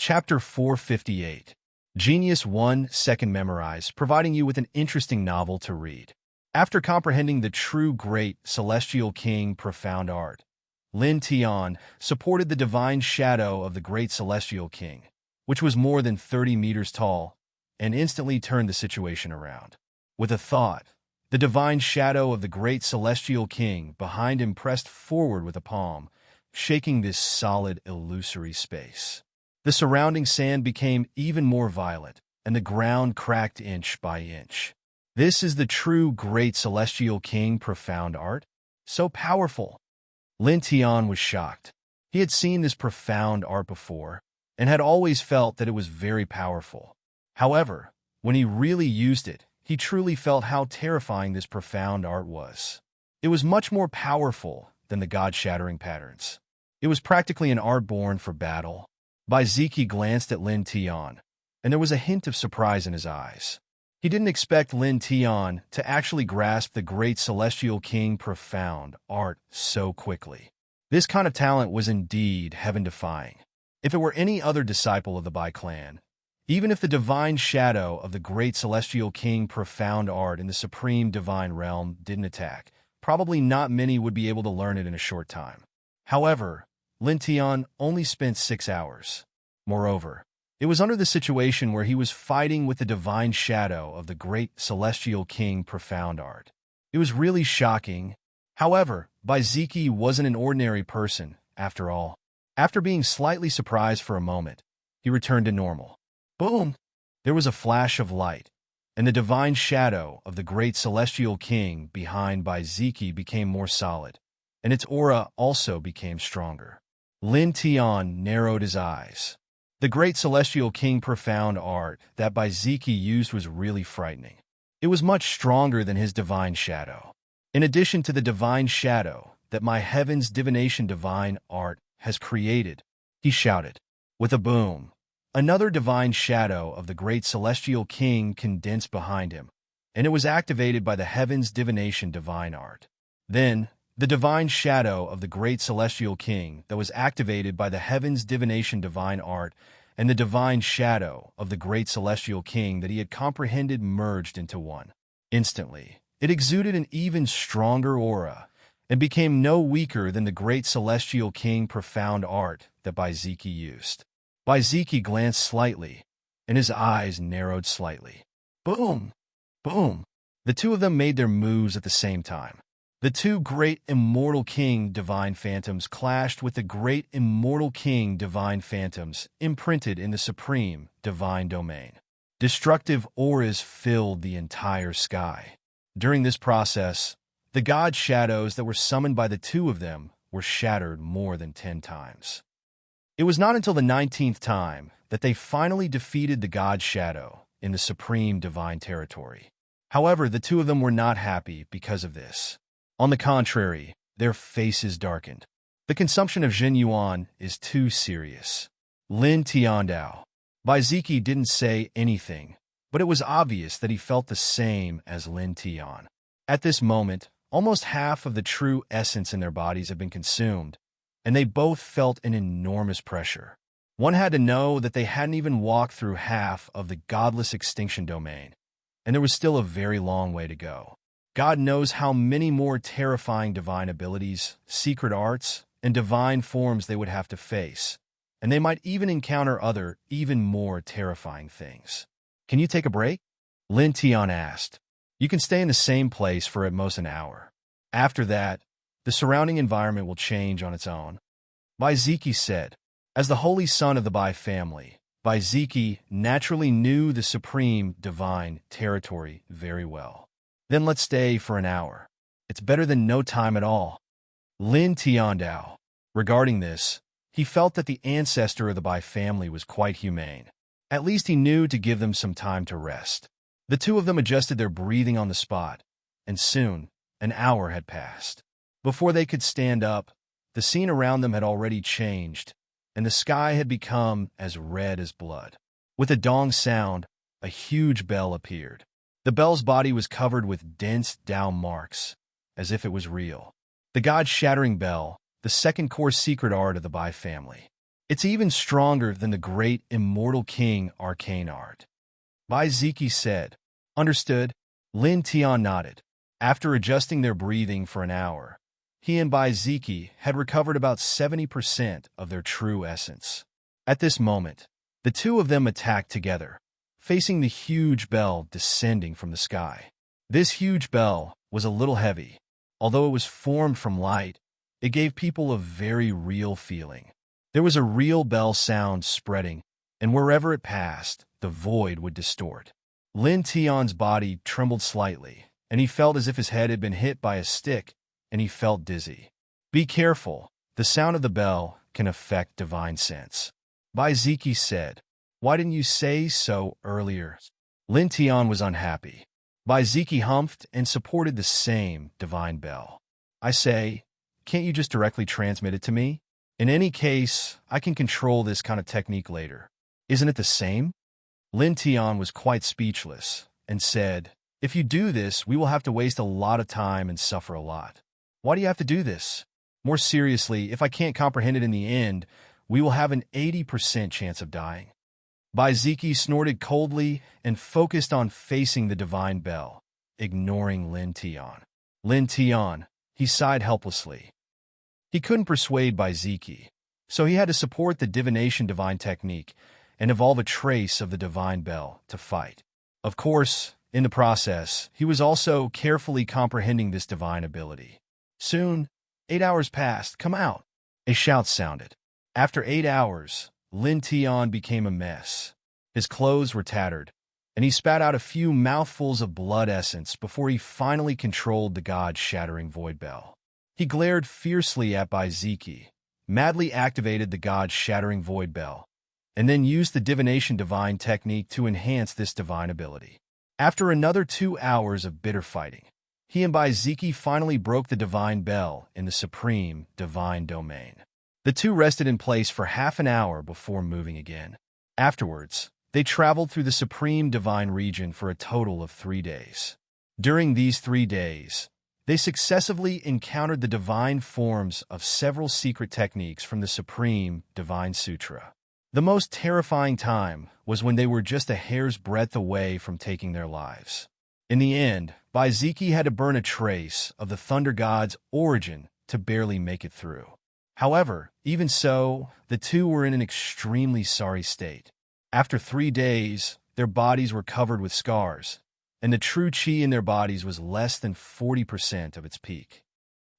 Chapter 458. Genius 1 Second Memorize, providing you with an interesting novel to read. After comprehending the true great celestial king profound art, Lin Tian supported the divine shadow of the great celestial king, which was more than 30 meters tall, and instantly turned the situation around. With a thought, the divine shadow of the great celestial king behind him pressed forward with a palm, shaking this solid, illusory space. The surrounding sand became even more violent, and the ground cracked inch by inch. This is the true great celestial king profound art? So powerful! Lin Tian was shocked. He had seen this profound art before, and had always felt that it was very powerful. However, when he really used it, he truly felt how terrifying this profound art was. It was much more powerful than the god-shattering patterns. It was practically an art born for battle. Ziki glanced at Lin Tian, and there was a hint of surprise in his eyes. He didn't expect Lin Tian to actually grasp the great celestial king profound art so quickly. This kind of talent was indeed heaven-defying. If it were any other disciple of the Bai clan, even if the divine shadow of the great celestial king profound art in the supreme divine realm didn't attack, probably not many would be able to learn it in a short time. However, Lin Tian only spent 6 hours. Moreover, it was under the situation where he was fighting with the divine shadow of the great celestial king profound art. It was really shocking. However, Ziki wasn't an ordinary person, after all. After being slightly surprised for a moment, he returned to normal. Boom! There was a flash of light, and the divine shadow of the great celestial king behind Ziki became more solid, and its aura also became stronger. Lin Tian narrowed his eyes. The great celestial king profound art that Ziki used was really frightening. It was much stronger than his divine shadow. In addition to the divine shadow that my heaven's divination divine art has created, he shouted. With a boom, another divine shadow of the great celestial king condensed behind him, and it was activated by the heaven's divination divine art. Then, the divine shadow of the great celestial king that was activated by the heaven's divination divine art and the divine shadow of the great celestial king that he had comprehended merged into one. Instantly, it exuded an even stronger aura and became no weaker than the great celestial king profound art that Ziki used. Ziki glanced slightly, and his eyes narrowed slightly. Boom! Boom! The two of them made their moves at the same time. The two great immortal king divine phantoms clashed with the great immortal king divine phantoms imprinted in the supreme divine domain. Destructive auras filled the entire sky. During this process, the god shadows that were summoned by the two of them were shattered more than 10 times. It was not until the 19th time that they finally defeated the god shadow in the supreme divine territory. However, the two of them were not happy because of this. On the contrary, their faces darkened. The consumption of Jin Yuan is too serious. Lin Tiandao. Ziki didn't say anything, but it was obvious that he felt the same as Lin Tian. At this moment, almost half of the true essence in their bodies had been consumed, and they both felt an enormous pressure. One had to know that they hadn't even walked through half of the godless extinction domain, and there was still a very long way to go. God knows how many more terrifying divine abilities, secret arts, and divine forms they would have to face, and they might even encounter other, even more terrifying things. Can you take a break? Lin Tian asked. You can stay in the same place for at most an hour. After that, the surrounding environment will change on its own. Ziki said. As the holy son of the Bai family, Ziki naturally knew the supreme divine territory very well. Then let's stay for an hour. It's better than no time at all. Lin Tiandao. Regarding this, he felt that the ancestor of the Bai family was quite humane. At least he knew to give them some time to rest. The two of them adjusted their breathing on the spot, and soon, an hour had passed. Before they could stand up, the scene around them had already changed, and the sky had become as red as blood. With a dong sound, a huge bell appeared. The bell's body was covered with dense Dao marks, as if it was real. The god-shattering bell, the second core secret art of the Bai family. It's even stronger than the great immortal king arcane art. Bai Ziki said. Understood. Lin Tian nodded. After adjusting their breathing for an hour, he and Bai Ziki had recovered about 70% of their true essence. At this moment, the two of them attacked together, facing the huge bell descending from the sky. This huge bell was a little heavy. Although it was formed from light, it gave people a very real feeling. There was a real bell sound spreading, and wherever it passed, the void would distort. Lin Tian's body trembled slightly, and he felt as if his head had been hit by a stick, and he felt dizzy. Be careful. The sound of the bell can affect divine sense. Bai Ziki said. Why didn't you say so earlier? Lin Tian was unhappy. Bai Ziki humphed and supported the same divine bell. I say, can't you just directly transmit it to me? In any case, I can control this kind of technique later. Isn't it the same? Lin Tian was quite speechless and said, if you do this, we will have to waste a lot of time and suffer a lot. Why do you have to do this? More seriously, if I can't comprehend it in the end, we will have an 80% chance of dying. Bai Ziki snorted coldly and focused on facing the divine bell, ignoring Lin Tian. Lin Tian, he sighed helplessly. He couldn't persuade Bai Ziki, so he had to support the divination divine technique and evolve a trace of the divine bell to fight. Of course, in the process, he was also carefully comprehending this divine ability. Soon, 8 hours passed. Come out. A shout sounded. After 8 hours, Lin Tian became a mess. His clothes were tattered, and he spat out a few mouthfuls of blood essence before he finally controlled the god-shattering void bell. He glared fiercely at Bai Ziki, madly activated the god-shattering void bell, and then used the divination divine technique to enhance this divine ability. After another 2 hours of bitter fighting, he and Bai Ziki finally broke the divine bell in the supreme divine domain. The two rested in place for half an hour before moving again. Afterwards, they traveled through the supreme divine region for a total of 3 days. During these 3 days, they successively encountered the divine forms of several secret techniques from the Supreme Divine Sutra. The most terrifying time was when they were just a hair's breadth away from taking their lives. In the end, Bai Ziki had to burn a trace of the thunder god's origin to barely make it through. However, even so, the two were in an extremely sorry state. After 3 days, their bodies were covered with scars, and the true chi in their bodies was less than 40% of its peak.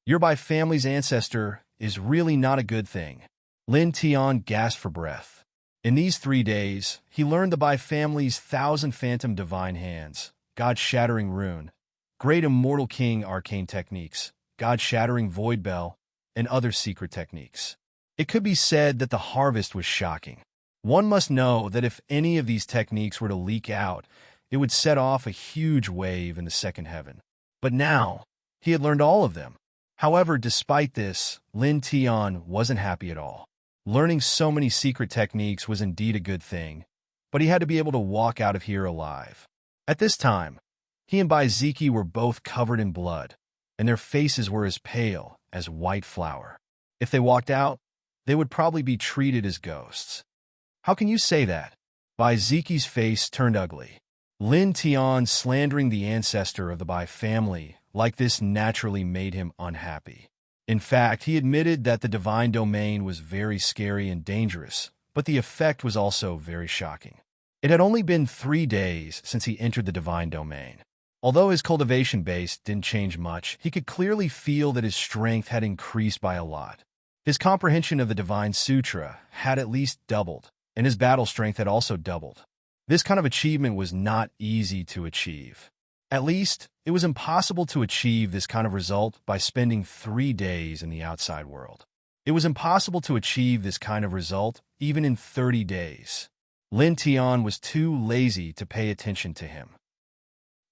Your Bai family's ancestor is really not a good thing. Lin Tian gasped for breath. In these 3 days, he learned the Bai family's 1,000 phantom divine hands, god-shattering rune, great immortal king arcane techniques, god-shattering void bell, and other secret techniques. It could be said that the harvest was shocking. One must know that if any of these techniques were to leak out, it would set off a huge wave in the second heaven. But now, he had learned all of them. However, despite this, Lin Tian wasn't happy at all. Learning so many secret techniques was indeed a good thing, but he had to be able to walk out of here alive. At this time, he and Bai Ziki were both covered in blood, and their faces were as pale as white flour. If they walked out, they would probably be treated as ghosts. How can you say that? Bai Ziki's face turned ugly. Lin Tian slandering the ancestor of the Bai family like this naturally made him unhappy. In fact, he admitted that the divine domain was very scary and dangerous, but the effect was also very shocking. It had only been 3 days since he entered the divine domain. Although his cultivation base didn't change much, he could clearly feel that his strength had increased by a lot. His comprehension of the Divine Sutra had at least doubled, and his battle strength had also doubled. This kind of achievement was not easy to achieve. At least, it was impossible to achieve this kind of result by spending 3 days in the outside world. It was impossible to achieve this kind of result even in 30 days. Lin Tian was too lazy to pay attention to him.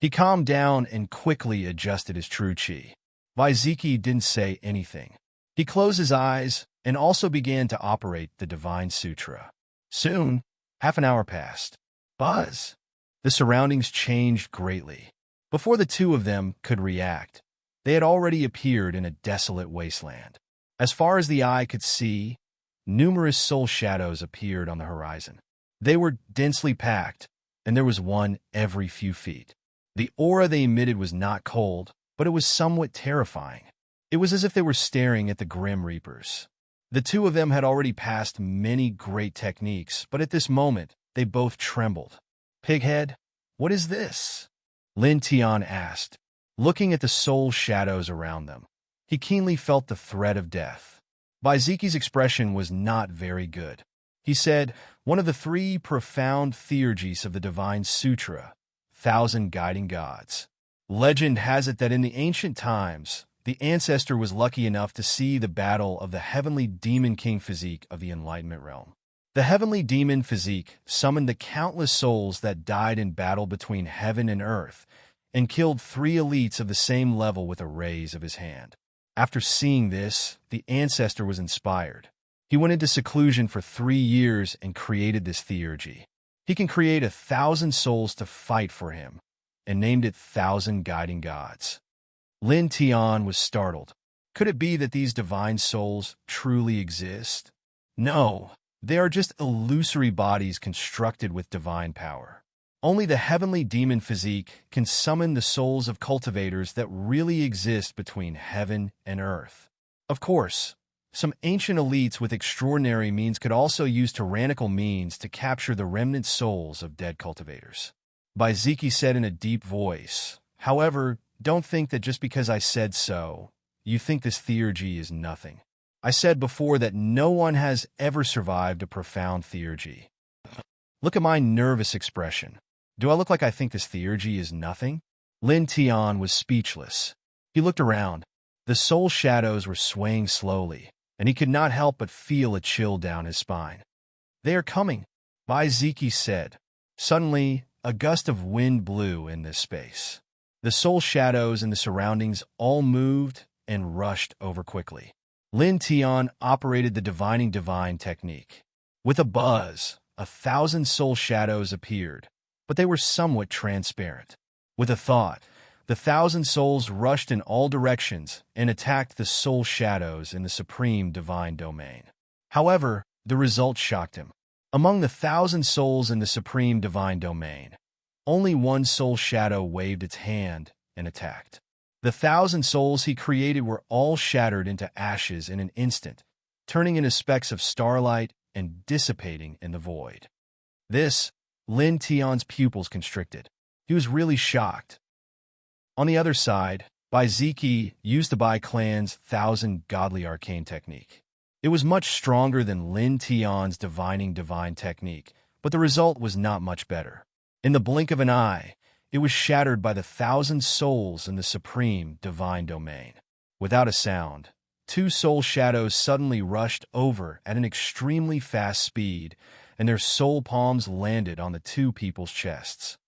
He calmed down and quickly adjusted his true chi. Bai Ziki didn't say anything. He closed his eyes and also began to operate the Divine Sutra. Soon, half an hour passed. Buzz! The surroundings changed greatly. Before the two of them could react, they had already appeared in a desolate wasteland. As far as the eye could see, numerous soul shadows appeared on the horizon. They were densely packed, and there was one every few feet. The aura they emitted was not cold, but it was somewhat terrifying. It was as if they were staring at the Grim Reapers. The two of them had already passed many great techniques, but at this moment, they both trembled. "Pighead, what is this?" Lin Tian asked, looking at the soul shadows around them. He keenly felt the threat of death. Baiziki's expression was not very good. He said, "One of the three profound theurgies of the Divine Sutra, 1,000 Guiding Gods. Legend has it that in the ancient times, the ancestor was lucky enough to see the battle of the heavenly demon king physique of the Enlightenment realm. The heavenly demon physique summoned the countless souls that died in battle between heaven and earth and killed 3 elites of the same level with a raise of his hand. After seeing this, the ancestor was inspired. He went into seclusion for 3 years and created this theurgy. He can create 1,000 souls to fight for him, and named it 1,000 Guiding Gods." Lin Tian was startled. Could it be that these divine souls truly exist? No, they are just illusory bodies constructed with divine power. Only the heavenly demon physique can summon the souls of cultivators that really exist between heaven and earth. Of course, some ancient elites with extraordinary means could also use tyrannical means to capture the remnant souls of dead cultivators. Baiziki said in a deep voice, "However, don't think that just because I said so, you think this theurgy is nothing. I said before that no one has ever survived a profound theurgy. Look at my nervous expression. Do I look like I think this theurgy is nothing?" Lin Tian was speechless. He looked around. The soul shadows were swaying slowly, and he could not help but feel a chill down his spine. "They are coming," Baiziki said. Suddenly, a gust of wind blew in this space. The soul shadows in the surroundings all moved and rushed over quickly. Lin Tian operated the divining divine technique. With a buzz, 1,000 soul shadows appeared, but they were somewhat transparent. With a thought, the 1,000 souls rushed in all directions and attacked the soul shadows in the supreme divine domain. However, the result shocked him. Among the 1,000 souls in the supreme divine domain, only one soul shadow waved its hand and attacked. The 1,000 souls he created were all shattered into ashes in an instant, turning into specks of starlight and dissipating in the void. This, Lin Tian's pupils constricted. He was really shocked. On the other side, Baiziki used the Bai clan's 1,000 godly arcane technique. It was much stronger than Lin Tian's divining divine technique, but the result was not much better. In the blink of an eye, it was shattered by the 1,000 souls in the supreme divine domain. Without a sound, 2 soul shadows suddenly rushed over at an extremely fast speed, and their soul palms landed on the 2 people's chests.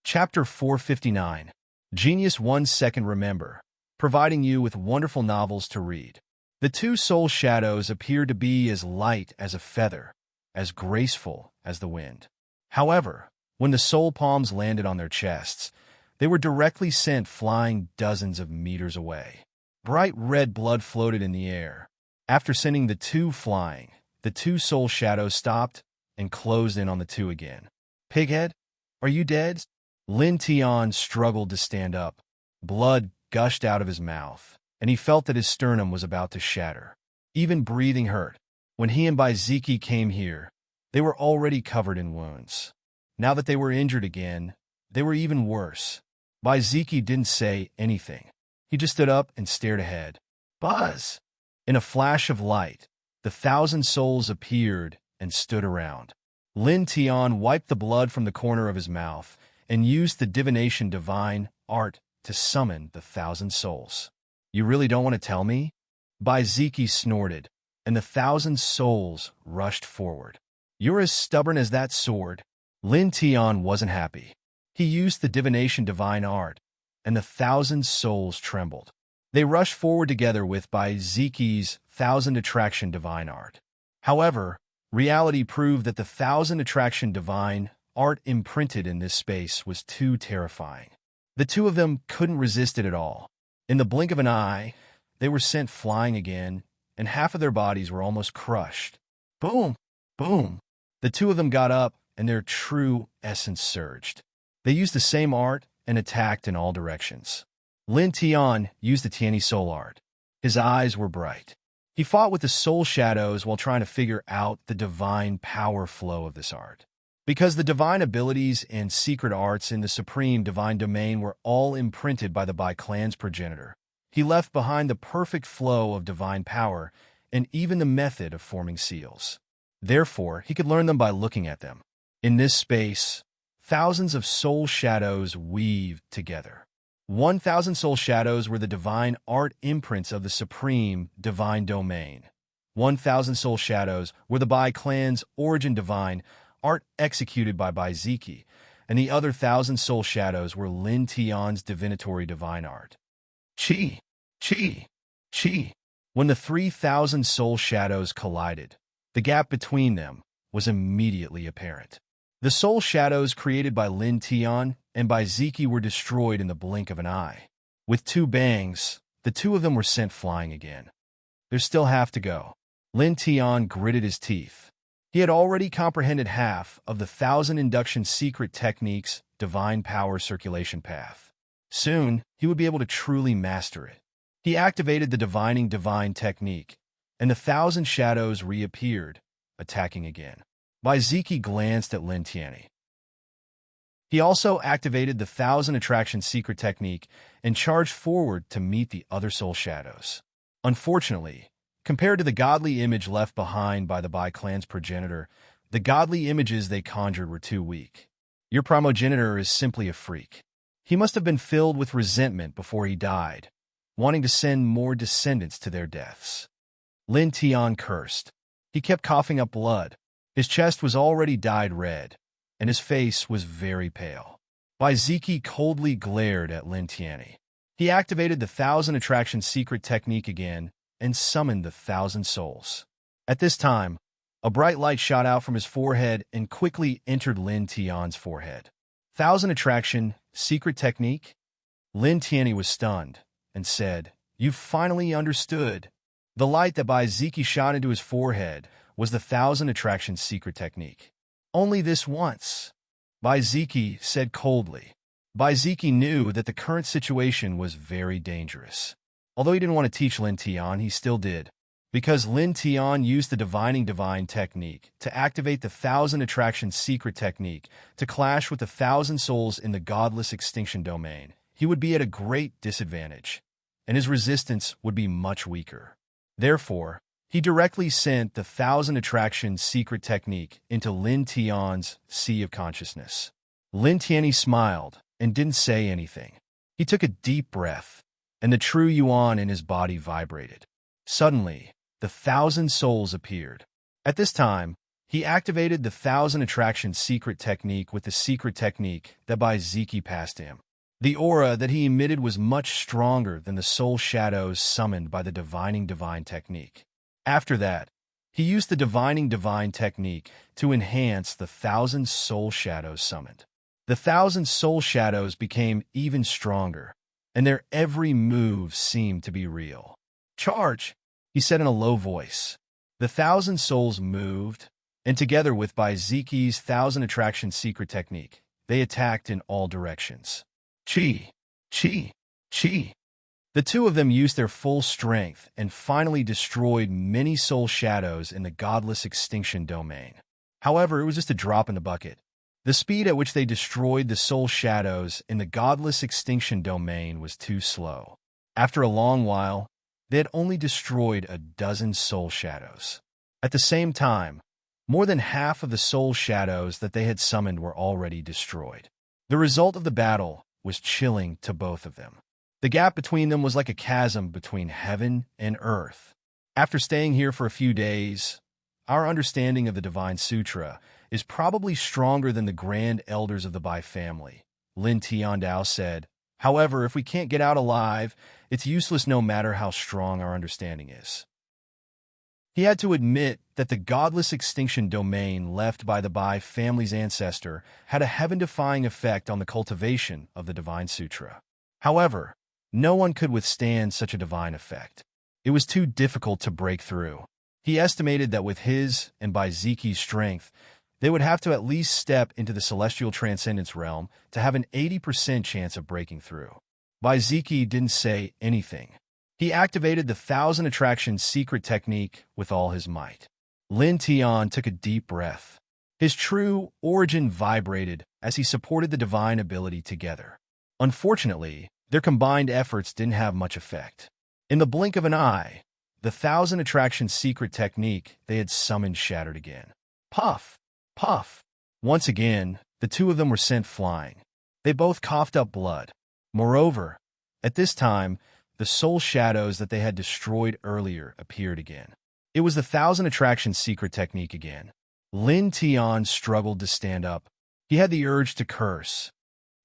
Chapter 459. Genius 1 Second Remember, providing you with wonderful novels to read. The 2 soul shadows appeared to be as light as a feather, as graceful as the wind. However, when the soul palms landed on their chests, they were directly sent flying dozens of meters away. Bright red blood floated in the air. After sending the 2 flying, the 2 soul shadows stopped and closed in on the 2 again. "Pighead, are you dead?" Lin Tian struggled to stand up. Blood gushed out of his mouth, and he felt that his sternum was about to shatter. Even breathing hurt. When he and Baiziki came here, they were already covered in wounds. Now that they were injured again, they were even worse. Baiziki didn't say anything. He just stood up and stared ahead. Buzz! In a flash of light, the 1,000 souls appeared and stood around. Lin Tian wiped the blood from the corner of his mouth and used the divination divine art to summon the 1,000 souls. "You really don't want to tell me?" Baiziki snorted, and the 1,000 souls rushed forward. "You're as stubborn as that sword." Lin Tian wasn't happy. He used the divination divine art, and the 1,000 souls trembled. They rushed forward together with Baiziki's 1,000 attraction divine art. However, reality proved that the 1,000 attraction divine art imprinted in this space was too terrifying. The 2 of them couldn't resist it at all. In the blink of an eye, they were sent flying again and half of their bodies were almost crushed. Boom! Boom! The two of them got up, and their true essence surged. They used the same art and attacked in all directions. Lin Tian used the Tianyi soul art. His eyes were bright. He fought with the soul shadows while trying to figure out the divine power flow of this art. Because the divine abilities and secret arts in the supreme divine domain were all imprinted by the Bai clan's progenitor, he left behind the perfect flow of divine power and even the method of forming seals. Therefore, he could learn them by looking at them. In this space, thousands of soul shadows weaved together. 1,000 soul shadows were the divine art imprints of the supreme divine domain. 1,000 soul shadows were the Bai clan's origin divine art executed by Bai Ziki, and the other 1,000 soul shadows were Lin Tian's divinatory divine art. Qi, qi, qi. When the 3,000 soul shadows collided, the gap between them was immediately apparent. The soul shadows created by Lin Tian and Bai Ziki were destroyed in the blink of an eye. With two bangs, the two of them were sent flying again. There's still half to go. Lin Tian gritted his teeth. He had already comprehended half of the 1,000 induction secret techniques' divine power circulation path. Soon, he would be able to truly master it. He activated the divining divine technique, and the 1,000 shadows reappeared, attacking again. Bai Ziki glanced at Lin Tianyi. He also activated the 1,000 attraction secret technique and charged forward to meet the other soul shadows. Unfortunately, compared to the godly image left behind by the Bai clan's progenitor, the godly images they conjured were too weak. Your primogenitor is simply a freak. He must have been filled with resentment before he died, wanting to send more descendants to their deaths. Lin Tian cursed. He kept coughing up blood. His chest was already dyed red, and his face was very pale. Bai Ziki coldly glared at Lin Tianyi. He activated the 1,000 attraction secret technique again and summoned the 1,000 souls. At this time, a bright light shot out from his forehead and quickly entered Lin Tian's forehead. 1,000 attraction secret technique? Lin Tianyi was stunned and said, "You finally understood." The light that Bai Ziki shot into his forehead was the 1,000 attraction secret technique. Only this once, Bai Ziki said coldly. Bai Ziki knew that the current situation was very dangerous. Although he didn't want to teach Lin Tian, he still did. Because Lin Tian used the divining divine technique to activate the 1,000 attraction secret technique to clash with the 1,000 souls in the godless extinction domain, he would be at a great disadvantage, and his resistance would be much weaker. Therefore, he directly sent the 1,000 attraction secret technique into Lin Tian's sea of consciousness. Lin Tianyi smiled and didn't say anything. He took a deep breath, and the true yuan in his body vibrated. Suddenly, the 1,000 souls appeared. At this time, he activated the 1,000 attraction secret technique with the secret technique that Bai Ziki passed him. The aura that he emitted was much stronger than the soul shadows summoned by the divining divine technique. After that, he used the divining divine technique to enhance the 1,000 soul shadows summoned. The 1,000 soul shadows became even stronger, and their every move seemed to be real. "Charge!" he said in a low voice. The 1,000 souls moved, and together with Bai Ziki's 1,000 attraction secret technique, they attacked in all directions. Qi, qi, qi. The two of them used their full strength and finally destroyed many soul shadows in the godless extinction domain. However, it was just a drop in the bucket. The speed at which they destroyed the soul shadows in the godless extinction domain was too slow. After a long while, they had only destroyed a dozen soul shadows. At the same time, more than half of the soul shadows that they had summoned were already destroyed. The result of the battle was chilling to both of them. The gap between them was like a chasm between heaven and earth. After staying here for a few days, our understanding of the Divine Sutra is probably stronger than the grand elders of the Bai family, Lin Tiandao said. However, if we can't get out alive, it's useless no matter how strong our understanding is. He had to admit that the godless extinction domain left by the Bai family's ancestor had a heaven-defying effect on the cultivation of the Divine Sutra. However, no one could withstand such a divine effect. It was too difficult to break through. He estimated that with his and by Zeki's strength, they would have to at least step into the celestial transcendence realm to have an 80% chance of breaking through. Zeki didn't say anything. He activated the Thousand Attractions secret technique with all his might. Lin Tian took a deep breath. His true origin vibrated as he supported the divine ability together. Unfortunately, their combined efforts didn't have much effect. In the blink of an eye, the Thousand Attractions secret technique they had summoned shattered again. Puff! Puff! Once again, the two of them were sent flying. They both coughed up blood. Moreover, at this time, the soul shadows that they had destroyed earlier appeared again. It was the Thousand Attractions secret technique again. Lin Tian struggled to stand up. He had the urge to curse.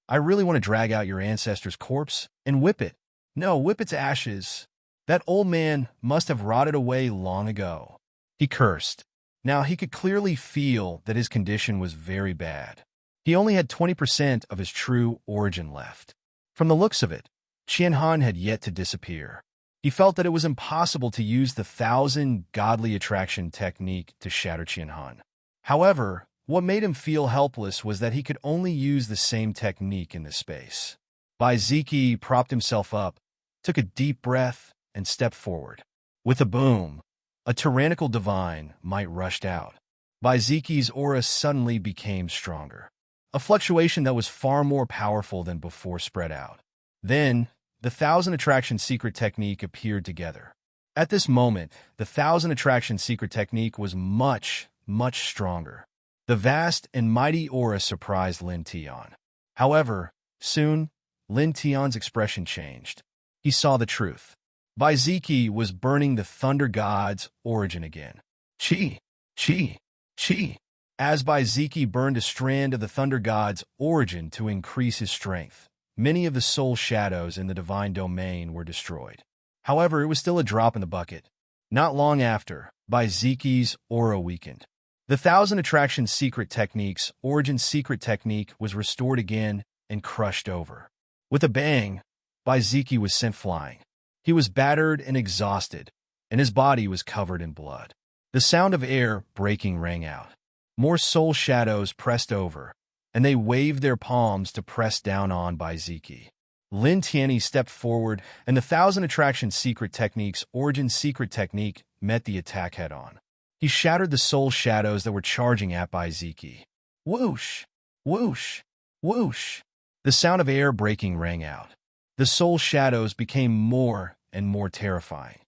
I really want to drag out your ancestor's corpse and whip it. No, whip its ashes. That old man must have rotted away long ago. He cursed. Now he could clearly feel that his condition was very bad. He only had 20% of his true origin left. From the looks of it, Qianhan had yet to disappear. He felt that it was impossible to use the Thousand Godly Attraction technique to shatter Qianhan. However, what made him feel helpless was that he could only use the same technique in this space. Zeki propped himself up, took a deep breath, and stepped forward. With a boom, a tyrannical divine might rushed out. Zeki's aura suddenly became stronger. A fluctuation that was far more powerful than before spread out. Then, the Thousand Attractions secret technique appeared together. At this moment, the Thousand Attractions secret technique was much stronger. The vast and mighty aura surprised Lin Tian. However, soon, Lin Tian's expression changed. He saw the truth. Zeki was burning the Thunder God's origin again. Chi! Chi! Chi! As Zeki burned a strand of the Thunder God's origin to increase his strength, many of the soul shadows in the divine domain were destroyed. However, it was still a drop in the bucket. Not long after, Zeki's aura weakened. The Thousand Attractions secret technique's origin secret technique was restored again and crushed over. With a bang, Zeki was sent flying. He was battered and exhausted, and his body was covered in blood. The sound of air breaking rang out. More soul shadows pressed over, and they waved their palms to press down on Zeki. Lin Tian stepped forward, and the Thousand Attractions secret technique's origin secret technique met the attack head-on. He shattered the soul shadows that were charging at Zeki. Whoosh! Whoosh! Whoosh! The sound of air breaking rang out. The soul shadows became more and more terrifying.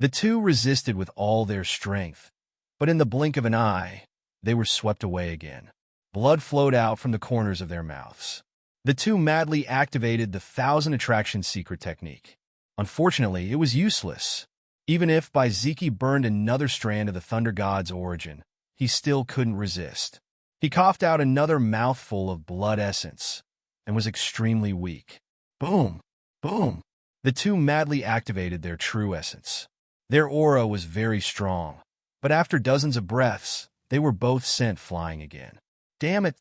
The two resisted with all their strength, but in the blink of an eye, they were swept away again. Blood flowed out from the corners of their mouths. The two madly activated the Thousand Attractions secret technique. Unfortunately, it was useless. Even if Zeki burned another strand of the Thunder God's origin, he still couldn't resist. He coughed out another mouthful of blood essence and was extremely weak. Boom! Boom! The two madly activated their true essence. Their aura was very strong, but after dozens of breaths, they were both sent flying again. Damn it!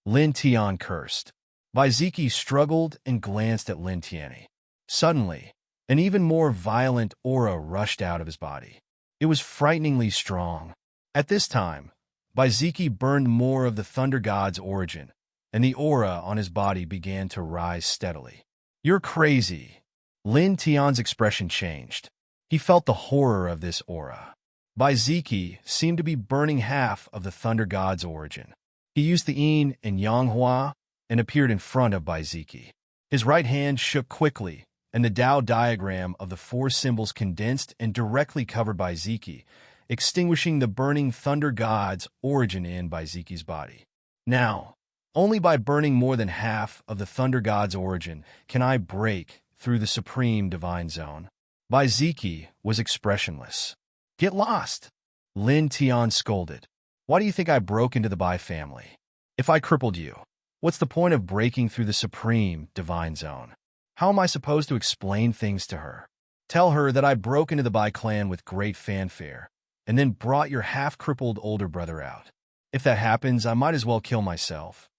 Lin Tian cursed. Zeki struggled and glanced at Lin Tian. Suddenly, an even more violent aura rushed out of his body. It was frighteningly strong. At this time, Zeki burned more of the Thunder God's origin, and the aura on his body began to rise steadily. You're crazy. Lin Tian's expression changed. He felt the horror of this aura. Zeki seemed to be burning half of the Thunder God's origin. He used the yin and yang hua and appeared in front of Zeki. His right hand shook quickly, and the Tao diagram of the four symbols condensed and directly covered Zeki, extinguishing the burning Thunder God's origin in Zeki's body. Now, only by burning more than half of the Thunder God's origin can I break through the supreme divine zone. Zeki was expressionless. Get lost! Lin Tian scolded. Why do you think I broke into the Bai family? If I crippled you, what's the point of breaking through the supreme divine zone? How am I supposed to explain things to her? Tell her that I broke into the Bai clan with great fanfare, and then brought your half-crippled older brother out. If that happens, I might as well kill myself.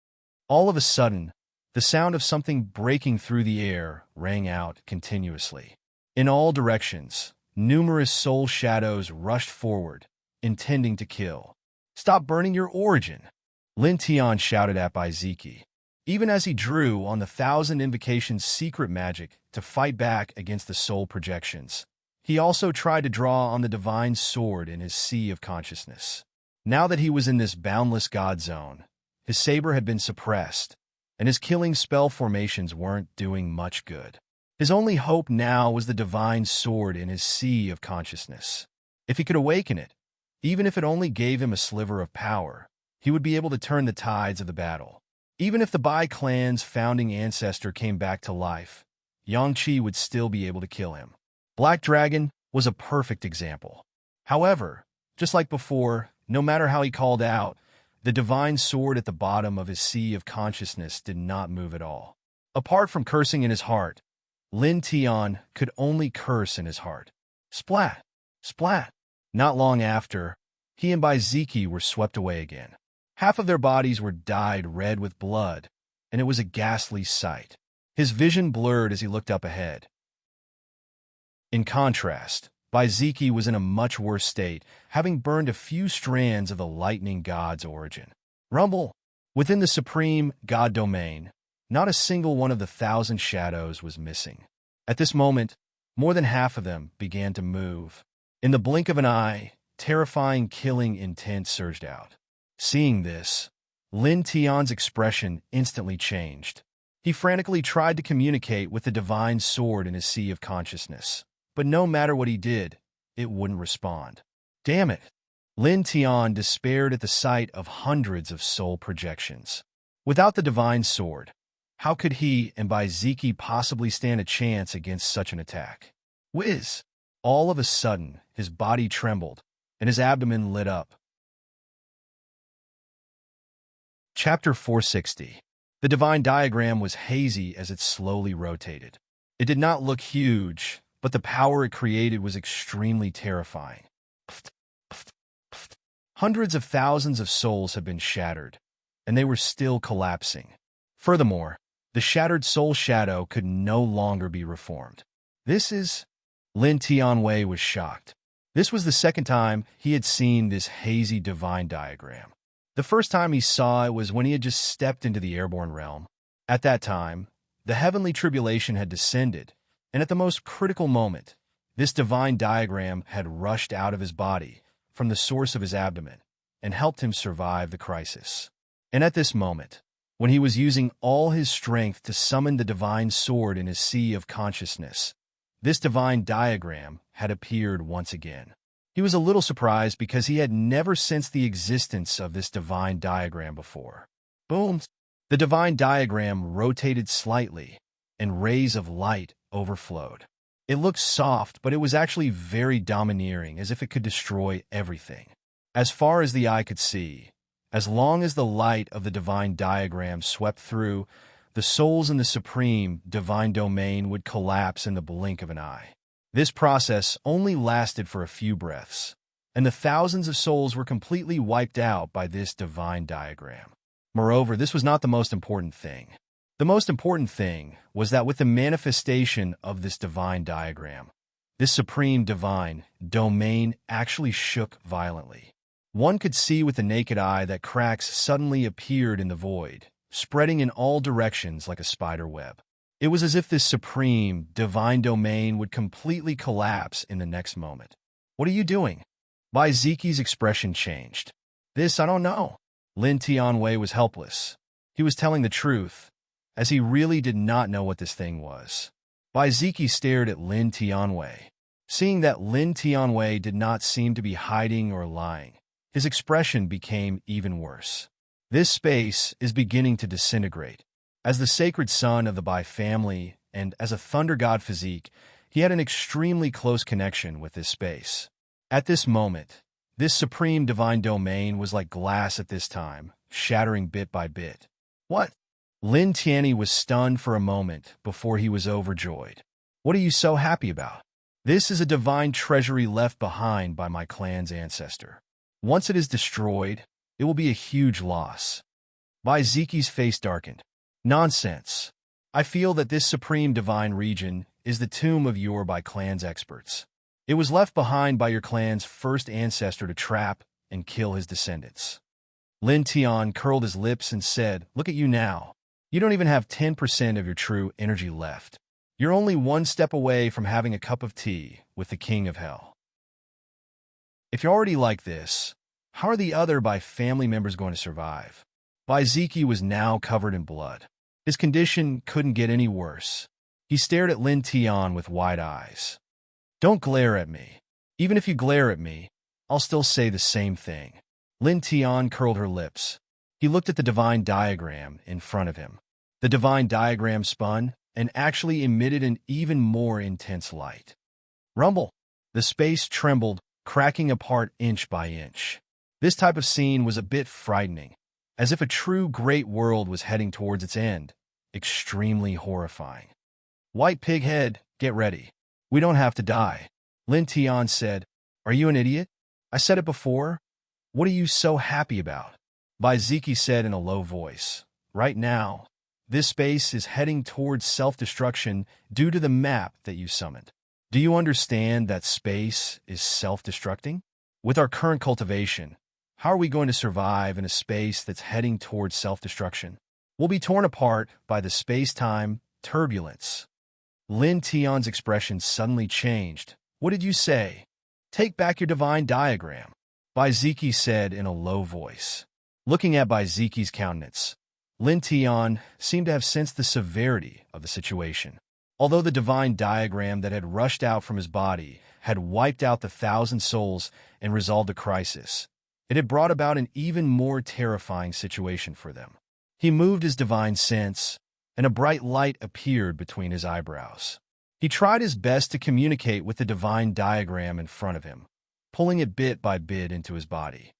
All of a sudden, the sound of something breaking through the air rang out continuously. In all directions, numerous soul shadows rushed forward, intending to kill. "Stop burning your origin!" Lin Tian shouted at Baiziki, even as he drew on the Thousand Invocations' secret magic to fight back against the soul projections. He also tried to draw on the divine sword in his sea of consciousness. Now that he was in this boundless god zone, his saber had been suppressed, and his killing spell formations weren't doing much good. His only hope now was the divine sword in his sea of consciousness. If he could awaken it, even if it only gave him a sliver of power, he would be able to turn the tides of the battle. Even if the Bai clan's founding ancestor came back to life, Yang Qi would still be able to kill him. Black Dragon was a perfect example. However, just like before, no matter how he called out, the divine sword at the bottom of his sea of consciousness did not move at all. Apart from cursing in his heart, Lin Tian could only curse in his heart. Splat! Splat! Not long after, he and Baiziki were swept away again. Half of their bodies were dyed red with blood, and it was a ghastly sight. His vision blurred as he looked up ahead. In contrast, Baiziki was in a much worse state, having burned a few strands of the lightning god's origin. Rumble! Within the supreme god domain, not a single one of the 1,000 shadows was missing. At this moment, more than half of them began to move. In the blink of an eye, terrifying killing intent surged out. Seeing this, Lin Tian's expression instantly changed. He frantically tried to communicate with the divine sword in his sea of consciousness, but no matter what he did, it wouldn't respond. Damn it! Lin Tian despaired at the sight of hundreds of soul projections. Without the divine sword, how could he and Baiziki possibly stand a chance against such an attack? Whiz! All of a sudden, his body trembled, and his abdomen lit up. Chapter 460. The divine diagram was hazy as it slowly rotated. It did not look huge, but the power it created was extremely terrifying. Hundreds of thousands of souls had been shattered, and they were still collapsing. Furthermore, the shattered soul shadow could no longer be reformed. This is... Lin Tianwei was shocked. This was the second time he had seen this hazy divine diagram. The first time he saw it was when he had just stepped into the airborne realm. At that time, the heavenly tribulation had descended, and at the most critical moment, this divine diagram had rushed out of his body from the source of his abdomen and helped him survive the crisis. And at this moment, when he was using all his strength to summon the divine sword in his sea of consciousness, this divine diagram had appeared once again. He was a little surprised because he had never sensed the existence of this divine diagram before. Boom! The divine diagram rotated slightly, and rays of light overflowed. It looked soft, but it was actually very domineering, as if it could destroy everything. As far as the eye could see, as long as the light of the divine diagram swept through, the souls in the supreme divine domain would collapse in the blink of an eye. This process only lasted for a few breaths, and the thousands of souls were completely wiped out by this divine diagram. Moreover, this was not the most important thing. The most important thing was that with the manifestation of this divine diagram, this supreme divine domain actually shook violently. One could see with the naked eye that cracks suddenly appeared in the void, spreading in all directions like a spider web. It was as if this supreme, divine domain would completely collapse in the next moment. "What are you doing?" Baiziki's expression changed. I don't know." Lin Tianwei was helpless. He was telling the truth, as he really did not know what this thing was. Baiziki stared at Lin Tianwei. Seeing that Lin Tianwei did not seem to be hiding or lying, his expression became even worse. This space is beginning to disintegrate. As the sacred son of the Bai family and as a thunder god physique, he had an extremely close connection with this space. At this moment, this supreme divine domain was like glass at this time, shattering bit by bit. "What?" Lin Tianyi was stunned for a moment before he was overjoyed. "What are you so happy about?" "This is a divine treasury left behind by my clan's ancestor. Once it is destroyed, it will be a huge loss." Baiziki's face darkened. "Nonsense. I feel that this supreme divine region is the tomb of your by clan's experts. It was left behind by your clan's first ancestor to trap and kill his descendants. Lin Tian curled his lips and said, "Look at you now. You don't even have 10% of your true energy left. You're only one step away from having a cup of tea with the king of hell." If you're already like this, how are the other by family members going to survive? Bai Ziki was now covered in blood. His condition couldn't get any worse. He stared at Lin Tian with wide eyes. "Don't glare at me. Even if you glare at me, I'll still say the same thing." Lin Tian curled her lips. He looked at the divine diagram in front of him. The divine diagram spun and actually emitted an even more intense light. Rumble! The space trembled, cracking apart inch by inch. This type of scene was a bit frightening, as if a true great world was heading towards its end. Extremely horrifying. "White pig head, get ready. We don't have to die." Lin Tian said. "Are you an idiot? I said it before. What are you so happy about?" Bai Ziki said in a low voice. "Right now, this space is heading towards self-destruction due to the map that you summoned. Do you understand that space is self-destructing? With our current cultivation, how are we going to survive in a space that's heading towards self-destruction? We'll be torn apart by the space-time turbulence." Lin Tian's expression suddenly changed. "What did you say? Take back your divine diagram," Bai Ziki said in a low voice. Looking at Bai Ziki's countenance, Lin Tian seemed to have sensed the severity of the situation. Although the divine diagram that had rushed out from his body had wiped out the 1,000 souls and resolved the crisis, it had brought about an even more terrifying situation for them. He moved his divine sense, and a bright light appeared between his eyebrows. He tried his best to communicate with the divine diagram in front of him, pulling it bit by bit into his body.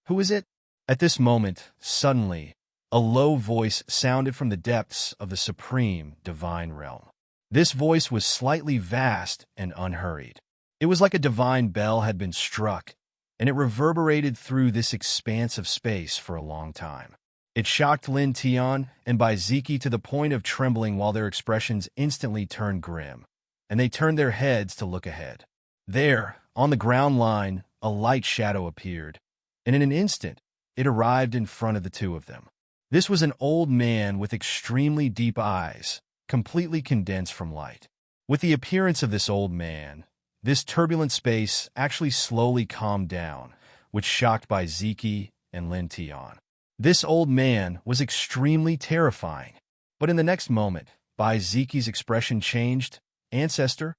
"Who is it?" At this moment, suddenly, a low voice sounded from the depths of the supreme divine realm. This voice was slightly vast and unhurried. It was like a divine bell had been struck, and it reverberated through this expanse of space for a long time. It shocked Lin Tian and Bai Ziki to the point of trembling, while their expressions instantly turned grim, and they turned their heads to look ahead. There, on the ground line, a light shadow appeared, and in an instant, it arrived in front of the two of them. This was an old man with extremely deep eyes, completely condensed from light. With the appearance of this old man, this turbulent space actually slowly calmed down, which shocked Bai Ziki and Lin Tian. This old man was extremely terrifying, but in the next moment, Bai Ziki's expression changed. "Ancestor?"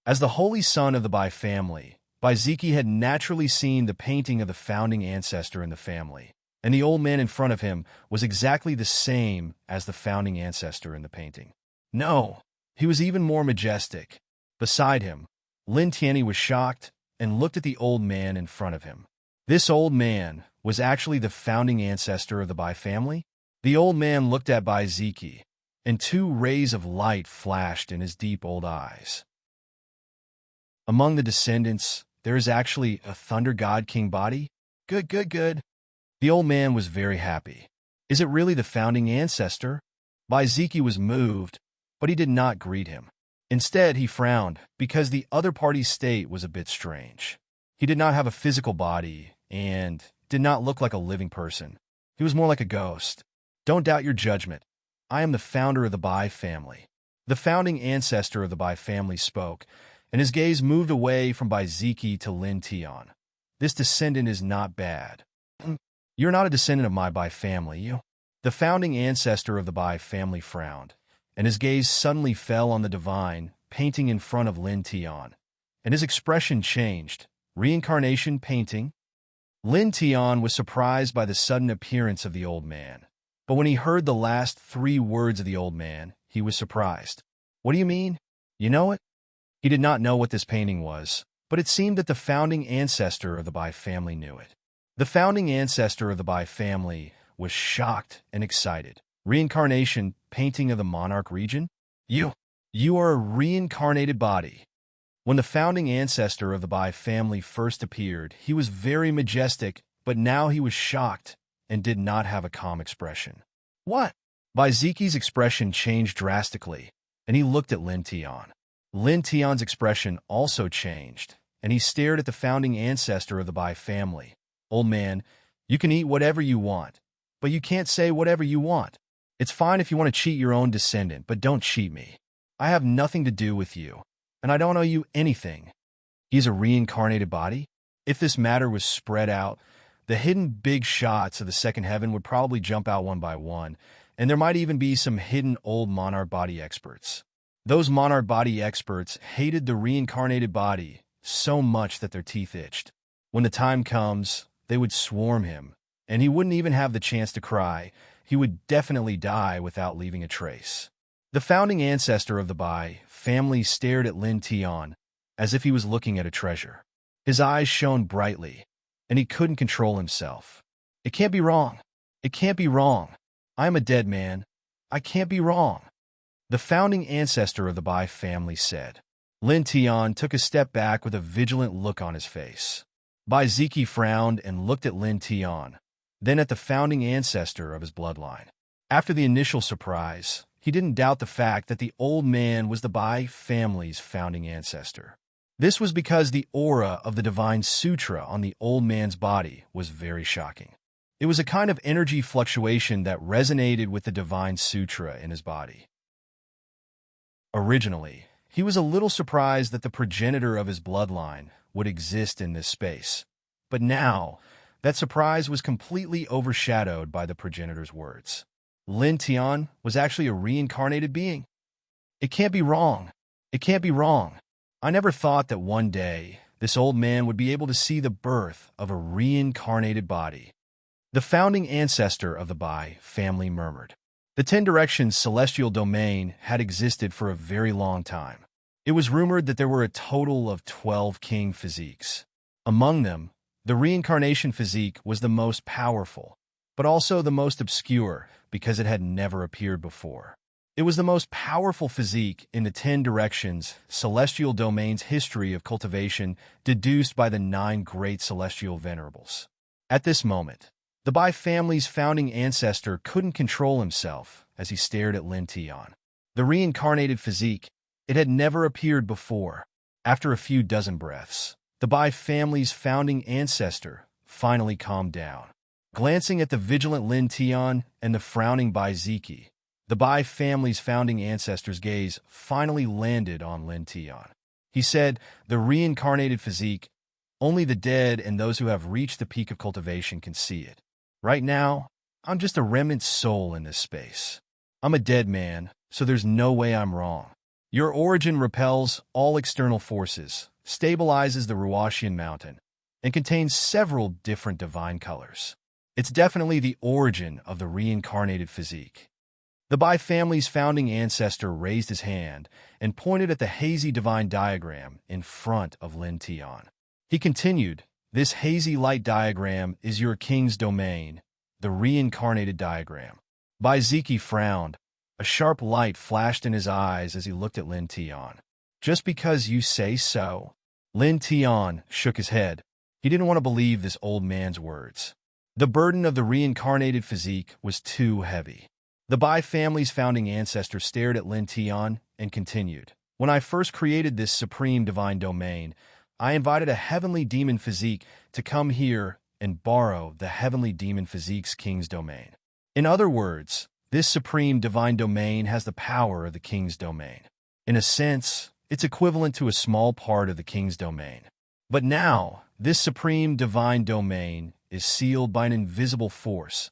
As the holy son of the Bai family, Bai Ziki had naturally seen the painting of the founding ancestor in the family, and the old man in front of him was exactly the same as the founding ancestor in the painting. No, he was even more majestic. Beside him, Lin Tian was shocked and looked at the old man in front of him. This old man was actually the founding ancestor of the Bai family. The old man looked at Bai Ziki, and two rays of light flashed in his deep old eyes. "Among the descendants, there is actually a Thunder God King body? Good, good, good." The old man was very happy. "Is it really the founding ancestor?" Bai Ziki was moved, but he did not greet him. Instead, he frowned, because the other party's state was a bit strange. He did not have a physical body, and did not look like a living person. He was more like a ghost. "Don't doubt your judgment. I am the founder of the Bai family." The founding ancestor of the Bai family spoke, and his gaze moved away from Bai Ziki to Lin Tian. "This descendant is not bad." "You're not a descendant of my Bai family, you." The founding ancestor of the Bai family frowned, and his gaze suddenly fell on the divine painting in front of Lin Tian, and his expression changed. "Reincarnation painting?" Lin Tian was surprised by the sudden appearance of the old man, but when he heard the last 3 words of the old man, he was surprised. "What do you mean? You know it?" He did not know what this painting was, but it seemed that the founding ancestor of the Bai family knew it. The founding ancestor of the Bai family was shocked and excited. "Reincarnation painting of the monarch region? You are a reincarnated body." When the founding ancestor of the Bai family first appeared, he was very majestic, but now he was shocked and did not have a calm expression. "What?" Bai Ziki's expression changed drastically, and he looked at Lin Tian. Lin Tian's expression also changed, and he stared at the founding ancestor of the Bai family. "Old man, you can eat whatever you want, but you can't say whatever you want. It's fine if you want to cheat your own descendant, but don't cheat me. I have nothing to do with you, and I don't owe you anything." He's a reincarnated body? If this matter was spread out, the hidden big shots of the second heaven would probably jump out one by one, and there might even be some hidden old monarch body experts. Those monarch body experts hated the reincarnated body so much that their teeth itched. When the time comes, they would swarm him, and he wouldn't even have the chance to cry. He would definitely die without leaving a trace. The founding ancestor of the Bai family stared at Lin Tian as if he was looking at a treasure. His eyes shone brightly, and he couldn't control himself. "It can't be wrong. It can't be wrong. I am a dead man. I can't be wrong," the founding ancestor of the Bai family said. Lin Tian took a step back with a vigilant look on his face. Bai Ziki frowned and looked at Lin Tian, then at the founding ancestor of his bloodline. After the initial surprise, he didn't doubt the fact that the old man was the Bai family's founding ancestor. This was because the aura of the divine sutra on the old man's body was very shocking. It was a kind of energy fluctuation that resonated with the divine sutra in his body. Originally, he was a little surprised that the progenitor of his bloodline would exist in this space, but now, that surprise was completely overshadowed by the progenitor's words. Lin Tian was actually a reincarnated being. "It can't be wrong. It can't be wrong. I never thought that one day this old man would be able to see the birth of a reincarnated body," the founding ancestor of the Bai family murmured. The 10 Directions celestial domain had existed for a very long time. It was rumored that there were a total of 12 king physiques. Among them, the reincarnation physique was the most powerful, but also the most obscure because it had never appeared before. It was the most powerful physique in the 10 Directions celestial domain's history of cultivation deduced by the 9 great celestial venerables. At this moment, the Bai family's founding ancestor couldn't control himself as he stared at Lin Tian. The reincarnated physique, it had never appeared before. After a few dozen breaths, the Bai family's founding ancestor finally calmed down. Glancing at the vigilant Lin Tian and the frowning Bai Ziki, the Bai family's founding ancestor's gaze finally landed on Lin Tian. He said, "The reincarnated physique, only the dead and those who have reached the peak of cultivation can see it. Right now, I'm just a remnant soul in this space. I'm a dead man, so there's no way I'm wrong. Your origin repels all external forces, stabilizes the Ruashian mountain, and contains several different divine colors. It's definitely the origin of the reincarnated physique." The Bai family's founding ancestor raised his hand and pointed at the hazy divine diagram in front of Lin Tian. He continued, "This hazy light diagram is your king's domain, the reincarnated diagram." Bai Ziki frowned. A sharp light flashed in his eyes as he looked at Lin Tian. "Just because you say so?" Lin Tian shook his head. He didn't want to believe this old man's words. The burden of the reincarnated physique was too heavy. The Bai family's founding ancestor stared at Lin Tian and continued, "When I first created this supreme divine domain, I invited a heavenly demon physique to come here and borrow the heavenly demon physique's king's domain. In other words, this supreme divine domain has the power of the king's domain. In a sense, it's equivalent to a small part of the king's domain. But now, this supreme divine domain is sealed by an invisible force,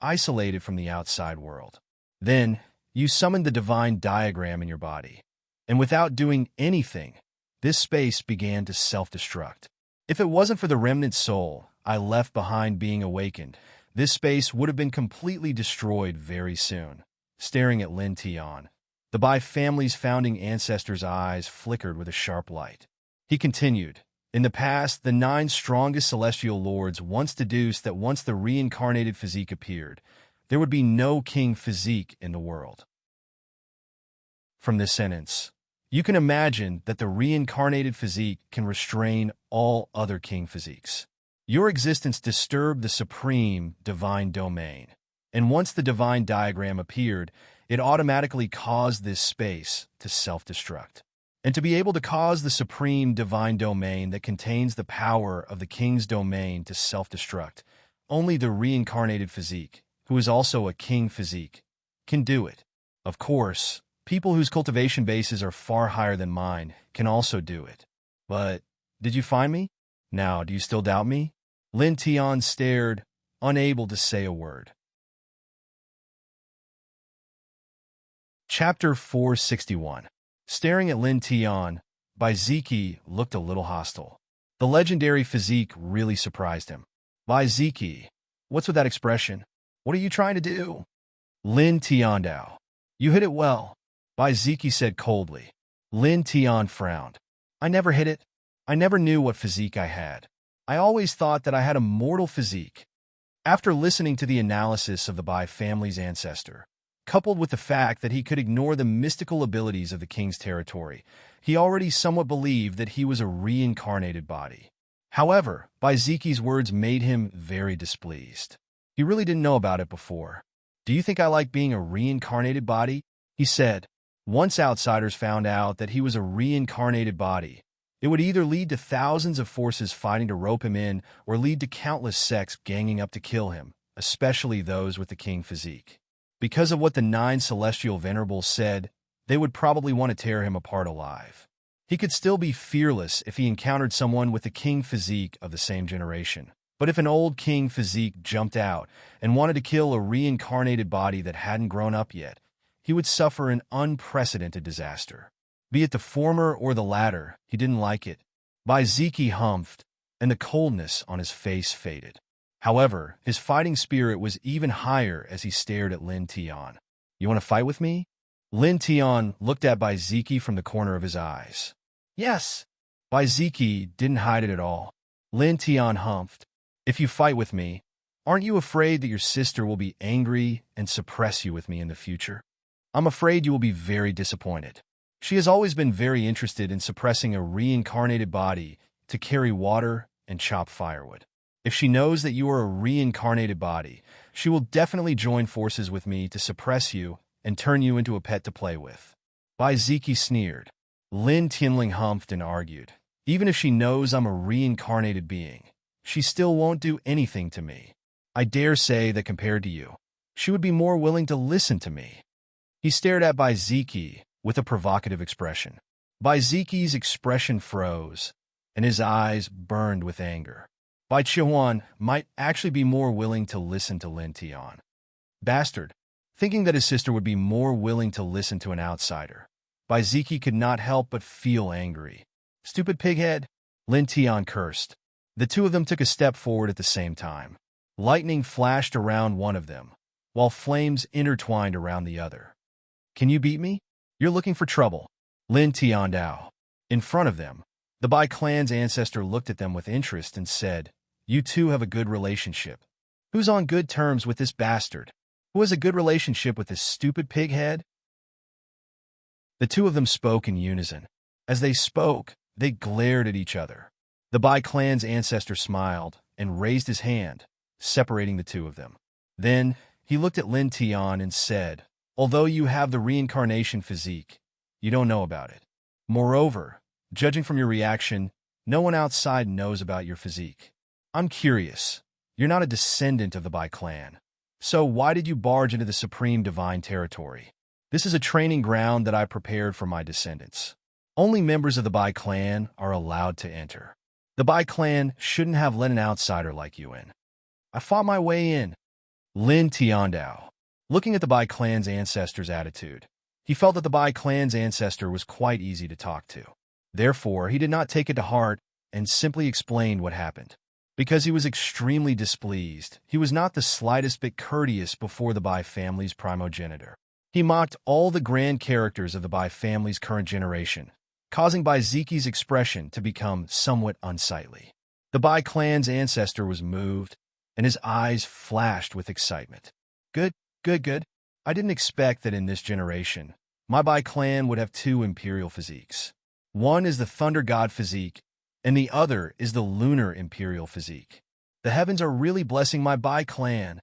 isolated from the outside world. Then, you summon the divine diagram in your body, and without doing anything, this space began to self-destruct. If it wasn't for the remnant soul I left behind being awakened, this space would have been completely destroyed very soon." Staring at Lin Tian, the Bai family's founding ancestor's eyes flickered with a sharp light. He continued, "In the past, the 9 strongest celestial lords once deduced that once the reincarnated physique appeared, there would be no king physique in the world." From this sentence, you can imagine that the reincarnated physique can restrain all other king physiques. Your existence disturbed the supreme divine domain, and once the divine diagram appeared, it automatically caused this space to self-destruct. and to be able to cause the supreme divine domain that contains the power of the king's domain to self-destruct. Only the reincarnated physique, who is also a king physique, can do it. Of course, people whose cultivation bases are far higher than mine can also do it. But, did you find me? Now, do you still doubt me? Lin Tian stared, unable to say a word. Chapter 461. Staring at Lin Tian, Bai Ziki looked a little hostile. The legendary physique really surprised him. Bai Ziki, what's with that expression? What are you trying to do? Lin Tiandao. You hit it well, Bai Ziki said coldly. Lin Tian frowned. I never hit it. I never knew what physique I had. I always thought that I had a mortal physique. After listening to the analysis of the Bai family's ancestor, coupled with the fact that he could ignore the mystical abilities of the king's territory, he already somewhat believed that he was a reincarnated body. However, Bai Ziki's words made him very displeased. He really didn't know about it before. Do you think I like being a reincarnated body? He said. Once outsiders found out that he was a reincarnated body, it would either lead to thousands of forces fighting to rope him in or lead to countless sects ganging up to kill him, especially those with the king physique. Because of what the 9 celestial venerables said, they would probably want to tear him apart alive. He could still be fearless if he encountered someone with the king physique of the same generation. But if an old king physique jumped out and wanted to kill a reincarnated body that hadn't grown up yet, he would suffer an unprecedented disaster. Be it the former or the latter, he didn't like it. Bai Ziki humphed, and the coldness on his face faded. However, his fighting spirit was even higher as he stared at Lin Tian. You want to fight with me? Lin Tian looked at Bai Ziki from the corner of his eyes. Yes. Bai Ziki didn't hide it at all. Lin Tian humphed. If you fight with me, aren't you afraid that your sister will be angry and suppress you with me in the future? I'm afraid you will be very disappointed. She has always been very interested in suppressing a reincarnated body to carry water and chop firewood. If she knows that you are a reincarnated body, she will definitely join forces with me to suppress you and turn you into a pet to play with. Bai Ziki sneered. Lin Tianling humphed and argued. Even if she knows I'm a reincarnated being, she still won't do anything to me. I dare say that compared to you, she would be more willing to listen to me. He stared at Bai Ziki with a provocative expression. Bai Ziki's expression froze, and his eyes burned with anger. Bai Qiuan might actually be more willing to listen to Lin Tian. Bastard, thinking that his sister would be more willing to listen to an outsider. Bai Ziki could not help but feel angry. Stupid pighead, Lin Tian cursed. The two of them took a step forward at the same time. Lightning flashed around one of them, while flames intertwined around the other. Can you beat me? You're looking for trouble. Lin Tiandao. In front of them, the Bai clan's ancestor looked at them with interest and said, You two have a good relationship. Who's on good terms with this bastard? Who has a good relationship with this stupid pighead? The two of them spoke in unison. As they spoke, they glared at each other. The Bai clan's ancestor smiled and raised his hand, separating the two of them. Then, he looked at Lin Tian and said, Although you have the reincarnation physique, you don't know about it. Moreover, judging from your reaction, no one outside knows about your physique. I'm curious. You're not a descendant of the Bai clan. So why did you barge into the supreme divine territory? This is a training ground that I prepared for my descendants. Only members of the Bai clan are allowed to enter. The Bai clan shouldn't have let an outsider like you in. I fought my way in. Lin Tiandao. Looking at the Bai clan's ancestor's attitude, he felt that the Bai clan's ancestor was quite easy to talk to. Therefore, he did not take it to heart and simply explained what happened. Because he was extremely displeased, he was not the slightest bit courteous before the Bai family's primogenitor. He mocked all the grand characters of the Bai family's current generation, causing Bai Ziki's expression to become somewhat unsightly. The Bai clan's ancestor was moved, and his eyes flashed with excitement. Good. I didn't expect that in this generation, my Bai clan would have two imperial physiques. One is the Thunder God physique, and the other is the Lunar Imperial physique. The heavens are really blessing my Bai clan.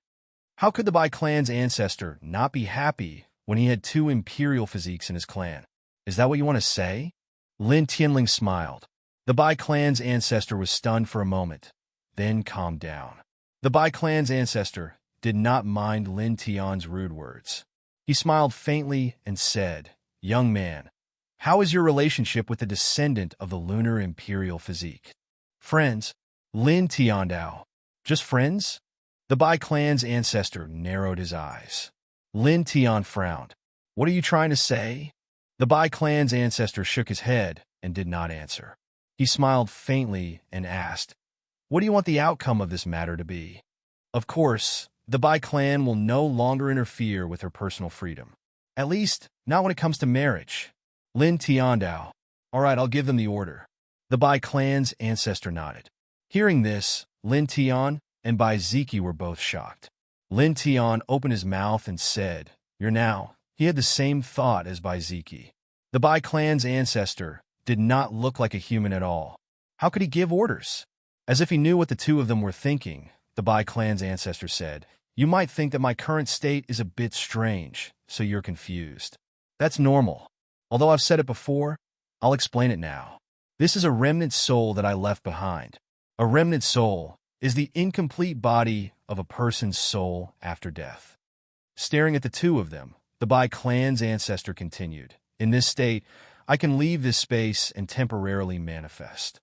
How could the Bai clan's ancestor not be happy when he had two imperial physiques in his clan? Is that what you want to say? Lin Tianling smiled. The Bai clan's ancestor was stunned for a moment, then calmed down. The Bai clan's ancestor did not mind Lin Tian's rude words. He smiled faintly and said, "Young man, how is your relationship with the descendant of the lunar imperial physique?" "Friends." Lin Tiandao. "Just friends?" The Bai clan's ancestor narrowed his eyes. Lin Tian frowned. "What are you trying to say?" The Bai clan's ancestor shook his head and did not answer. He smiled faintly and asked, "What do you want the outcome of this matter to be?" "Of course, the Bai clan will no longer interfere with her personal freedom. At least, not when it comes to marriage." Lin Tiandao. "All right, I'll give them the order." The Bai clan's ancestor nodded. Hearing this, Lin Tian and Bai Ziki were both shocked. Lin Tian opened his mouth and said, "You're now." He had the same thought as Bai Ziki. The Bai clan's ancestor did not look like a human at all. How could he give orders? As if he knew what the two of them were thinking, the Bai clan's ancestor said, "You might think that my current state is a bit strange, so you're confused. That's normal. Although I've said it before, I'll explain it now. This is a remnant soul that I left behind. A remnant soul is the incomplete body of a person's soul after death." Staring at the two of them, the Bai clan's ancestor continued, "In this state, I can leave this space and temporarily manifest.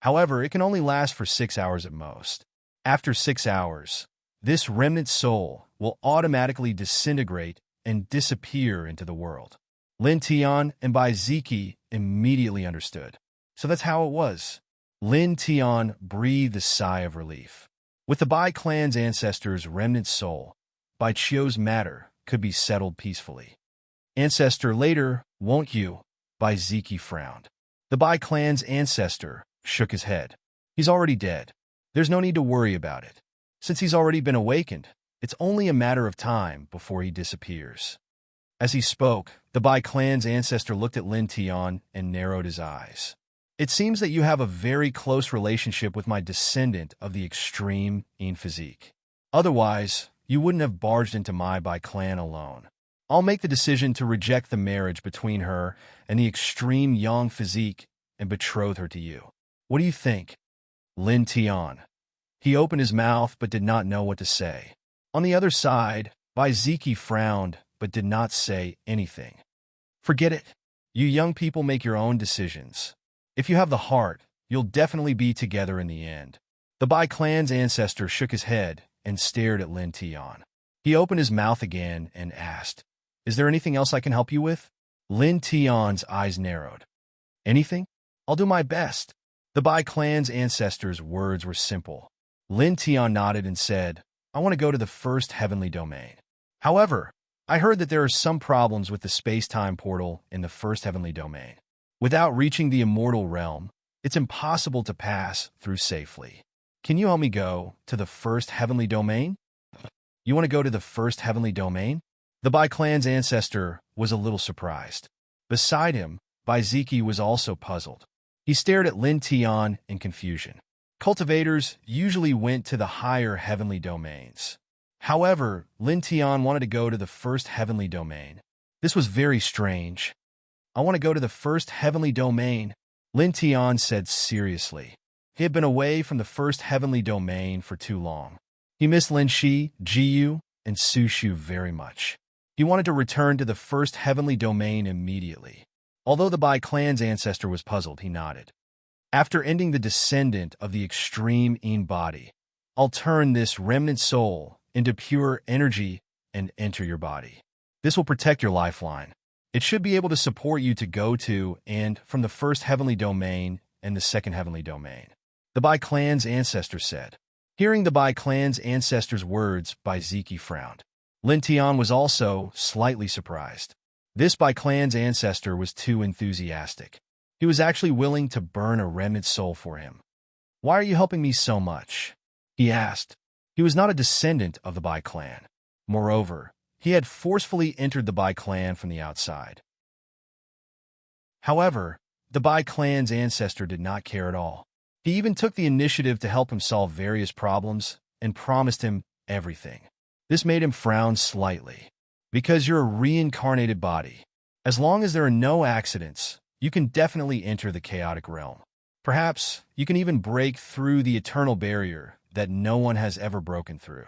However, it can only last for 6 hours at most. After 6 hours, this remnant soul will automatically disintegrate and disappear into the world." Lin Tian and Bai Ziki immediately understood. So that's how it was. Lin Tian breathed a sigh of relief. With the Bai clan's ancestor's remnant soul, Bai Chio's matter could be settled peacefully. "Ancestor, later, won't you?" Bai Ziki frowned. The Bai clan's ancestor shook his head. "He's already dead. There's no need to worry about it. Since he's already been awakened, it's only a matter of time before he disappears." As he spoke, the Bai clan's ancestor looked at Lin Tian and narrowed his eyes. "It seems that you have a very close relationship with my descendant of the extreme Yin physique. Otherwise, you wouldn't have barged into my Bai clan alone. I'll make the decision to reject the marriage between her and the extreme Yang physique and betroth her to you. What do you think?" Lin Tian. He opened his mouth but did not know what to say. On the other side, Bai Ziki frowned but did not say anything. "Forget it. You young people make your own decisions. If you have the heart, you'll definitely be together in the end." The Bai clan's ancestor shook his head and stared at Lin Tian. He opened his mouth again and asked, "Is there anything else I can help you with?" Lin Tian's eyes narrowed. "Anything? I'll do my best." The Bai clan's ancestor's words were simple. Lin Tian nodded and said, "I want to go to the first heavenly domain. However, I heard that there are some problems with the space-time portal in the first heavenly domain. Without reaching the immortal realm, it's impossible to pass through safely. Can you help me go to the first heavenly domain?" "You want to go to the first heavenly domain?" The Bai clan's ancestor was a little surprised. Beside him, Bai Ziki was also puzzled. He stared at Lin Tian in confusion. Cultivators usually went to the higher heavenly domains. However, Lin Tian wanted to go to the first heavenly domain. This was very strange. "I want to go to the first heavenly domain," Lin Tian said seriously. He had been away from the first heavenly domain for too long. He missed Lin Shi, Jiyu, and Su Shu very much. He wanted to return to the first heavenly domain immediately. Although the Bai clan's ancestor was puzzled, he nodded. "After ending the descendant of the extreme Yin body, I'll turn this remnant soul into pure energy and enter your body. This will protect your lifeline. It should be able to support you to go to and from the first heavenly domain and the second heavenly domain," the Bai clan's ancestor said. Hearing the Bai clan's ancestor's words, Bai Ziki frowned. Lin Tian was also slightly surprised. This Bai clan's ancestor was too enthusiastic. He was actually willing to burn a remnant soul for him. "Why are you helping me so much?" he asked. He was not a descendant of the Bai clan. Moreover, he had forcefully entered the Bai clan from the outside. However, the Bai clan's ancestor did not care at all. He even took the initiative to help him solve various problems and promised him everything. This made him frown slightly. "Because you're a reincarnated body, As long as there are no accidents, you can definitely enter the chaotic realm. Perhaps you can even break through the eternal barrier that no one has ever broken through.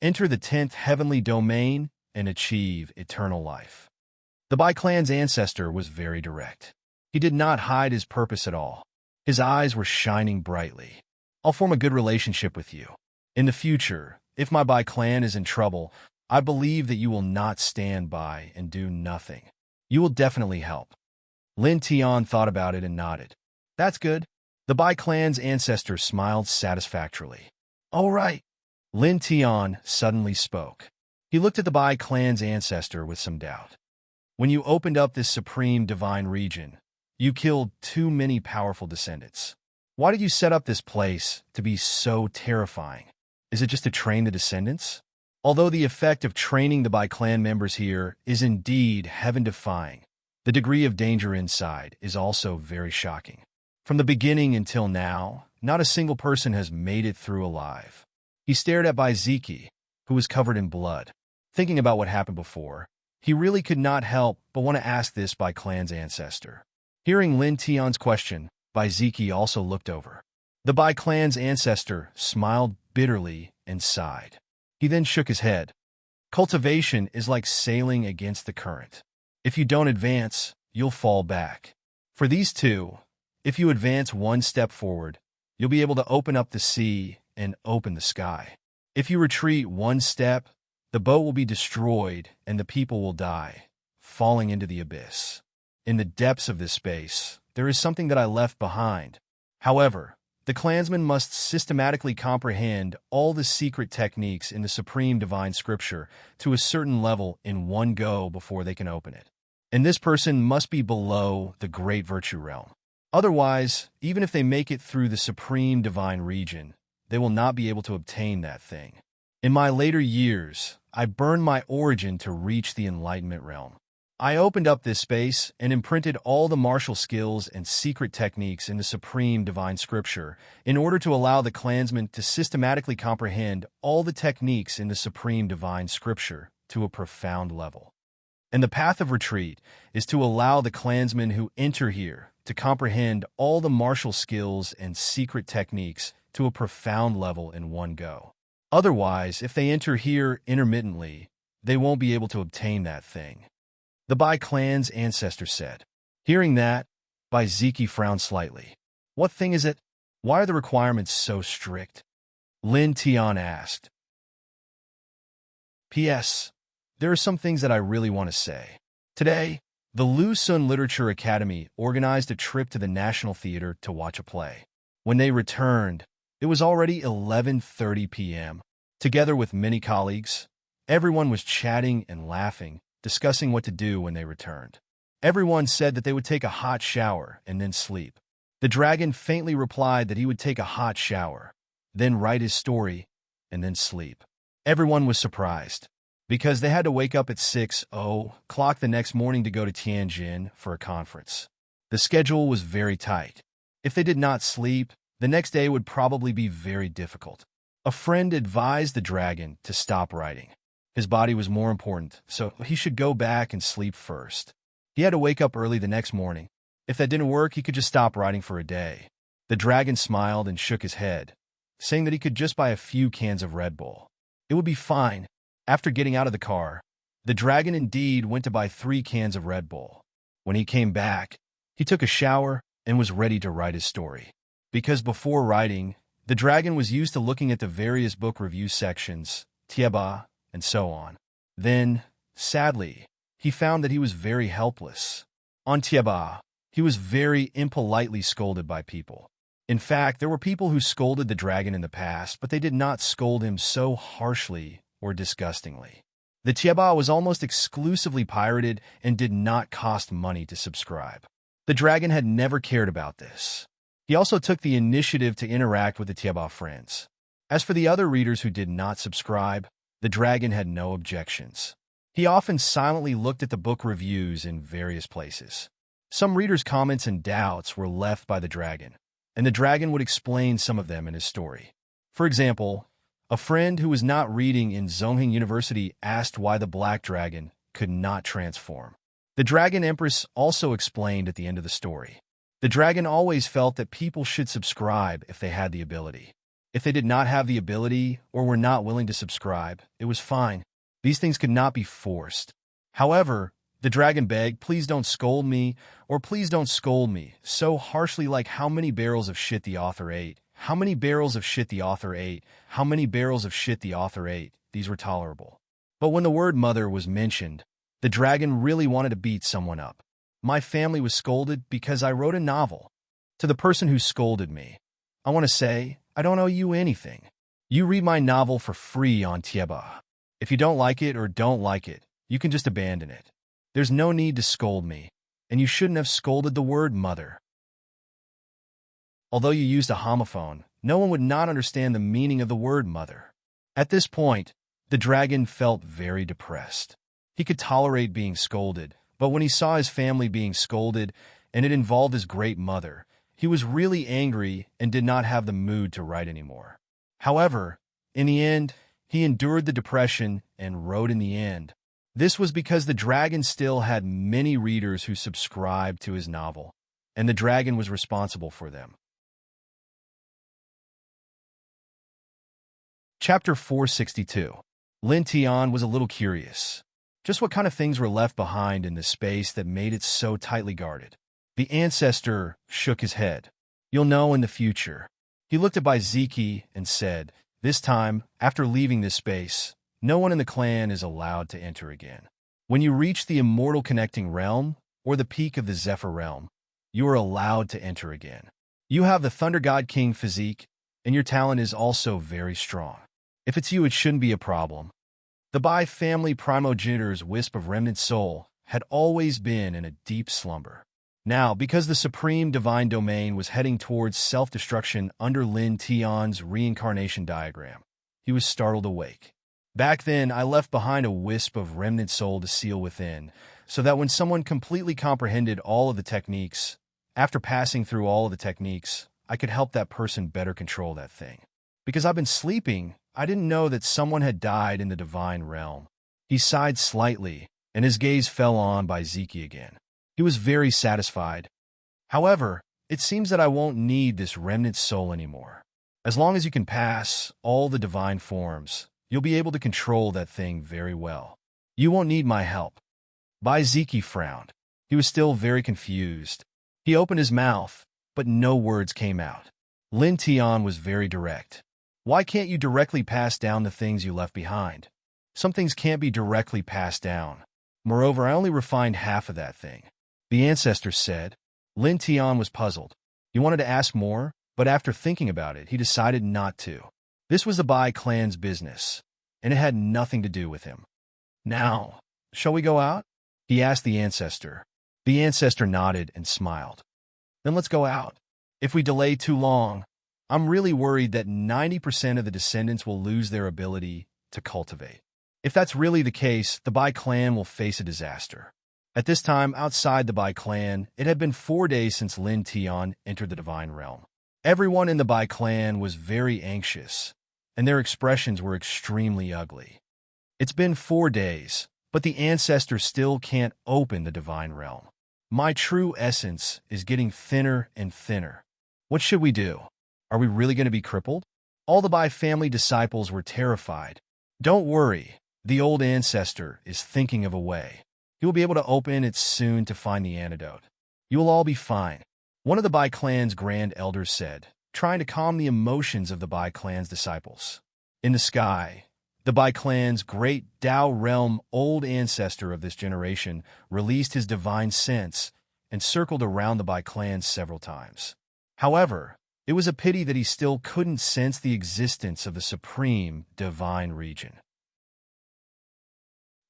Enter the 10th heavenly domain and achieve eternal life. The Bai clan's ancestor was very direct. He did not hide his purpose at all. His eyes were shining brightly. I'll form a good relationship with you. In the future, if my Bai clan is in trouble, I believe that you will not stand by and do nothing. You will definitely help. Lin Tian thought about it and nodded. That's good. The Bai clan's ancestor smiled satisfactorily. All right. Lin Tian suddenly spoke. He looked at the Bai clan's ancestor with some doubt. When you opened up this supreme divine region, you killed too many powerful descendants. Why did you set up this place to be so terrifying? Is it just to train the descendants? Although the effect of training the Bai clan members here is indeed heaven-defying, the degree of danger inside is also very shocking. From the beginning until now, not a single person has made it through alive. He stared at Bai Ziki, who was covered in blood. Thinking about what happened before, he really could not help but want to ask this Bai clan's ancestor. Hearing Lin Tian's question, Bai Ziki also looked over. The Bai clan's ancestor smiled bitterly and sighed. He then shook his head. Cultivation is like sailing against the current. If you don't advance, you'll fall back. For these two, if you advance one step forward, you'll be able to open up the sea and open the sky. If you retreat one step, the boat will be destroyed and the people will die, falling into the abyss. In the depths of this space, there is something that I left behind. However, the clansmen must systematically comprehend all the secret techniques in the supreme divine scripture to a certain level in one go before they can open it. And this person must be below the great virtue realm. Otherwise, even if they make it through the supreme divine region, they will not be able to obtain that thing. In my later years, I burned my origin to reach the enlightenment realm. I opened up this space and imprinted all the martial skills and secret techniques in the supreme divine scripture in order to allow the clansmen to systematically comprehend all the techniques in the supreme divine scripture to a profound level. And the path of retreat is to allow the clansmen who enter here to comprehend all the martial skills and secret techniques to a profound level in one go. Otherwise, if they enter here intermittently, they won't be able to obtain that thing. The Bai clan's ancestor said. Hearing that, Bai Ziki frowned slightly. What thing is it? Why are the requirements so strict? Lin Tian asked. P.S. There are some things that I really want to say. Today, the Lu Sun Literature Academy organized a trip to the National Theater to watch a play. When they returned, it was already 11:30 p.m. Together with many colleagues, everyone was chatting and laughing, discussing what to do when they returned. Everyone said that they would take a hot shower and then sleep. The dragon faintly replied that he would take a hot shower, then write his story, and then sleep. Everyone was surprised, because they had to wake up at 6:00 the next morning to go to Tianjin for a conference. The schedule was very tight. If they did not sleep, the next day would probably be very difficult. A friend advised the dragon to stop writing. His body was more important, so he should go back and sleep first. He had to wake up early the next morning. If that didn't work, he could just stop writing for a day. The dragon smiled and shook his head, saying that he could just buy a few cans of Red Bull. It would be fine. After getting out of the car, the dragon indeed went to buy 3 cans of Red Bull. When he came back, he took a shower and was ready to write his story. Because before writing, the dragon was used to looking at the various book review sections, Tieba, and so on. Then, sadly, he found that he was very helpless. On Tieba, he was very impolitely scolded by people. In fact, there were people who scolded the dragon in the past, but they did not scold him so harshly or disgustingly. The Tieba was almost exclusively pirated and did not cost money to subscribe. The dragon had never cared about this. He also took the initiative to interact with the Tieba friends. As for the other readers who did not subscribe, the dragon had no objections. He often silently looked at the book reviews in various places. Some readers' comments and doubts were left by the dragon, and the dragon would explain some of them in his story. For example, a friend who was not reading in Zhongheng University asked why the black dragon could not transform. The Dragon Empress also explained at the end of the story. The dragon always felt that people should subscribe if they had the ability. If they did not have the ability or were not willing to subscribe, it was fine. These things could not be forced. However, the dragon begged, "Please don't scold me, or please don't scold me," so harshly, like how many barrels of shit the author ate. How many barrels of shit the author ate? How many barrels of shit the author ate? These were tolerable. But when the word mother was mentioned, the dragon really wanted to beat someone up. My family was scolded because I wrote a novel. To the person who scolded me, I want to say, I don't owe you anything. You read my novel for free on Tieba. If you don't like it or don't like it, you can just abandon it. There's no need to scold me, and you shouldn't have scolded the word mother. Although you used a homophone, no one would not understand the meaning of the word mother. At this point, the dragon felt very depressed. He could tolerate being scolded, but when he saw his family being scolded, and it involved his great mother, he was really angry and did not have the mood to write anymore. However, in the end, he endured the depression and wrote in the end. This was because the dragon still had many readers who subscribed to his novel, and the dragon was responsible for them. Chapter 462. Lin Tian was a little curious. Just what kind of things were left behind in the space that made it so tightly guarded? The ancestor shook his head. You'll know in the future. He looked at Baiziki and said, this time, after leaving this space, no one in the clan is allowed to enter again. When you reach the immortal connecting realm, or the peak of the Zephyr realm, you are allowed to enter again. You have the Thunder God King physique, and your talent is also very strong. If it's you, it shouldn't be a problem. The Bai family primogenitor's wisp of remnant soul had always been in a deep slumber. Now, because the supreme divine domain was heading towards self-destruction under Lin Tian's reincarnation diagram, he was startled awake. Back then, I left behind a wisp of remnant soul to seal within, so that when someone completely comprehended all of the techniques, after passing through all of the techniques, I could help that person better control that thing. Because I've been sleeping, I didn't know that someone had died in the divine realm. He sighed slightly, and his gaze fell on Baiziki again. He was very satisfied. However, it seems that I won't need this remnant soul anymore. As long as you can pass all the divine forms, you'll be able to control that thing very well. You won't need my help. Baiziki frowned. He was still very confused. He opened his mouth, but no words came out. Lin Tian was very direct. Why can't you directly pass down the things you left behind? Some things can't be directly passed down. Moreover, I only refined half of that thing. The ancestor said. Lin Tian was puzzled. He wanted to ask more, but after thinking about it, he decided not to. This was the Bai clan's business, and it had nothing to do with him. Now, shall we go out? He asked the ancestor. The ancestor nodded and smiled. Then let's go out. If we delay too long, I'm really worried that 90% of the descendants will lose their ability to cultivate. If that's really the case, the Bai clan will face a disaster. At this time, outside the Bai clan, it had been 4 days since Lin Tian entered the divine realm. Everyone in the Bai clan was very anxious, and their expressions were extremely ugly. It's been 4 days, but the ancestor still can't open the divine realm. My true essence is getting thinner and thinner. What should we do? Are we really going to be crippled? All the Bai family disciples were terrified. Don't worry, the old ancestor is thinking of a way. He will be able to open it soon to find the antidote. You will all be fine. One of the Bai clan's grand elders said, trying to calm the emotions of the Bai clan's disciples. In the sky, the Bai clan's great Tao realm old ancestor of this generation released his divine sense and circled around the Bai clan several times. However, it was a pity that he still couldn't sense the existence of the supreme divine region.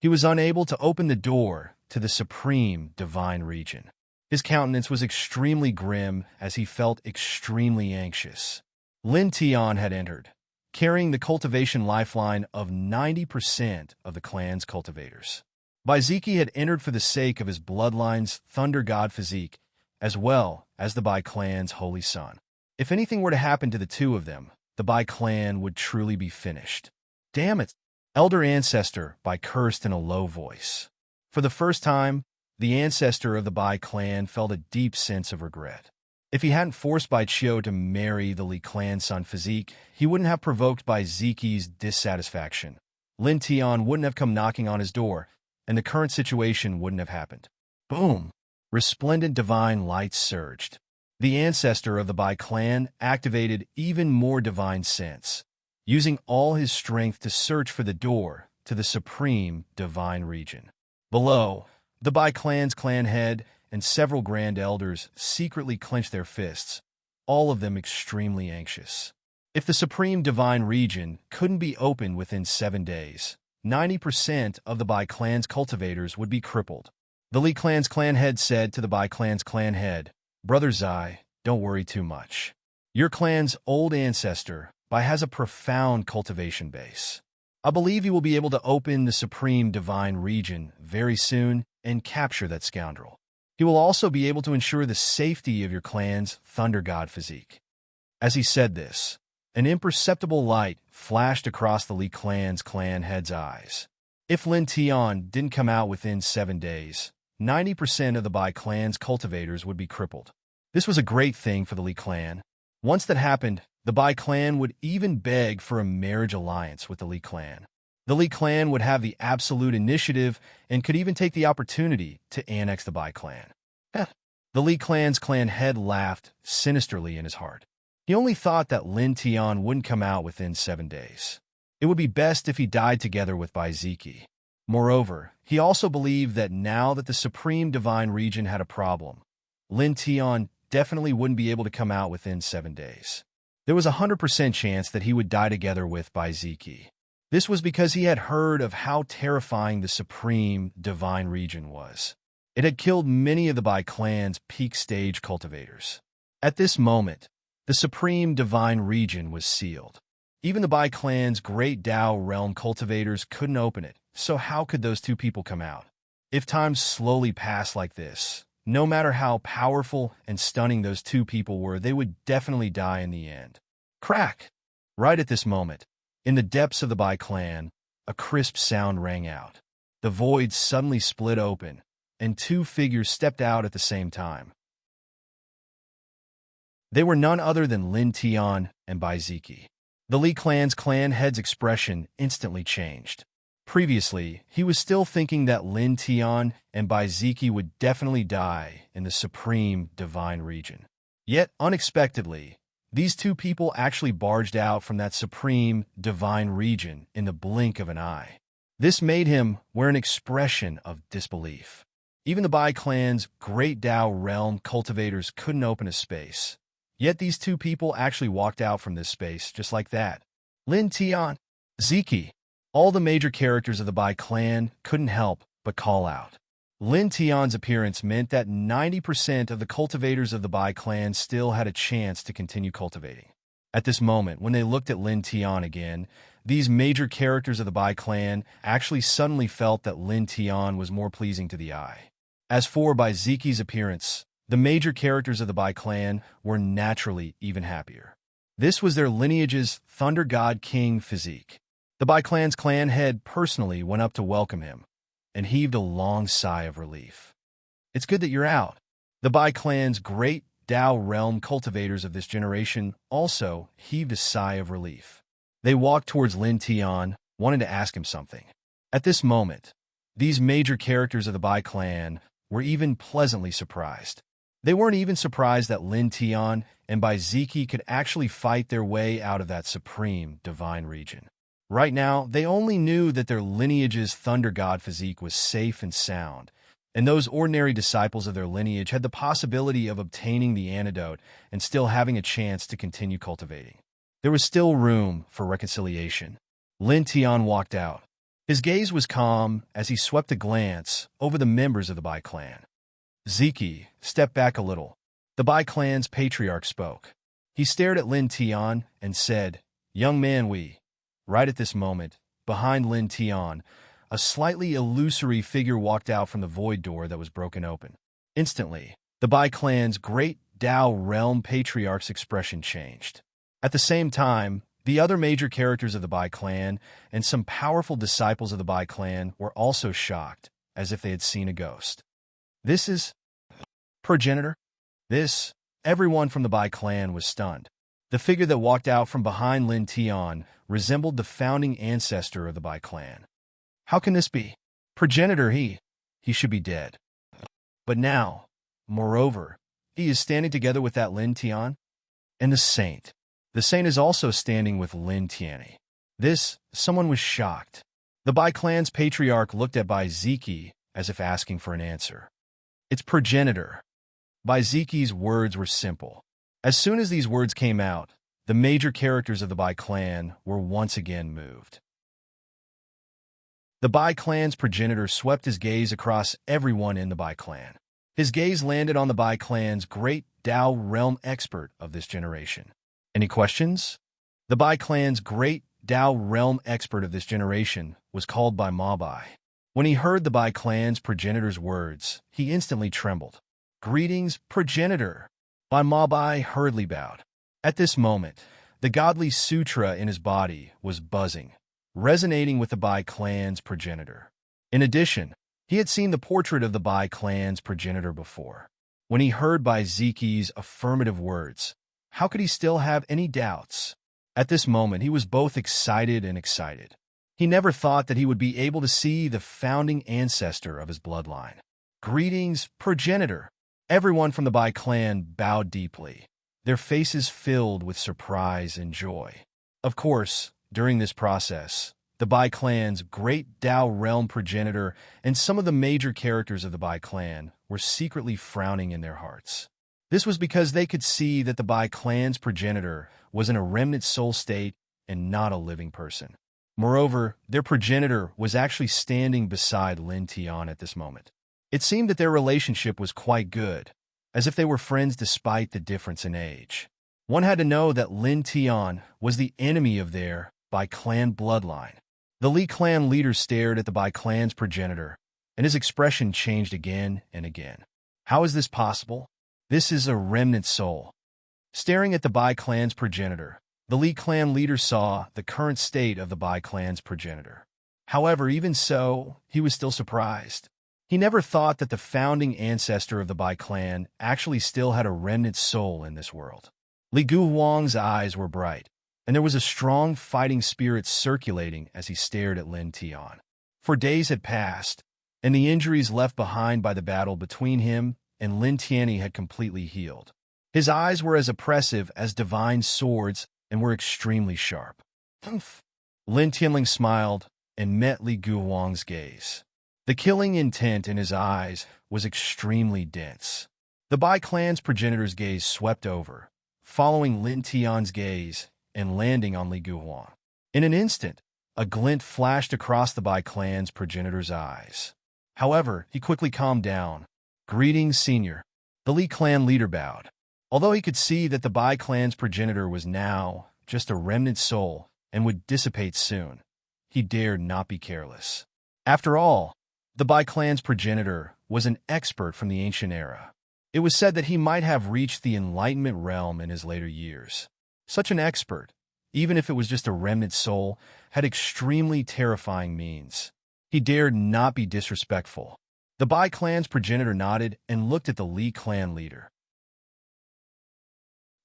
He was unable to open the door to the supreme divine region. His countenance was extremely grim as he felt extremely anxious. Lin Tian had entered, carrying the cultivation lifeline of 90% of the clan's cultivators. Baiziki had entered for the sake of his bloodline's Thunder God physique, as well as the Bai clan's holy son. If anything were to happen to the two of them, the Bai clan would truly be finished. Damn it! Elder Ancestor, Bai cursed in a low voice. For the first time, the ancestor of the Bai clan felt a deep sense of regret. If he hadn't forced Bai Chio to marry the Li clan's son Physique, he wouldn't have provoked Bai Ziqi's dissatisfaction. Lin Tian wouldn't have come knocking on his door, and the current situation wouldn't have happened. Boom! Resplendent divine lights surged. The ancestor of the Bai clan activated even more divine sense, using all his strength to search for the door to the supreme divine region. Below, the Bai clan's clan head and several grand elders secretly clenched their fists, all of them extremely anxious. If the supreme divine region couldn't be opened within 7 days, 90% of the Bai clan's cultivators would be crippled. The Li clan's clan head said to the Bai clan's clan head, "Brother Zai, don't worry too much. Your clan's old ancestor, Bai, has a profound cultivation base. I believe he will be able to open the supreme divine region very soon and capture that scoundrel. He will also be able to ensure the safety of your clan's Thunder God Physique." As he said this, an imperceptible light flashed across the Li clan's clan head's eyes. If Lin Tian didn't come out within 7 days, 90% of the Bai clan's cultivators would be crippled. This was a great thing for the Li clan. Once that happened, the Bai clan would even beg for a marriage alliance with the Li clan. The Li clan would have the absolute initiative and could even take the opportunity to annex the Bai clan. The Li clan's clan head laughed sinisterly in his heart. He only thought that Lin Tian wouldn't come out within 7 days. It would be best if he died together with Bai Ziqi. Moreover, he also believed that now that the supreme divine region had a problem, Lin Tian definitely wouldn't be able to come out within 7 days. There was a 100% chance that he would die together with Bai Ziqi. This was because he had heard of how terrifying the supreme divine region was. It had killed many of the Bai clan's peak stage cultivators. At this moment, the supreme divine region was sealed. Even the Bai clan's great Dao realm cultivators couldn't open it, so how could those two people come out? If time slowly passed like this, no matter how powerful and stunning those two people were, they would definitely die in the end. Crack! Right at this moment, in the depths of the Bai clan, a crisp sound rang out. The void suddenly split open, and 2 figures stepped out at the same time. They were none other than Lin Tian and Bai Ziqi. The Li clan's clan head's expression instantly changed. Previously, he was still thinking that Lin Tian and Bai Ziqi would definitely die in the supreme divine region. Yet, unexpectedly, these two people actually barged out from that supreme divine region in the blink of an eye. This made him wear an expression of disbelief. Even the Bai clan's great Dao realm cultivators couldn't open a space. Yet these two people actually walked out from this space just like that. Lin Tian, Ziqi, all the major characters of the Bai clan couldn't help but call out. Lin Tian's appearance meant that 90% of the cultivators of the Bai clan still had a chance to continue cultivating. At this moment, when they looked at Lin Tian again, these major characters of the Bai clan actually suddenly felt that Lin Tian was more pleasing to the eye. As for Bai Ziqi's appearance, the major characters of the Bai clan were naturally even happier. This was their lineage's Thunder God King Physique. The Bai clan's clan head personally went up to welcome him and heaved a long sigh of relief. "It's good that you're out." The Bai clan's great Dao realm cultivators of this generation also heaved a sigh of relief. They walked towards Lin Tian, wanting to ask him something. At this moment, these major characters of the Bai clan were even pleasantly surprised. They weren't even surprised that Lin Tian and Bai Ziqi could actually fight their way out of that supreme divine region. Right now, they only knew that their lineage's Thunder God Physique was safe and sound, and those ordinary disciples of their lineage had the possibility of obtaining the antidote and still having a chance to continue cultivating. There was still room for reconciliation. Lin Tian walked out. His gaze was calm as he swept a glance over the members of the Bai clan. Ziqi stepped back a little. The Bai clan's patriarch spoke. He stared at Lin Tian and said, "Young man, we..." Right at this moment, behind Lin Tian, a slightly illusory figure walked out from the void door that was broken open. Instantly, the Bai clan's great Dao realm patriarch's expression changed. At the same time, the other major characters of the Bai clan and some powerful disciples of the Bai clan were also shocked, as if they had seen a ghost. This is progenitor? This, everyone from the Bai clan was stunned. The figure that walked out from behind Lin Tian resembled the founding ancestor of the Bai clan. How can this be? Progenitor, he should be dead. But now, moreover, he is standing together with that Lin Tian? And the saint. The saint is also standing with Lin Tianyi. Someone was shocked. The Bai clan's patriarch looked at Bai Ziki as if asking for an answer. It's progenitor. Bai Ziki's words were simple. As soon as these words came out, the major characters of the Bai clan were once again moved. The Bai clan's progenitor swept his gaze across everyone in the Bai clan. His gaze landed on the Bai clan's great Dao realm expert of this generation. Any questions? The Bai clan's great Dao realm expert of this generation was called by Ma Bai. When he heard the Bai clan's progenitor's words, he instantly trembled. Greetings, progenitor. Bai Ma Bai hurriedly bowed. At this moment, the godly sutra in his body was buzzing, resonating with the Bai clan's progenitor. In addition, he had seen the portrait of the Bai clan's progenitor before. When he heard Bai Ziki's affirmative words, how could he still have any doubts? At this moment, he was both excited and excited. He never thought that he would be able to see the founding ancestor of his bloodline. Greetings, progenitor. Everyone from the Bai clan bowed deeply, their faces filled with surprise and joy. Of course, during this process, the Bai clan's great Dao realm progenitor and some of the major characters of the Bai clan were secretly frowning in their hearts. This was because they could see that the Bai clan's progenitor was in a remnant soul state and not a living person. Moreover, their progenitor was actually standing beside Lin Tian at this moment. It seemed that their relationship was quite good, as if they were friends despite the difference in age. One had to know that Lin Tian was the enemy of their Bai clan bloodline. The Li clan leader stared at the Bai clan's progenitor, and his expression changed again and again. How is this possible? This is a remnant soul. Staring at the Bai clan's progenitor, the Li clan leader saw the current state of the Bai clan's progenitor. However, even so, he was still surprised. He never thought that the founding ancestor of the Bai clan actually still had a remnant soul in this world. Li Guhuang's eyes were bright, and there was a strong fighting spirit circulating as he stared at Lin Tian. For days had passed, and the injuries left behind by the battle between him and Lin Tianyi had completely healed. His eyes were as oppressive as divine swords and were extremely sharp. Humph. Lin Tianling smiled and met Li Guhuang's gaze. The killing intent in his eyes was extremely dense. The Bai clan's progenitor's gaze swept over, following Lin Tian's gaze and landing on Li Guhuang. In an instant, a glint flashed across the Bai clan's progenitor's eyes. However, he quickly calmed down. Greetings, senior. The Li clan leader bowed. Although he could see that the Bai clan's progenitor was now just a remnant soul and would dissipate soon, he dared not be careless. After all, the Bai clan's progenitor was an expert from the ancient era. It was said that he might have reached the enlightenment realm in his later years. Such an expert, even if it was just a remnant soul, had extremely terrifying means. He dared not be disrespectful. The Bai clan's progenitor nodded and looked at the Li clan leader.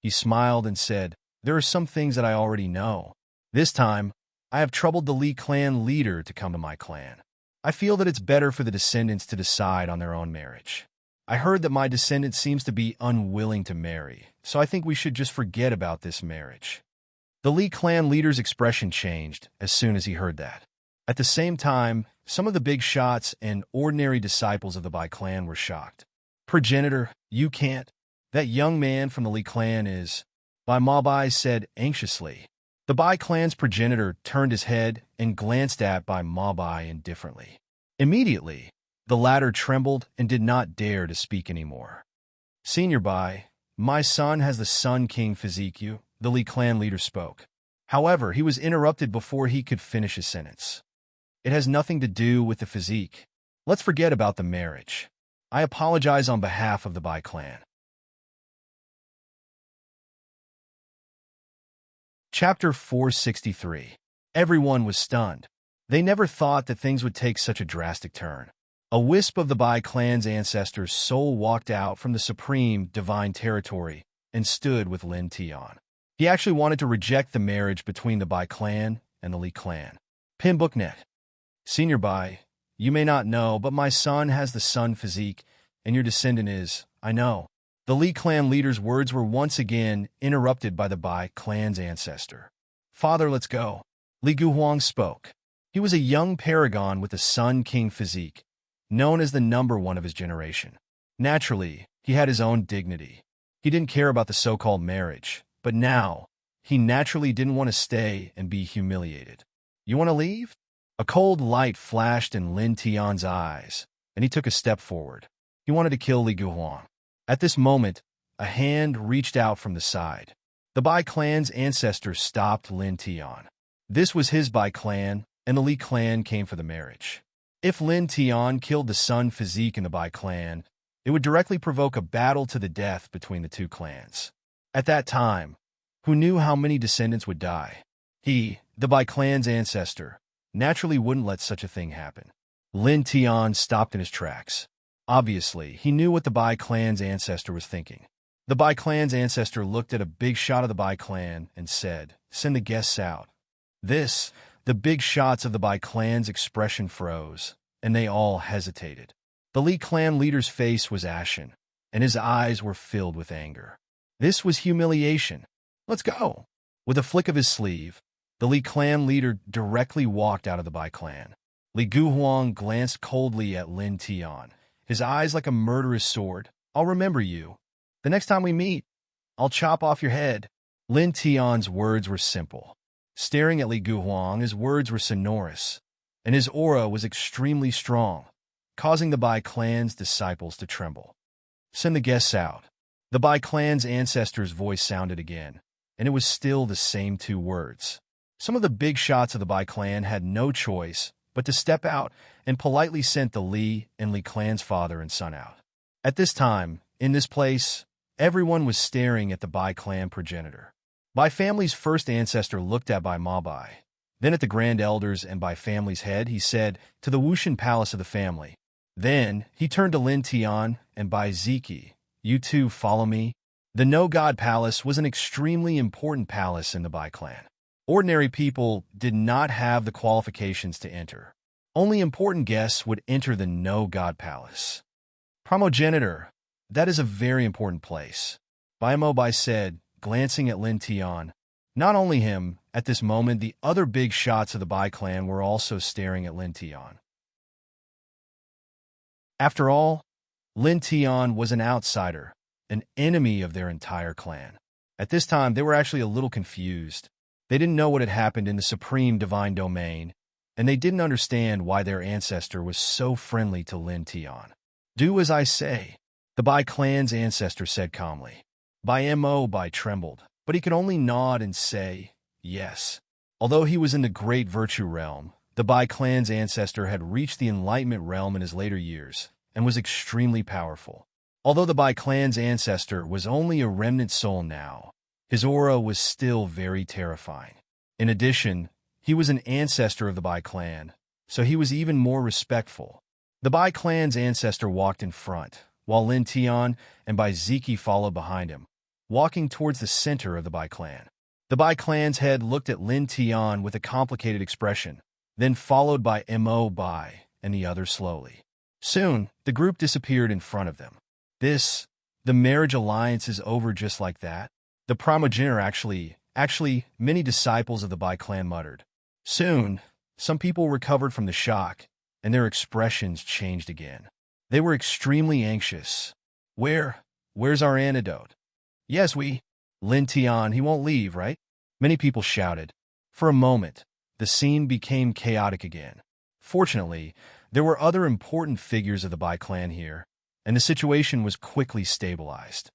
He smiled and said, "There are some things that I already know. This time, I have troubled the Li clan leader to come to my clan. I feel that it's better for the descendants to decide on their own marriage. I heard that my descendant seems to be unwilling to marry, so I think we should just forget about this marriage." The Li clan leader's expression changed as soon as he heard that. At the same time, some of the big shots and ordinary disciples of the Bai clan were shocked. "Progenitor, you can't. That young man from the Li clan is," Bai Ma Bai said anxiously. The Bai clan's progenitor turned his head and glanced at Bai Ma Bai indifferently. Immediately, the latter trembled and did not dare to speak anymore. "Senior Bai, my son has the Sun King physique," the Li clan leader spoke. However, he was interrupted before he could finish his sentence. "It has nothing to do with the physique. Let's forget about the marriage. I apologize on behalf of the Bai clan." Chapter 463. Everyone was stunned. They never thought that things would take such a drastic turn. A wisp of the Bai clan's ancestor's soul walked out from the supreme divine territory and stood with Lin Tian. He actually wanted to reject the marriage between the Bai clan and the Li clan. Pin Booknet. Senior Bai, you may not know, but my son has the sun physique, and your descendant is, I know. The Li clan leader's words were once again interrupted by the Bai clan's ancestor. Father, let's go. Li Guhuang spoke. He was a young paragon with a Sun King physique, known as the number one of his generation. Naturally, he had his own dignity. He didn't care about the so-called marriage, but now, he naturally didn't want to stay and be humiliated. You want to leave? A cold light flashed in Lin Tian's eyes, and he took a step forward. He wanted to kill Li Guhuang. At this moment, a hand reached out from the side. The Bai clan's ancestor stopped Lin Tian. This was his Bai clan, and the Li clan came for the marriage. If Lin Tian killed the Sun physique in the Bai clan, it would directly provoke a battle to the death between the two clans. At that time, who knew how many descendants would die? He, the Bai clan's ancestor, naturally wouldn't let such a thing happen. Lin Tian stopped in his tracks. Obviously, he knew what the Bai clan's ancestor was thinking. The Bai clan's ancestor looked at a big shot of the Bai clan and said, "Send the guests out." The big shots of the Bai clan's expression froze, and they all hesitated. The Li clan leader's face was ashen, and his eyes were filled with anger. This was humiliation. Let's go. With a flick of his sleeve, the Li clan leader directly walked out of the Bai clan. Li Guhuang glanced coldly at Lin Tian, his eyes like a murderous sword. I'll remember you. The next time we meet, I'll chop off your head. Lin Tian's words were simple. Staring at Li Guhuang, his words were sonorous, and his aura was extremely strong, causing the Bai clan's disciples to tremble. Send the guests out. The Bai clan's ancestor's voice sounded again, and it was still the same two words. Some of the big shots of the Bai clan had no choice but to step out and politely sent the Li and Li clan's father and son out. At this time, in this place, everyone was staring at the Bai clan progenitor. Bai family's first ancestor looked at Bai Ma Bai, then at the grand elders, and Bai family's head, he said, to the Wushan palace of the family. Then he turned to Lin Tian and Bai Ziki. You two follow me? The No-God Palace was an extremely important palace in the Bai clan. Ordinary people did not have the qualifications to enter. Only important guests would enter the No-God Palace. Primogenitor, that is a very important place, Bai Mo Bai said, glancing at Lin Tian. Not only him, at this moment the other big shots of the Bai clan were also staring at Lin Tian. After all, Lin Tian was an outsider, an enemy of their entire clan. At this time, they were actually a little confused. They didn't know what had happened in the supreme divine domain, and they didn't understand why their ancestor was so friendly to Lin Tian. Do as I say, the Bai clan's ancestor said calmly. Bai Mo Bai trembled, but he could only nod and say, yes. Although he was in the great virtue realm, the Bai clan's ancestor had reached the enlightenment realm in his later years and was extremely powerful. Although the Bai clan's ancestor was only a remnant soul now, his aura was still very terrifying. In addition, he was an ancestor of the Bai clan, so he was even more respectful. The Bai clan's ancestor walked in front, while Lin Tian and Bai Ziki followed behind him, walking towards the center of the Bai clan. The Bai clan's head looked at Lin Tian with a complicated expression, then followed by Mo Bai and the others slowly. Soon, the group disappeared in front of them. The marriage alliance is over just like that? The primogenitor actually, many disciples of the Bai clan muttered. Soon, some people recovered from the shock, and their expressions changed again. They were extremely anxious. Where's our antidote? Yes, Lin Tian, he won't leave, right? Many people shouted. For a moment, the scene became chaotic again. Fortunately, there were other important figures of the Bai clan here, and the situation was quickly stabilized.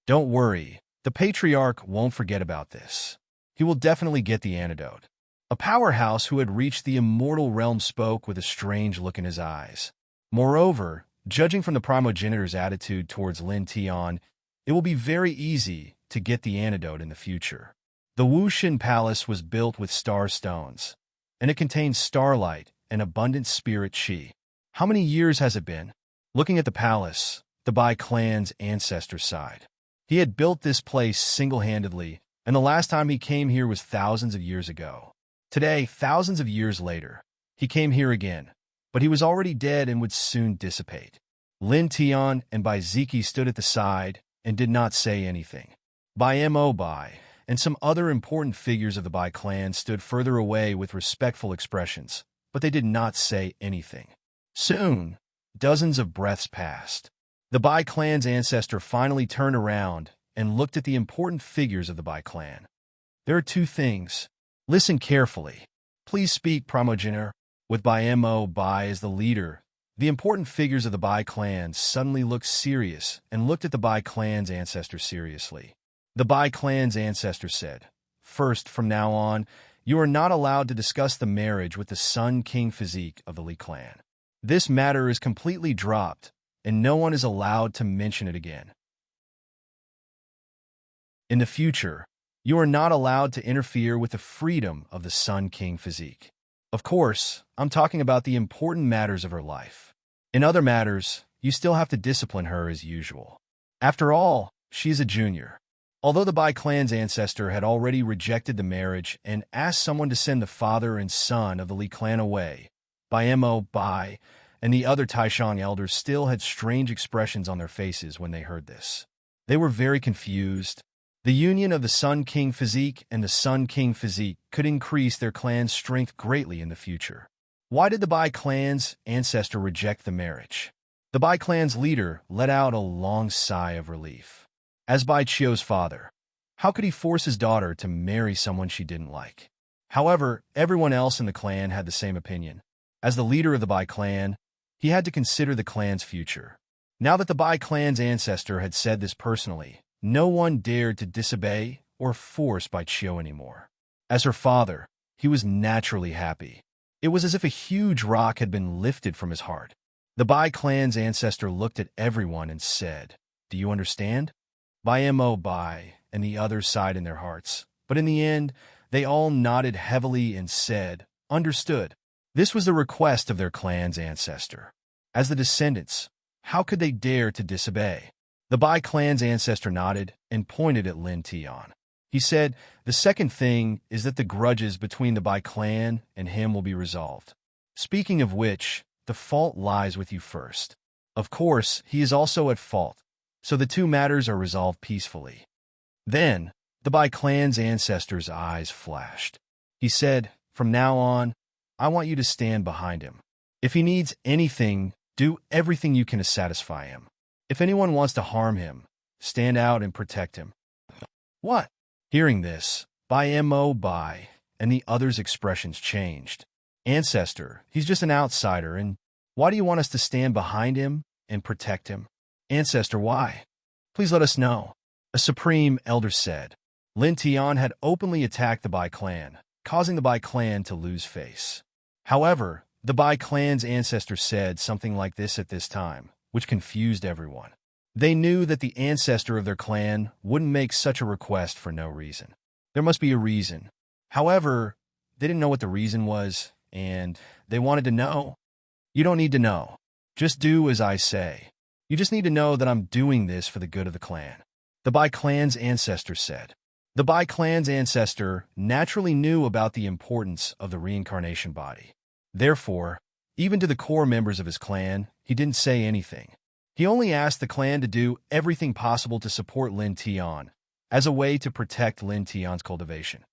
Don't worry, the patriarch won't forget about this. He will definitely get the antidote. A powerhouse who had reached the immortal realm spoke with a strange look in his eyes. Moreover, judging from the primogenitor's attitude towards Lin Tian, it will be very easy to get the antidote in the future. The Wushan Palace was built with star stones, and it contained starlight and abundant spirit qi. How many years has it been? Looking at the palace, the Bai clan's ancestor sighed. He had built this place single-handedly, and the last time he came here was thousands of years ago. Today, thousands of years later, he came here again, but he was already dead and would soon dissipate. Lin Tian and Bai Ziki stood at the side and did not say anything. Bai Mo Bai and some other important figures of the Bai clan stood further away with respectful expressions, but they did not say anything. Soon, dozens of breaths passed. The Bai clan's ancestor finally turned around and looked at the important figures of the Bai clan. There are two things. Listen carefully. Please speak, primogenitor. With Bai Mo Bai as the leader, the important figures of the Bai clan suddenly looked serious and looked at the Bai clan's ancestor seriously. The Bai clan's ancestor said, "First, from now on, you are not allowed to discuss the marriage with the Sun King physique of the Li clan. This matter is completely dropped, and no one is allowed to mention it again. In the future, you are not allowed to interfere with the freedom of the Sun King physique. Of course, I'm talking about the important matters of her life. In other matters, you still have to discipline her as usual. After all, she's a junior." Although the Bai clan's ancestor had already rejected the marriage and asked someone to send the father and son of the Li clan away, Bai Mo Bai and the other Taishang elders still had strange expressions on their faces when they heard this. They were very confused. The union of the Sun King physique and the Sun King physique could increase their clan's strength greatly in the future. Why did the Bai clan's ancestor reject the marriage? The Bai clan's leader let out a long sigh of relief. As Bai Chio's father, how could he force his daughter to marry someone she didn't like? However, everyone else in the clan had the same opinion. As the leader of the Bai clan, he had to consider the clan's future. Now that the Bai clan's ancestor had said this personally, no one dared to disobey or force Bai Chio anymore. As her father, he was naturally happy. It was as if a huge rock had been lifted from his heart. The Bai clan's ancestor looked at everyone and said, "Do you understand?" Bai Mo Bai and the others sighed in their hearts, but in the end, they all nodded heavily and said, "Understood." This was the request of their clan's ancestor. As the descendants, how could they dare to disobey? The Bai clan's ancestor nodded and pointed at Lin Tian. He said, "The second thing is that the grudges between the Bai clan and him will be resolved. Speaking of which, the fault lies with you first. Of course, he is also at fault, so the two matters are resolved peacefully." Then, the Bai clan's ancestor's eyes flashed. He said, "From now on, I want you to stand behind him. If he needs anything, do everything you can to satisfy him. If anyone wants to harm him, stand out and protect him." What? Hearing this, Bai Mo Bai and the others' expressions changed. "Ancestor, he's just an outsider, and why do you want us to stand behind him and protect him?" "Ancestor, why? Please let us know," a supreme elder said. Lin Tian had openly attacked the Bai clan, causing the Bai clan to lose face. However, the Bai clan's ancestor said something like this at this time, which confused everyone. They knew that the ancestor of their clan wouldn't make such a request for no reason. There must be a reason. However, they didn't know what the reason was, and they wanted to know. "You don't need to know. Just do as I say. You just need to know that I'm doing this for the good of the clan," the Bai clan's ancestor said. The Bai clan's ancestor naturally knew about the importance of the reincarnation body. Therefore, even to the core members of his clan, he didn't say anything. He only asked the clan to do everything possible to support Lin Tian, as a way to protect Lin Tian's cultivation.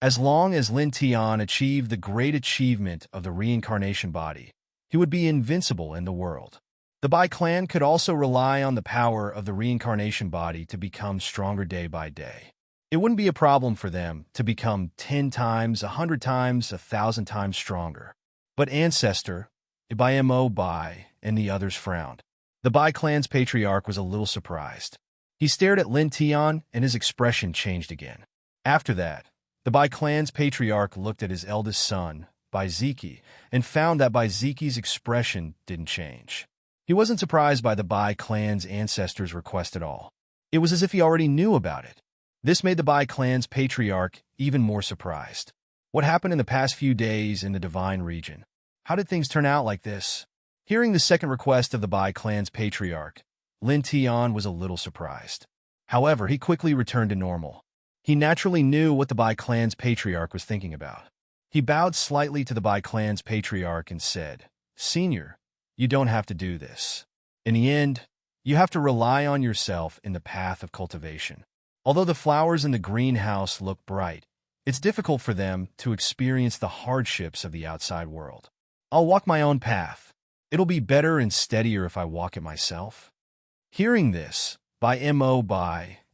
As long as Lin Tian achieved the great achievement of the reincarnation body, he would be invincible in the world. The Bai clan could also rely on the power of the reincarnation body to become stronger day by day. It wouldn't be a problem for them to become 10 times, 100 times, 1,000 times stronger. But ancestor, Bai Mo Bai, and the others frowned. The Bai clan's patriarch was a little surprised. He stared at Lin Tian, and his expression changed again. After that, the Bai clan's patriarch looked at his eldest son, Bai Ziki, and found that Bai Ziki's expression didn't change. He wasn't surprised by the Bai clan's ancestors' request at all. It was as if he already knew about it. This made the Bai clan's patriarch even more surprised. What happened in the past few days in the divine region? How did things turn out like this? Hearing the second request of the Bai clan's patriarch, Lin Tian was a little surprised. However, he quickly returned to normal. He naturally knew what the Bai clan's patriarch was thinking about. He bowed slightly to the Bai clan's patriarch and said, "Senior, you don't have to do this. In the end, you have to rely on yourself in the path of cultivation. Although the flowers in the greenhouse look bright, it's difficult for them to experience the hardships of the outside world. I'll walk my own path. It'll be better and steadier if I walk it myself." Hearing this, Bai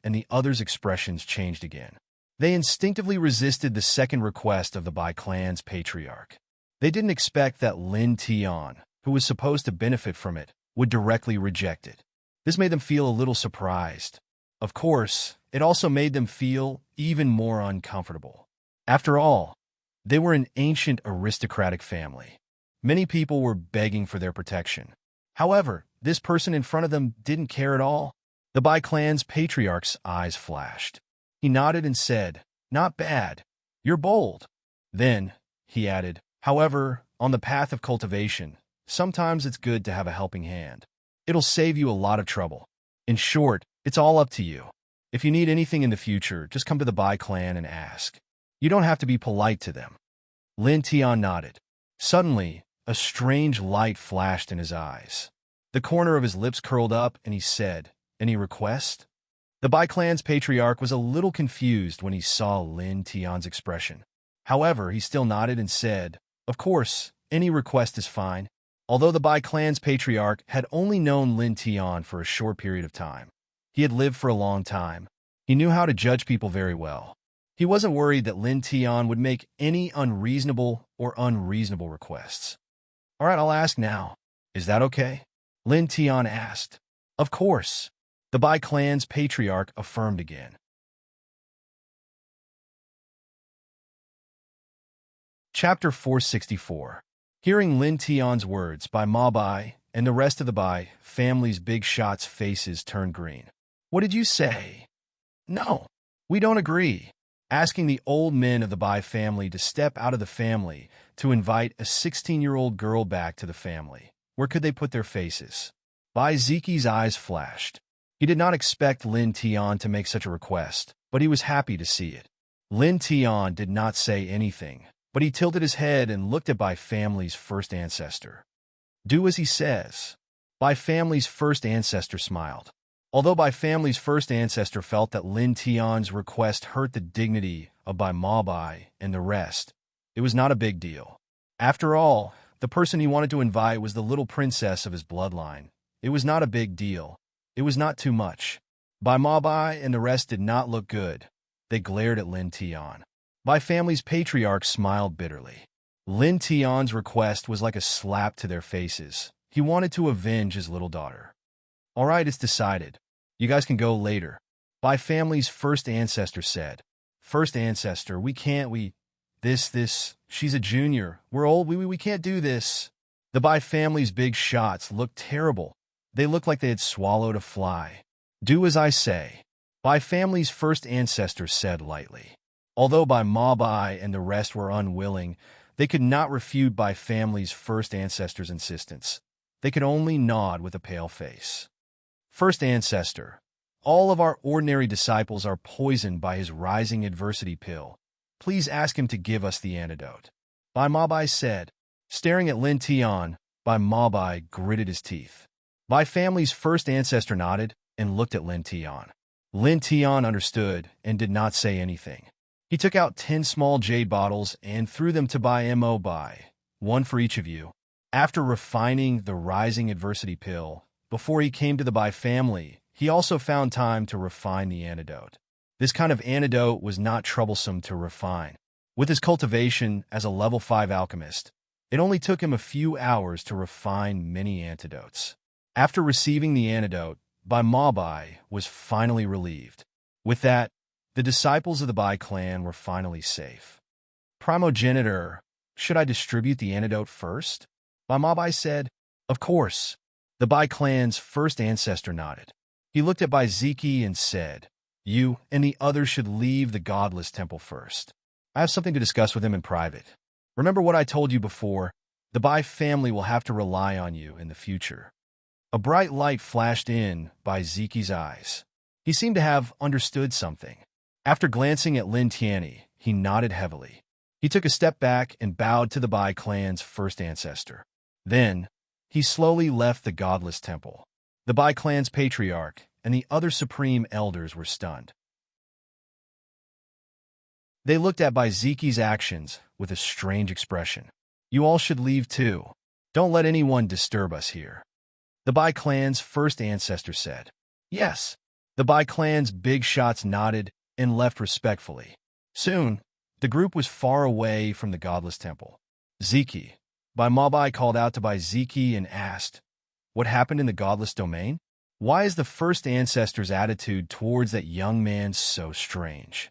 and the others' expressions changed again. They instinctively resisted the second request of the Bai clan's patriarch. They didn't expect that Lin Tian, who was supposed to benefit from it, would directly reject it. This made them feel a little surprised. Of course, it also made them feel even more uncomfortable. After all, they were an ancient aristocratic family. Many people were begging for their protection. However, this person in front of them didn't care at all. The Bai clan's patriarch's eyes flashed. He nodded and said, "Not bad. You're bold." Then, he added, "However, on the path of cultivation, sometimes it's good to have a helping hand. It'll save you a lot of trouble. In short, it's all up to you. If you need anything in the future, just come to the Bai clan and ask. You don't have to be polite to them." Lin Tian nodded. Suddenly, a strange light flashed in his eyes. The corner of his lips curled up, and he said, "Any request?" The Bai clan's patriarch was a little confused when he saw Lin Tian's expression. However, he still nodded and said, "Of course, any request is fine." Although the Bai clan's patriarch had only known Lin Tian for a short period of time, he had lived for a long time. He knew how to judge people very well. He wasn't worried that Lin Tian would make any unreasonable requests. "All right, I'll ask now. Is that okay?" Lin Tian asked. "Of course." The Bai clan's patriarch affirmed again. Chapter 464. Hearing Lin Tian's words, Bai and the rest of the Bai family's big shots' faces turned green. "What did you say?" "No, we don't agree." Asking the old men of the Bai family to step out of the family to invite a 16-year-old girl back to the family. Where could they put their faces? Bai Ziki's eyes flashed. He did not expect Lin Tian to make such a request, but he was happy to see it. Lin Tian did not say anything, but he tilted his head and looked at Bai family's first ancestor. "Do as he says." Bai family's first ancestor smiled. Although Bai family's first ancestor felt that Lin Tian's request hurt the dignity of Bai and the rest, it was not a big deal. After all, the person he wanted to invite was the little princess of his bloodline. It was not a big deal. It was not too much. Bai and the rest did not look good. They glared at Lin Tian. Bai family's patriarch smiled bitterly. Lin Tian's request was like a slap to their faces. He wanted to avenge his little daughter. "All right, it's decided. You guys can go later." Bai family's first ancestor said. "First ancestor, we can't, she's a junior. We're old, we can't do this." The Bai family's big shots looked terrible. They looked like they had swallowed a fly. "Do as I say." Bai family's first ancestor said lightly. Although Bai and the rest were unwilling, they could not refute Bai family's first ancestor's insistence. They could only nod with a pale face. "First ancestor, all of our ordinary disciples are poisoned by his rising adversity pill. Please ask him to give us the antidote." Bai said. Staring at Lin Tian, Bai gritted his teeth. Bai family's first ancestor nodded and looked at Lin Tian. Lin Tian understood and did not say anything. He took out 10 small jade bottles and threw them to Bai, one for each of you. After refining the rising adversity pill, before he came to the Bai family, he also found time to refine the antidote. This kind of antidote was not troublesome to refine. With his cultivation as a level 5 alchemist, it only took him a few hours to refine many antidotes. After receiving the antidote, Bai was finally relieved. With that, the disciples of the Bai clan were finally safe. "Primogenitor, should I distribute the antidote first?" Bai said. "Of course." The Bai clan's first ancestor nodded. He looked at Bai Ziki and said, "You and the others should leave the godless temple first. I have something to discuss with him in private. Remember what I told you before? The Bai family will have to rely on you in the future. A bright light flashed in by Ziki's eyes. He seemed to have understood something. After glancing at Lin Tianyi, he nodded heavily. He took a step back and bowed to the Bai clan's first ancestor. Then, he slowly left the godless temple. The Bai clan's patriarch and the other supreme elders were stunned. They looked at Bai Ziki's actions with a strange expression. You all should leave too. Don't let anyone disturb us here. The Bai clan's first ancestor said. Yes. The Bai clan's big shots nodded and left respectfully. Soon, the group was far away from the godless temple. Ziki. Bai Mabai called out to Bai Ziki and asked, what happened in the godless domain? Why is the first ancestor's attitude towards that young man so strange?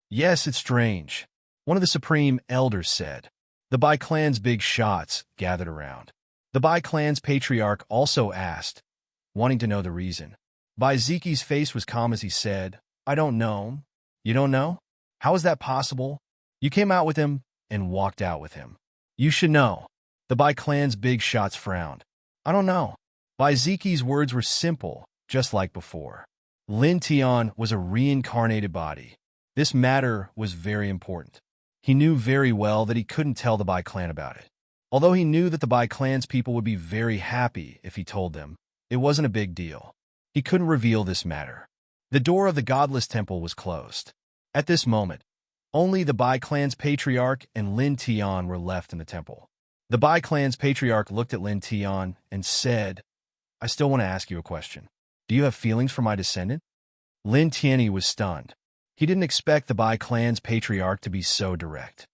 Yes, it's strange. One of the supreme elders said. The Bai clan's big shots gathered around. The Bai clan's patriarch also asked, wanting to know the reason. Bai Ziki's face was calm as he said, I don't know. You don't know? How is that possible? You came out with him and walked out with him. You should know. The Bai clan's big shots frowned. I don't know. Bai Ziki's words were simple, just like before. Lin Tian was a reincarnated body. This matter was very important. He knew very well that he couldn't tell the Bai clan about it. Although he knew that the Bai clan's people would be very happy if he told them, it wasn't a big deal. He couldn't reveal this matter. The door of the godless temple was closed. At this moment, only the Bai clan's patriarch and Lin Tian were left in the temple. The Bai clan's patriarch looked at Lin Tian and said, I still want to ask you a question. Do you have feelings for my descendant? Lin Tianyi was stunned. He didn't expect the Bai clan's patriarch to be so direct.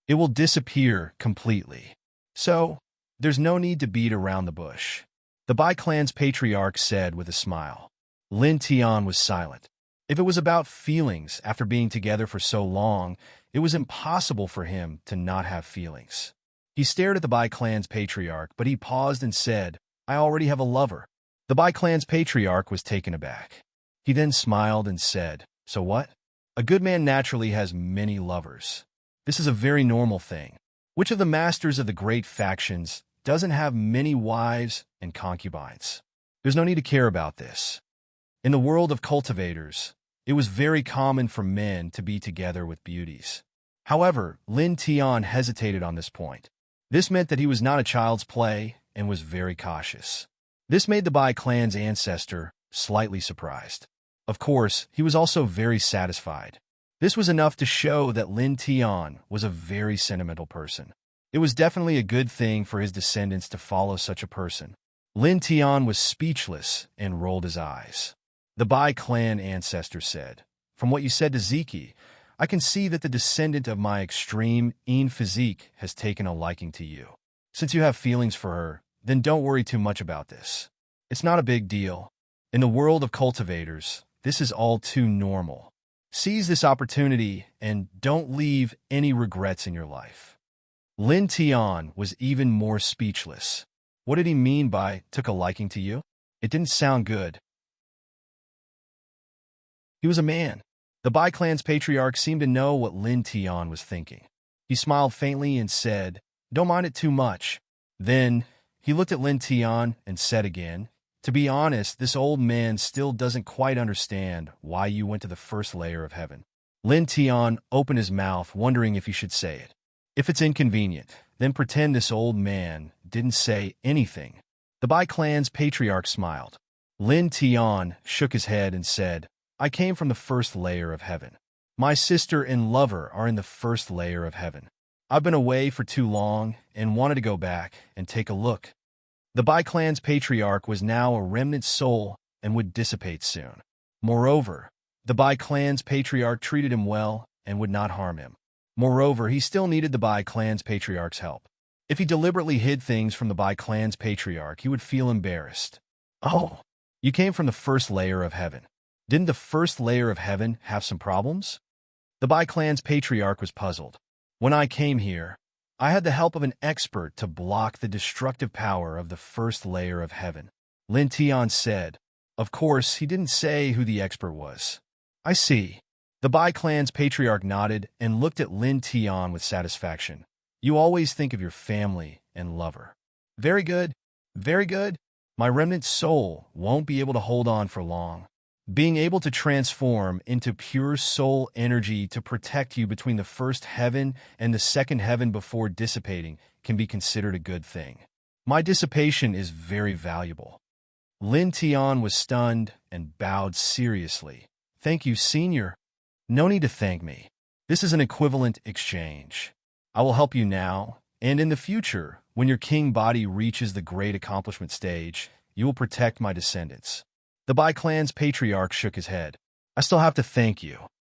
It will disappear completely. So, there's no need to beat around the bush. The Bai clan's patriarch said with a smile. Lin Tian was silent. If it was about feelings after being together for so long, it was impossible for him to not have feelings. He stared at the Bai clan's patriarch, but he paused and said, I already have a lover. The Bai clan's patriarch was taken aback. He then smiled and said, so what? A good man naturally has many lovers. This is a very normal thing. Which of the masters of the great factions doesn't have many wives and concubines? There's no need to care about this. In the world of cultivators, it was very common for men to be together with beauties. However, Lin Tian hesitated on this point. This meant that he was not a child's play and was very cautious. This made the Bai clan's ancestor slightly surprised. Of course, he was also very satisfied. This was enough to show that Lin Tian was a very sentimental person. It was definitely a good thing for his descendants to follow such a person. Lin Tian was speechless and rolled his eyes. The Bai clan ancestor said, from what you said to Ziki, I can see that the descendant of my extreme physique has taken a liking to you. Since you have feelings for her, then don't worry too much about this. It's not a big deal. In the world of cultivators, this is all too normal. Seize this opportunity and don't leave any regrets in your life. Lin Tian was even more speechless. What did he mean by took a liking to you? It didn't sound good. He was a man. The Bai clan's patriarch seemed to know what Lin Tian was thinking. He smiled faintly and said, don't mind it too much. Then, he looked at Lin Tian and said again, to be honest, this old man still doesn't quite understand why you went to the first layer of heaven. Lin Tian opened his mouth, wondering if he should say it. If it's inconvenient, then pretend this old man didn't say anything. The Bai clan's patriarch smiled. Lin Tian shook his head and said, I came from the first layer of heaven. My sister and lover are in the first layer of heaven. I've been away for too long and wanted to go back and take a look. The Bai clan's patriarch was now a remnant soul and would dissipate soon. Moreover, the Bai clan's patriarch treated him well and would not harm him. Moreover, he still needed the Bai clan's patriarch's help. If he deliberately hid things from the Bai clan's patriarch, he would feel embarrassed. Oh, you came from the first layer of heaven. Didn't the first layer of heaven have some problems? The Bai clan's patriarch was puzzled. When I came here, I had the help of an expert to block the destructive power of the first layer of heaven. Lin Tian said. Of course, he didn't say who the expert was. I see. The Bai clan's patriarch nodded and looked at Lin Tian with satisfaction. You always think of your family and lover. Very good. Very good. My remnant soul won't be able to hold on for long. Being able to transform into pure soul energy to protect you between the first heaven and the second heaven before dissipating can be considered a good thing. My dissipation is very valuable. Lin Tian was stunned and bowed seriously. Thank you, Senior. No need to thank me. This is an equivalent exchange. I will help you now, and in the future, when your king body reaches the great accomplishment stage, you will protect my descendants. The Bai clan's patriarch shook his head. I still have to thank you,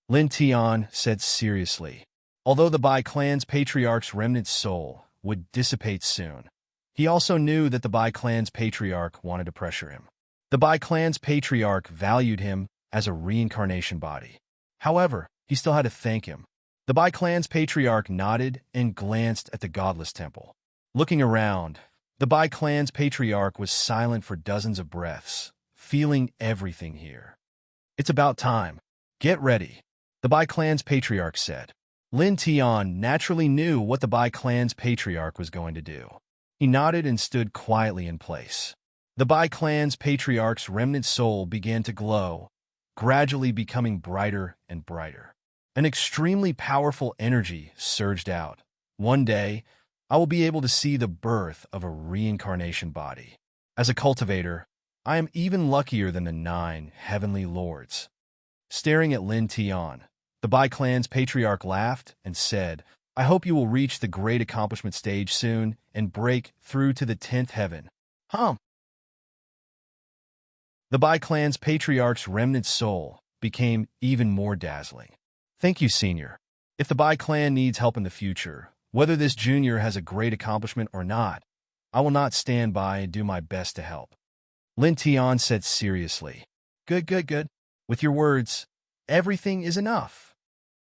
Lin Tian said seriously. Although the Bai clan's patriarch's remnant soul would dissipate soon, he also knew that the Bai clan's patriarch wanted to pressure him. The Bai clan's patriarch valued him as a reincarnation body. However, he still had to thank him. The Bai clan's patriarch nodded and glanced at the godless temple. Looking around, the Bai clan's patriarch was silent for dozens of breaths, feeling everything here. It's about time. Get ready, the Bai clan's patriarch said. Lin Tian naturally knew what the Bai clan's patriarch was going to do. He nodded and stood quietly in place. The Bai clan's patriarch's remnant soul began to glow, gradually becoming brighter and brighter. An extremely powerful energy surged out. One day, I will be able to see the birth of a reincarnation body. As a cultivator, I am even luckier than the 9 heavenly lords. Staring at Lin Tian, the Bai clan's patriarch laughed and said, I hope you will reach the great accomplishment stage soon and break through to the 10th heaven. The Bai clan's patriarch's remnant soul became even more dazzling. Thank you, Senior. If the Bai clan needs help in the future, whether this junior has a great accomplishment or not, I will not stand by and do my best to help. Lin Tian said seriously. Good. With your words, everything is enough.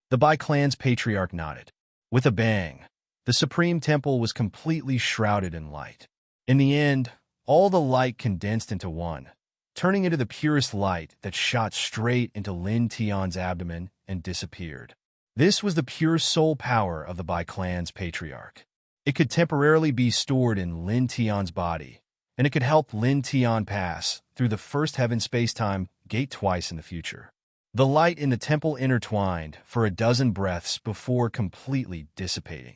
The Bai clan's patriarch nodded. With a bang, the Supreme Temple was completely shrouded in light. In the end, all the light condensed into one, turning into the purest light that shot straight into Lin Tian's abdomen and disappeared. This was the pure soul power of the Bai clan's patriarch. It could temporarily be stored in Lin Tian's body, and it could help Lin Tian pass through the first heaven space-time gate twice in the future. The light in the temple intertwined for a dozen breaths before completely dissipating.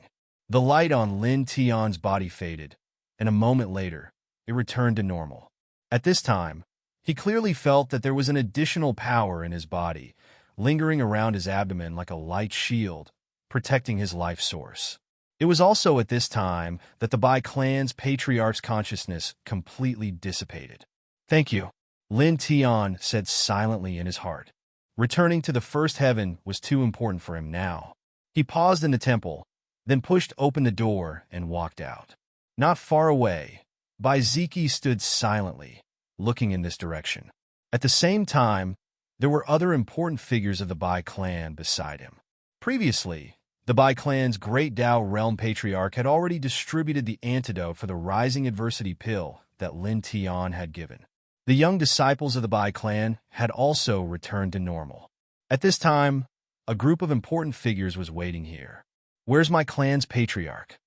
The light on Lin Tian's body faded, and a moment later, it returned to normal. At this time, he clearly felt that there was an additional power in his body, lingering around his abdomen like a light shield, protecting his life source. It was also at this time that the Bai clan's patriarch's consciousness completely dissipated. Thank you, Lin Tian said silently in his heart. Returning to the first heaven was too important for him now. He paused in the temple, then pushed open the door and walked out. Not far away, Bai Ziki stood silently, looking in this direction. At the same time, there were other important figures of the Bai clan beside him. Previously, the Bai clan's great Dao realm patriarch had already distributed the antidote for the rising adversity pill that Lin Tian had given. The young disciples of the Bai clan had also returned to normal. At this time, a group of important figures was waiting here. Where's my clan's patriarch?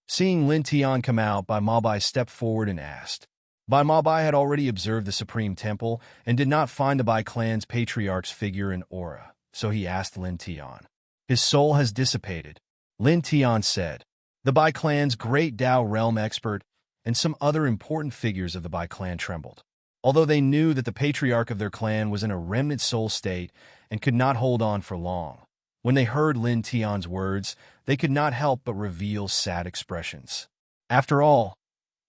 Seeing Lin Tian come out, Bai Mabai stepped forward and asked. Bai Mabai had already observed the Supreme Temple and did not find the Bai clan's patriarch's figure and aura, so he asked Lin Tian. His soul has dissipated, Lin Tian said. The Bai clan's great Dao realm expert and some other important figures of the Bai clan trembled. Although they knew that the patriarch of their clan was in a remnant soul state and could not hold on for long, when they heard Lin Tian's words, they could not help but reveal sad expressions. After all,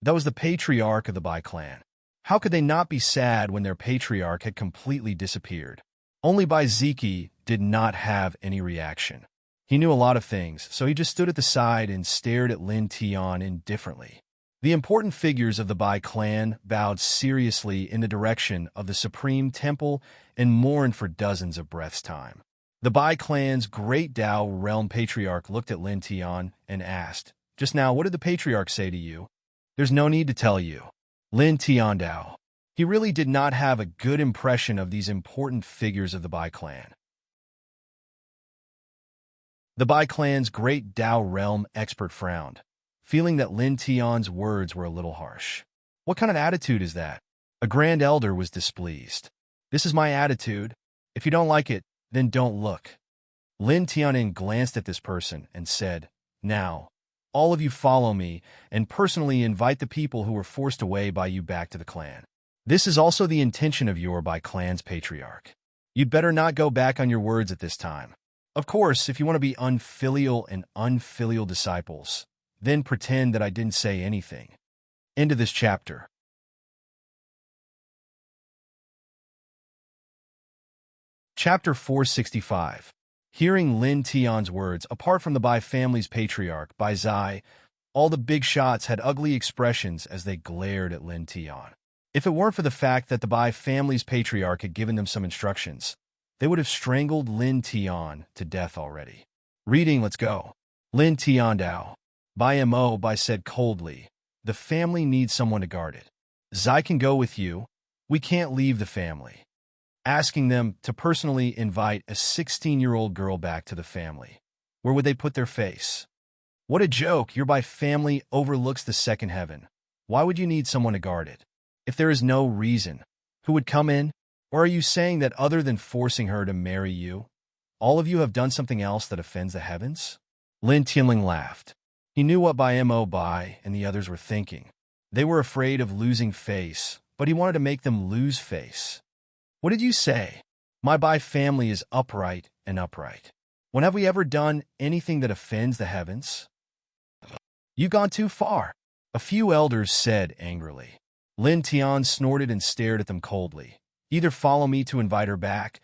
that was the patriarch of the Bai clan. How could they not be sad when their patriarch had completely disappeared? Only Bai Ziki did not have any reaction. He knew a lot of things, so he just stood at the side and stared at Lin Tian indifferently. The important figures of the Bai clan bowed seriously in the direction of the Supreme Temple and mourned for dozens of breaths' time. The Bai clan's great Dao realm patriarch looked at Lin Tian and asked, Just now, what did the patriarch say to you? There's no need to tell you. Lin Tian Dao. He really did not have a good impression of these important figures of the Bai clan. The Bai clan's great Dao realm expert frowned, feeling that Lin Tian's words were a little harsh. What kind of attitude is that? A grand elder was displeased. This is my attitude. If you don't like it, then don't look. Lin Tianin glanced at this person and said, "Now, all of you follow me and personally invite the people who were forced away by you back to the clan. This is also the intention of your Bai clan's patriarch. You'd better not go back on your words at this time. Of course, if you want to be unfilial and unfilial disciples, then pretend that I didn't say anything." End of this chapter. Chapter 465. Hearing Lin Tian's words, apart from the Bai family's patriarch, Bai Zai, all the big shots had ugly expressions as they glared at Lin Tian. If it weren't for the fact that the Bai family's patriarch had given them some instructions, they would have strangled Lin Tian to death already. Reading, let's go. Lin Tian Dao. Bai Mo Bai said coldly, "The family needs someone to guard it. Zai can go with you. We can't leave the family." Asking them to personally invite a 16-year-old girl back to the family. Where would they put their face? What a joke! Your Bai family overlooks the second heaven. Why would you need someone to guard it? If there is no reason, who would come in? Or are you saying that other than forcing her to marry you, all of you have done something else that offends the heavens? Lin Tianling laughed. He knew what Bai Mo Bai and the others were thinking. They were afraid of losing face, but he wanted to make them lose face. What did you say? My Bai family is upright and upright. When have we ever done anything that offends the heavens? You've gone too far, a few elders said angrily. Lin Tian snorted and stared at them coldly. Either follow me to invite her back,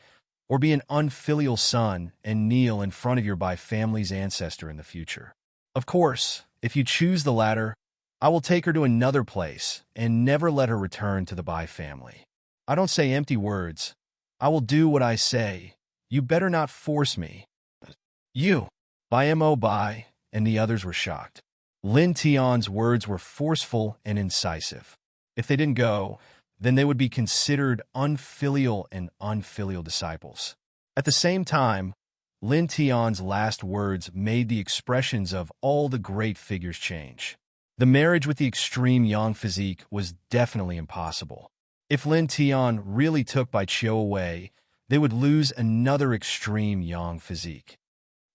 or be an unfilial son and kneel in front of your Bai family's ancestor in the future. Of course, if you choose the latter, I will take her to another place and never let her return to the Bai family. I don't say empty words. I will do what I say. You better not force me. You, Bai Mo Bai, and the others were shocked. Lin Tian's words were forceful and incisive. If they didn't go, then they would be considered unfilial and unfilial disciples. At the same time, Lin Tian's last words made the expressions of all the great figures change. The marriage with the extreme yang physique was definitely impossible. If Lin Tian really took Bai Qiu away, they would lose another extreme yang physique.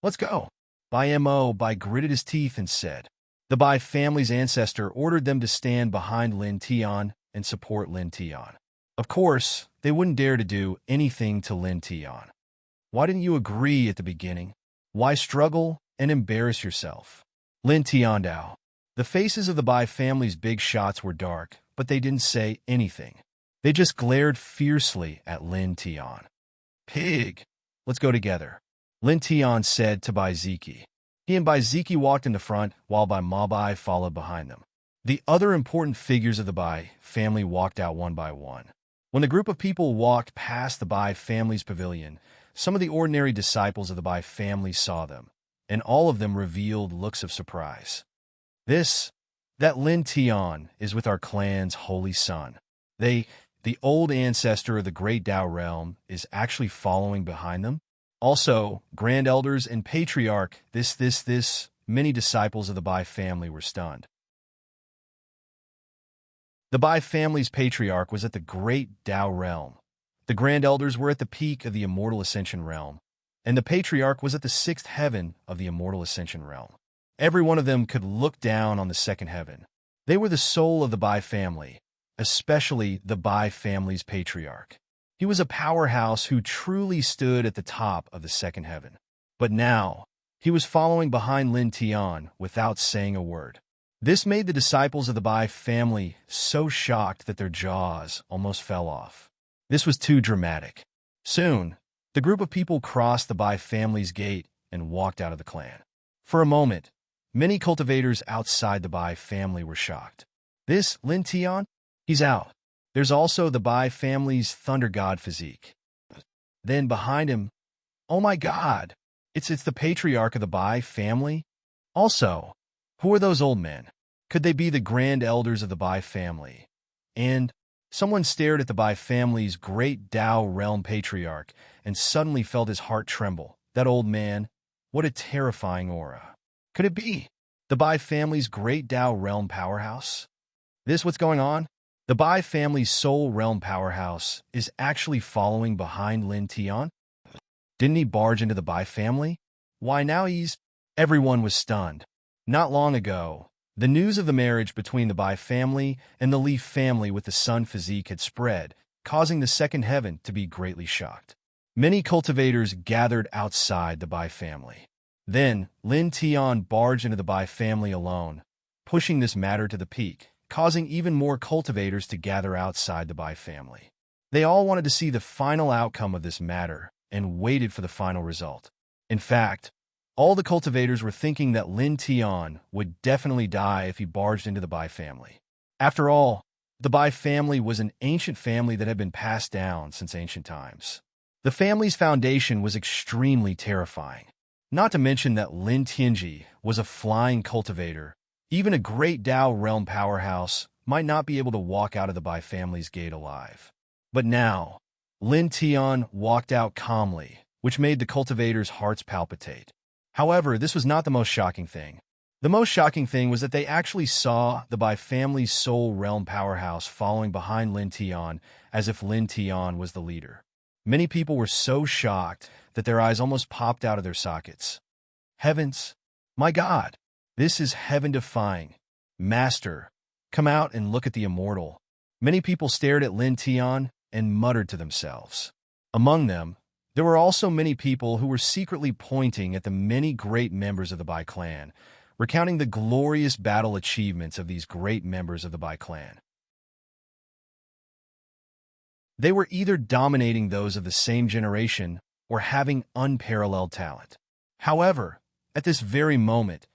Let's go. Bai Mo Bai gritted his teeth and said. The Bai family's ancestor ordered them to stand behind Lin Tian and support Lin Tian. Of course, they wouldn't dare to do anything to Lin Tian. Why didn't you agree at the beginning? Why struggle and embarrass yourself? Lin Tian Dao. The faces of the Bai family's big shots were dark, but they didn't say anything. They just glared fiercely at Lin Tian. Pig! Let's go together, Lin Tian said to Bai Ziki. He and Bai Ziki walked in the front, while Bai Ma Bai followed behind them. The other important figures of the Bai family walked out one by one. When the group of people walked past the Bai family's pavilion, some of the ordinary disciples of the Bai family saw them, and all of them revealed looks of surprise. That Lin Tian is with our clan's holy son. The old ancestor of the great Dao realm, is actually following behind them. Also, grand elders and patriarch, many disciples of the Bai family were stunned. The Bai family's patriarch was at the great Dao realm. The grand elders were at the peak of the immortal ascension realm, and the patriarch was at the sixth heaven of the immortal ascension realm. Every one of them could look down on the second heaven. They were the soul of the Bai family, especially the Bai family's patriarch. He was a powerhouse who truly stood at the top of the second heaven. But now, he was following behind Lin Tian without saying a word. This made the disciples of the Bai family so shocked that their jaws almost fell off. This was too dramatic. Soon, the group of people crossed the Bai family's gate and walked out of the clan. For a moment, many cultivators outside the Bai family were shocked. This Lin Tian? He's out. There's also the Bai family's thunder god physique. Then behind him, oh my god, it's the patriarch of the Bai family? Also, who are those old men? Could they be the grand elders of the Bai family? And someone stared at the Bai family's great Dao realm patriarch and suddenly felt his heart tremble. That old man, What a terrifying aura. Could it be the Bai family's great Tao realm powerhouse? This what's going on? The Bai family's soul realm powerhouse is actually following behind Lin Tian? Didn't he barge into the Bai family? Why now he's... Everyone was stunned. Not long ago, the news of the marriage between the Bai family and the Leaf family with the Sun physique had spread, causing the second heaven to be greatly shocked. Many cultivators gathered outside the Bai family. Then, Lin Tian barged into the Bai family alone, pushing this matter to the peak, causing even more cultivators to gather outside the Bai family. They all wanted to see the final outcome of this matter and waited for the final result. In fact, all the cultivators were thinking that Lin Tian would definitely die if he barged into the Bai family. After all, the Bai family was an ancient family that had been passed down since ancient times. The family's foundation was extremely terrifying. Not to mention that Lin Tianji was a flying cultivator. Even a great Tao realm powerhouse might not be able to walk out of the Bai family's gate alive. But now, Lin Tian walked out calmly, which made the cultivators' hearts palpitate. However, this was not the most shocking thing. The most shocking thing was that they actually saw the Bai family's soul realm powerhouse following behind Lin Tian as if Lin Tian was the leader. Many people were so shocked that their eyes almost popped out of their sockets. Heavens! My God! This is heaven-defying. Master, come out and look at the immortal. Many people stared at Lin Tian and muttered to themselves. Among them, there were also many people who were secretly pointing at the many great members of the Bai clan, recounting the glorious battle achievements of these great members of the Bai clan. They were either dominating those of the same generation or having unparalleled talent. However, at this very moment,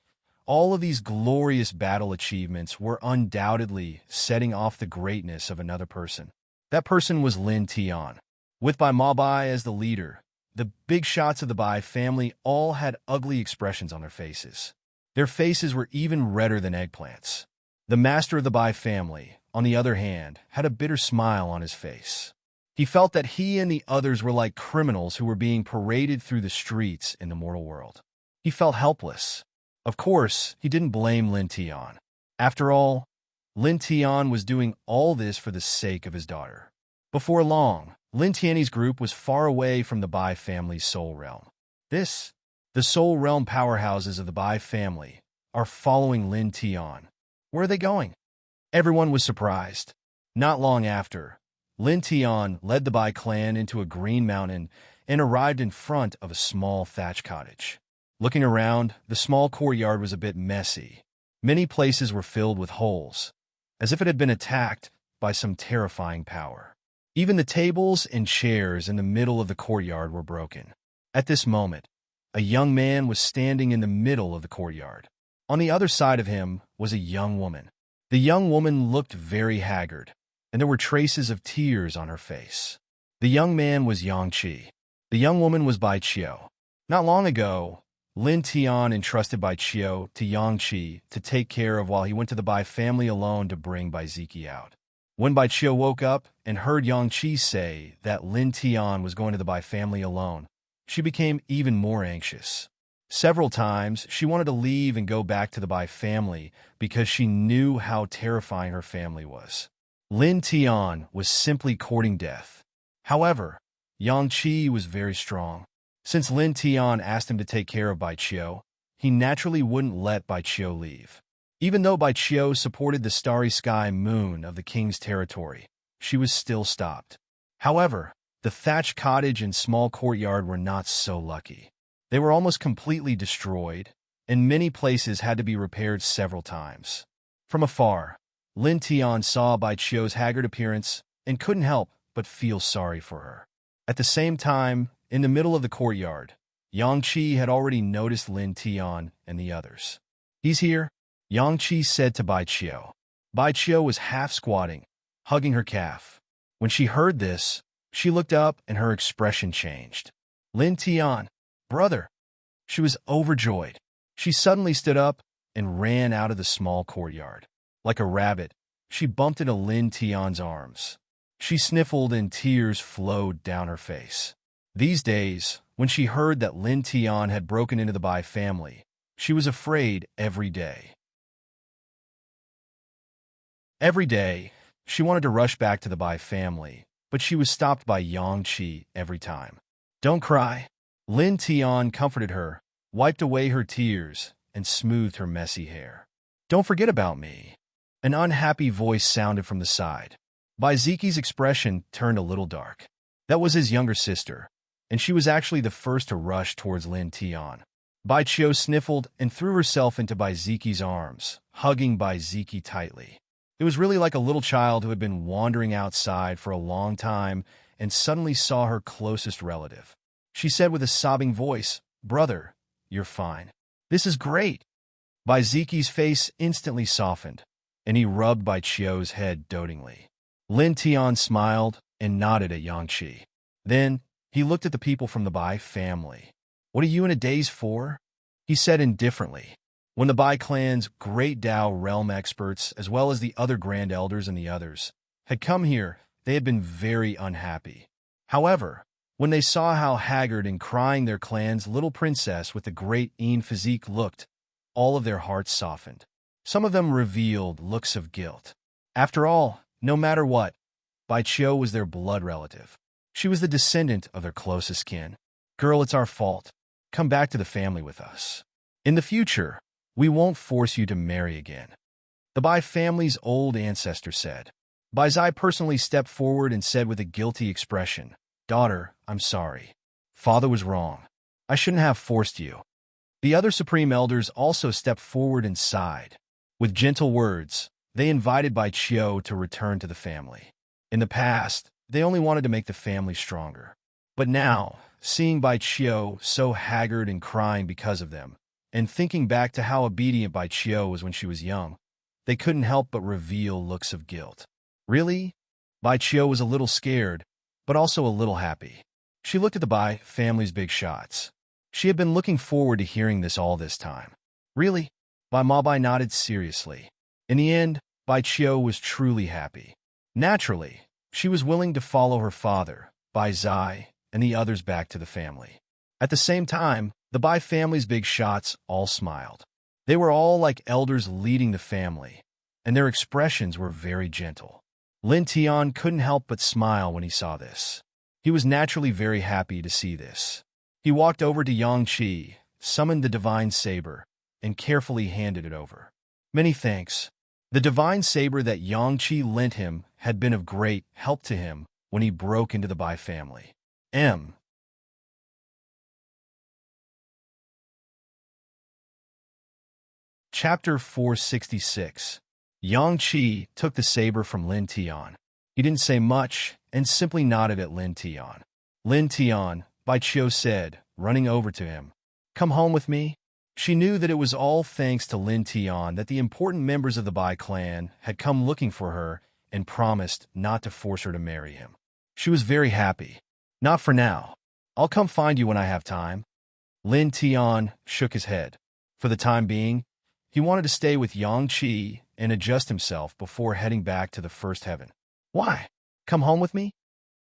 all of these glorious battle achievements were undoubtedly setting off the greatness of another person. That person was Lin Tian. With Bai Ma Bai as the leader, the big shots of the Bai family all had ugly expressions on their faces. Their faces were even redder than eggplants. The master of the Bai family, on the other hand, had a bitter smile on his face. He felt that he and the others were like criminals who were being paraded through the streets in the mortal world. He felt helpless. Of course, he didn't blame Lin Tian. After all, Lin Tian was doing all this for the sake of his daughter. Before long, Lin Tian's group was far away from the Bai family's soul realm. The soul realm powerhouses of the Bai family, are following Lin Tian. Where are they going? Everyone was surprised. Not long after, Lin Tian led the Bai clan into a green mountain and arrived in front of a small thatch cottage. Looking around, the small courtyard was a bit messy. Many places were filled with holes, as if it had been attacked by some terrifying power. Even the tables and chairs in the middle of the courtyard were broken. At this moment, a young man was standing in the middle of the courtyard. On the other side of him was a young woman. The young woman looked very haggard, and there were traces of tears on her face. The young man was Yang Qi. The young woman was Bai Qiu. Not long ago, Lin Tian entrusted Bai Qiu to Yang Qi to take care of while he went to the Bai family alone to bring Bai Ziki out. When Bai Qiu woke up and heard Yang Qi say that Lin Tian was going to the Bai family alone, she became even more anxious. Several times, she wanted to leave and go back to the Bai family because she knew how terrifying her family was. Lin Tian was simply courting death. However, Yang Qi was very strong. Since Lin Tian asked him to take care of Bai Qiu, he naturally wouldn't let Bai Qiu leave. Even though Bai Qiu supported the starry sky moon of the king's territory, she was still stopped. However, the thatched cottage and small courtyard were not so lucky. They were almost completely destroyed, and many places had to be repaired several times. From afar, Lin Tian saw Bai Qiu's haggard appearance and couldn't help but feel sorry for her. At the same time, in the middle of the courtyard, Yang Qi had already noticed Lin Tian and the others. "He's here," Yang Qi said to Bai Qiu. Bai Qiu was half squatting, hugging her calf. When she heard this, she looked up and her expression changed. "Lin Tian, brother." She was overjoyed. She suddenly stood up and ran out of the small courtyard. Like a rabbit, she bumped into Lin Tian's arms. She sniffled and tears flowed down her face. These days, When she heard that Lin Tian had broken into the Bai family, she was afraid every day. Every day, she wanted to rush back to the Bai family, but she was stopped by Yang Qi every time. "Don't cry." Lin Tian comforted her, wiped away her tears, and smoothed her messy hair. "Don't forget about me." An unhappy voice sounded from the side. Bai Ziqi's expression turned a little dark. That was his younger sister, and she was actually the first to rush towards Lin Tian. Bai Qiu sniffled and threw herself into Bai Ziqi's arms, hugging Bai Ziqi tightly. It was really like a little child who had been wandering outside for a long time and suddenly saw her closest relative. She said with a sobbing voice, "Brother, you're fine. This is great." Bai Ziqi's face instantly softened, and he rubbed Bai Qiu's head dotingly. Lin Tian smiled and nodded at Yang Qi. Then he looked at the people from the Bai family. "What are you in a daze for?" he said indifferently. When the Bai clan's great Dao realm experts, as well as the other grand elders and the others, had come here, they had been very unhappy. However, when they saw how haggard and crying their clan's little princess with the great Yin physique looked, all of their hearts softened. Some of them revealed looks of guilt. After all, no matter what, Bai Qiu was their blood relative. She was the descendant of their closest kin. "Girl, it's our fault. Come back to the family with us. In the future, we won't force you to marry again," the Bai family's old ancestor said. Bai Zai personally stepped forward and said with a guilty expression, "Daughter, I'm sorry. Father was wrong. I shouldn't have forced you." The other supreme elders also stepped forward and sighed. With gentle words, they invited Bai Qiu to return to the family. In the past, they only wanted to make the family stronger. But now, seeing Bai Qiu so haggard and crying because of them, and thinking back to how obedient Bai Qiu was when she was young, they couldn't help but reveal looks of guilt. Really? Bai Qiu was a little scared, but also a little happy. She looked at the Bai family's big shots. She had been looking forward to hearing this all this time. Really? Bai Mabai nodded seriously. In the end, Bai Qiu was truly happy. Naturally, she was willing to follow her father, Bai Zai, and the others back to the family. At the same time, the Bai family's big shots all smiled. They were all like elders leading the family, and their expressions were very gentle. Lin Tian couldn't help but smile when he saw this. He was naturally very happy to see this. He walked over to Yang Qi, summoned the divine saber, and carefully handed it over. "Many thanks." The divine saber that Yang Qi lent him had been of great help to him when he broke into the Bai family. Chapter 466. Yang Qi took the saber from Lin Tian. He didn't say much and simply nodded at Lin Tian. "Lin Tian," Bai Qiu said, running over to him. "Come home with me?" She knew that it was all thanks to Lin Tian that the important members of the Bai clan had come looking for her and promised not to force her to marry him. She was very happy. "Not for now. I'll come find you when I have time." Lin Tian shook his head. For the time being, he wanted to stay with Yang Qi and adjust himself before heading back to the first heaven. "Why? Come home with me?"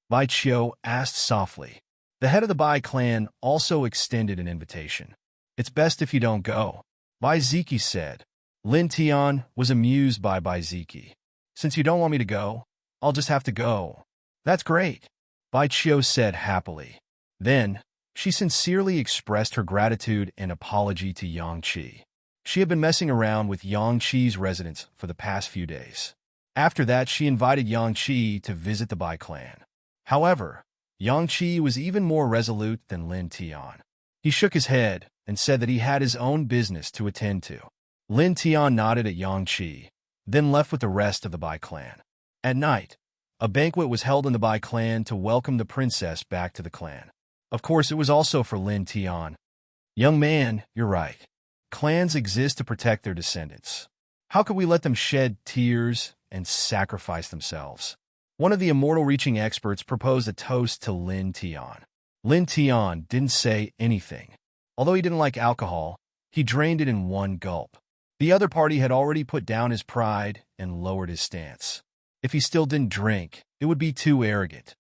Bai Qiu asked softly. The head of the Bai clan also extended an invitation. "It's best if you don't go," Bai Ziqi said. Lin Tian was amused by Bai Ziqi. "Since you don't want me to go, I'll just have to go." "That's great," Bai Qiu said happily. Then, she sincerely expressed her gratitude and apology to Yang Qi. She had been messing around with Yang Qi's residence for the past few days. After that, she invited Yang Qi to visit the Bai clan. However, Yang Qi was even more resolute than Lin Tian. He shook his head and said that he had his own business to attend to. Lin Tian nodded at Yang Qi, then left with the rest of the Bai clan. At night, a banquet was held in the Bai clan to welcome the princess back to the clan. Of course, it was also for Lin Tian. "Young man, you're right. Clans exist to protect their descendants. How could we let them shed tears and sacrifice themselves?" One of the immortal reaching experts proposed a toast to Lin Tian. Lin Tian didn't say anything. Although he didn't like alcohol, he drained it in one gulp. The other party had already put down his pride and lowered his stance. If he still didn't drink, it would be too arrogant.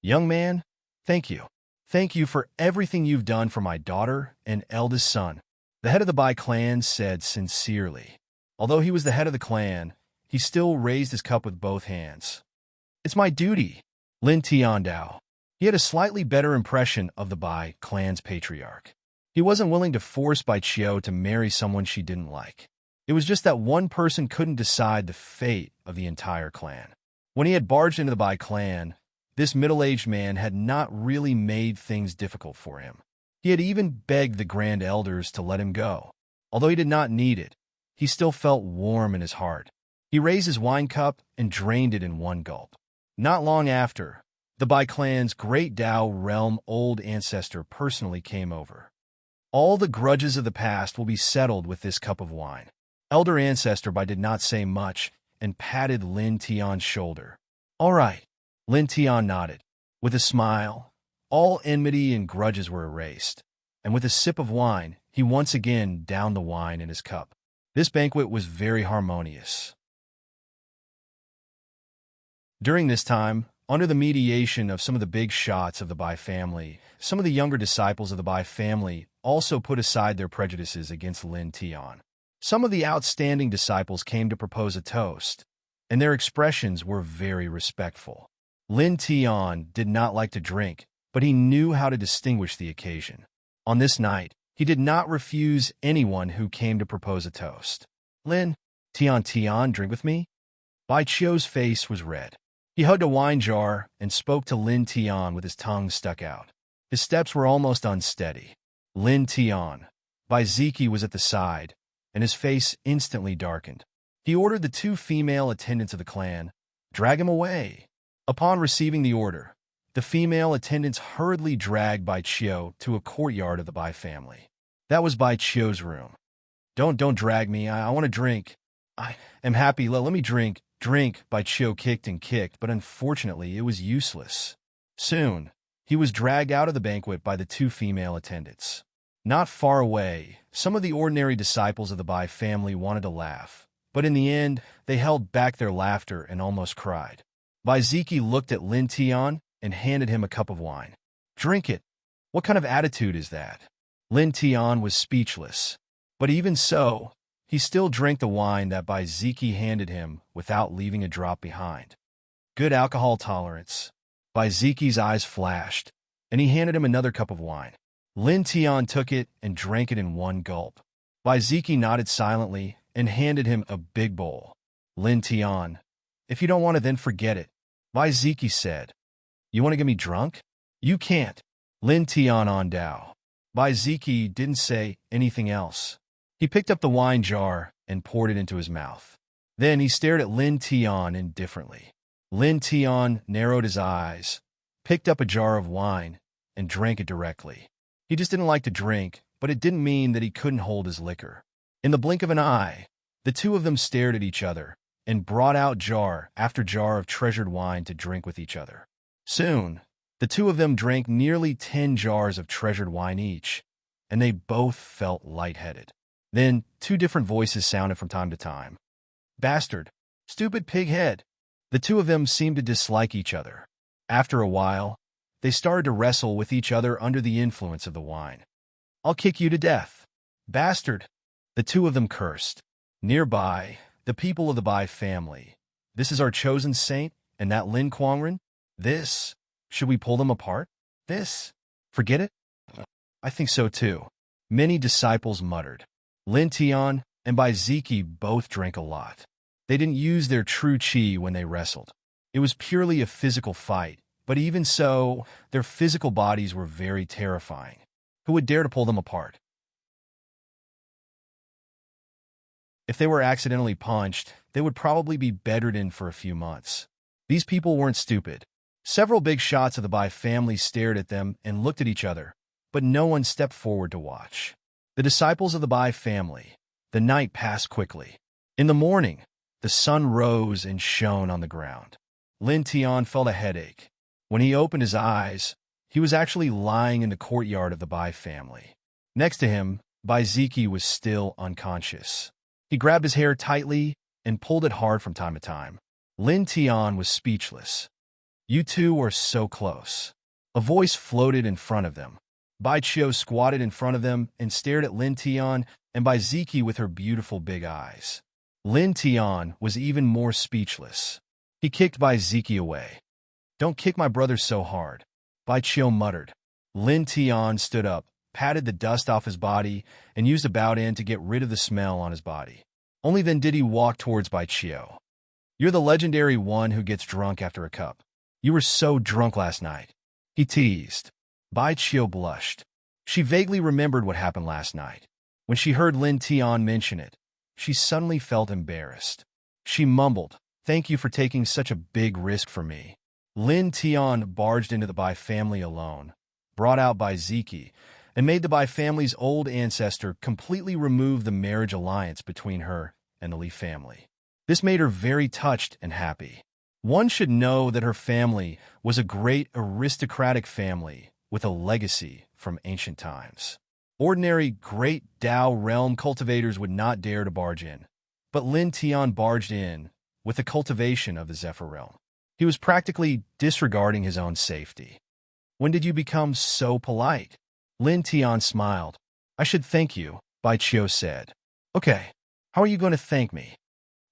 "Young man, thank you. Thank you for everything you've done for my daughter and eldest son, the head of the Bai clan said sincerely. Although he was the head of the clan, he still raised his cup with both hands. It's my duty, Lin Tiandao. He had a slightly better impression of the Bai clan's patriarch. He wasn't willing to force Bai Qiu to marry someone she didn't like. It was just that one person couldn't decide the fate of the entire clan. When he had barged into the Bai clan, this middle-aged man had not really made things difficult for him. He had even begged the grand elders to let him go. Although he did not need it, he still felt warm in his heart. He raised his wine cup and drained it in one gulp. Not long after, the Bai clan's great Dao realm old ancestor personally came over. All the grudges of the past will be settled with this cup of wine. Elder Ancestor Bai did not say much and patted Lin Tian's shoulder. All right, Lin Tian nodded. With a smile, all enmity and grudges were erased, and with a sip of wine, he once again downed the wine in his cup. This banquet was very harmonious. During this time, under the mediation of some of the big shots of the Bai family, some of the younger disciples of the Bai family also put aside their prejudices against Lin Tian. Some of the outstanding disciples came to propose a toast, and their expressions were very respectful. Lin Tian did not like to drink, but he knew how to distinguish the occasion. On this night, he did not refuse anyone who came to propose a toast. Lin Tian, drink with me? Bai Qiu's face was red. He hugged a wine jar and spoke to Lin Tian with his tongue stuck out. His steps were almost unsteady. Lin Tian, Bai Ziki was at the side, and his face instantly darkened. He ordered the two female attendants of the clan, "Drag him away." Upon receiving the order, the female attendants hurriedly dragged Bai Qiu to a courtyard of the Bai family. That was Bai Qiu's room. Don't drag me. I want to drink. I am happy. Let me drink. Drink, Bai Qiu kicked and kicked, but unfortunately it was useless. Soon, he was dragged out of the banquet by the two female attendants. Not far away, some of the ordinary disciples of the Bai family wanted to laugh, but in the end, they held back their laughter and almost cried. Bai Ziki looked at Lin Tian and handed him a cup of wine. Drink it. What kind of attitude is that? Lin Tian was speechless. But even so, he still drank the wine that Bai Ziki handed him without leaving a drop behind. Good alcohol tolerance. Bai Ziki's eyes flashed, and he handed him another cup of wine. Lin Tian took it and drank it in one gulp. Bai Ziki nodded silently and handed him a big bowl. Lin Tian, if you don't want it, then forget it. Bai Ziki said. You want to get me drunk? You can't. Lin Tian on Dao. Bai Ziki didn't say anything else. He picked up the wine jar and poured it into his mouth. Then he stared at Lin Tian indifferently. Lin Tian narrowed his eyes, picked up a jar of wine, and drank it directly. He just didn't like to drink, but it didn't mean that he couldn't hold his liquor. In the blink of an eye, the two of them stared at each other and brought out jar after jar of treasured wine to drink with each other. Soon, the two of them drank nearly 10 jars of treasured wine each, and they both felt lightheaded. Then, two different voices sounded from time to time. Bastard! Stupid pig head! The two of them seemed to dislike each other. After a while, they started to wrestle with each other under the influence of the wine. I'll kick you to death. Bastard! The two of them cursed. Nearby, the people of the Bai family. This is our chosen saint, and that Lin Kuangren? This? Should we pull them apart? This? Forget it? I think so too. Many disciples muttered. Lin Tian and Bai Ziki both drank a lot. They didn't use their true qi when they wrestled. It was purely a physical fight, but even so, their physical bodies were very terrifying. Who would dare to pull them apart? If they were accidentally punched, they would probably be bedridden for a few months. These people weren't stupid. Several big shots of the Bai family stared at them and looked at each other, but no one stepped forward to watch. The disciples of the Bai family. The night passed quickly. In the morning, the sun rose and shone on the ground. Lin Tian felt a headache. When he opened his eyes, he was actually lying in the courtyard of the Bai family. Next to him, Bai Ziki was still unconscious. He grabbed his hair tightly and pulled it hard from time to time. Lin Tian was speechless. You two are so close. A voice floated in front of them. Bai Chio squatted in front of them and stared at Lin Tian and Bai Ziki with her beautiful big eyes. Lin Tian was even more speechless. He kicked Bai Ziki away. "Don't kick my brother so hard," Bai Chio muttered. Lin Tian stood up, patted the dust off his body, and used a bow-in to get rid of the smell on his body. Only then did he walk towards Bai Chio. "You're the legendary one who gets drunk after a cup. You were so drunk last night," he teased. Bai Chio blushed. She vaguely remembered what happened last night. When she heard Lin Tian mention it, she suddenly felt embarrassed. She mumbled, "Thank you for taking such a big risk for me." Lin Tian barged into the Bai family alone, brought out Bai Ziki, and made the Bai family's old ancestor completely remove the marriage alliance between her and the Li family. This made her very touched and happy. One should know that her family was a great aristocratic family with a legacy from ancient times. Ordinary great Dao realm cultivators would not dare to barge in, but Lin Tian barged in with the cultivation of the Zephyr realm. He was practically disregarding his own safety. "When did you become so polite?" Lin Tian smiled. "I should thank you," Bai Chio said. "Okay, how are you going to thank me?"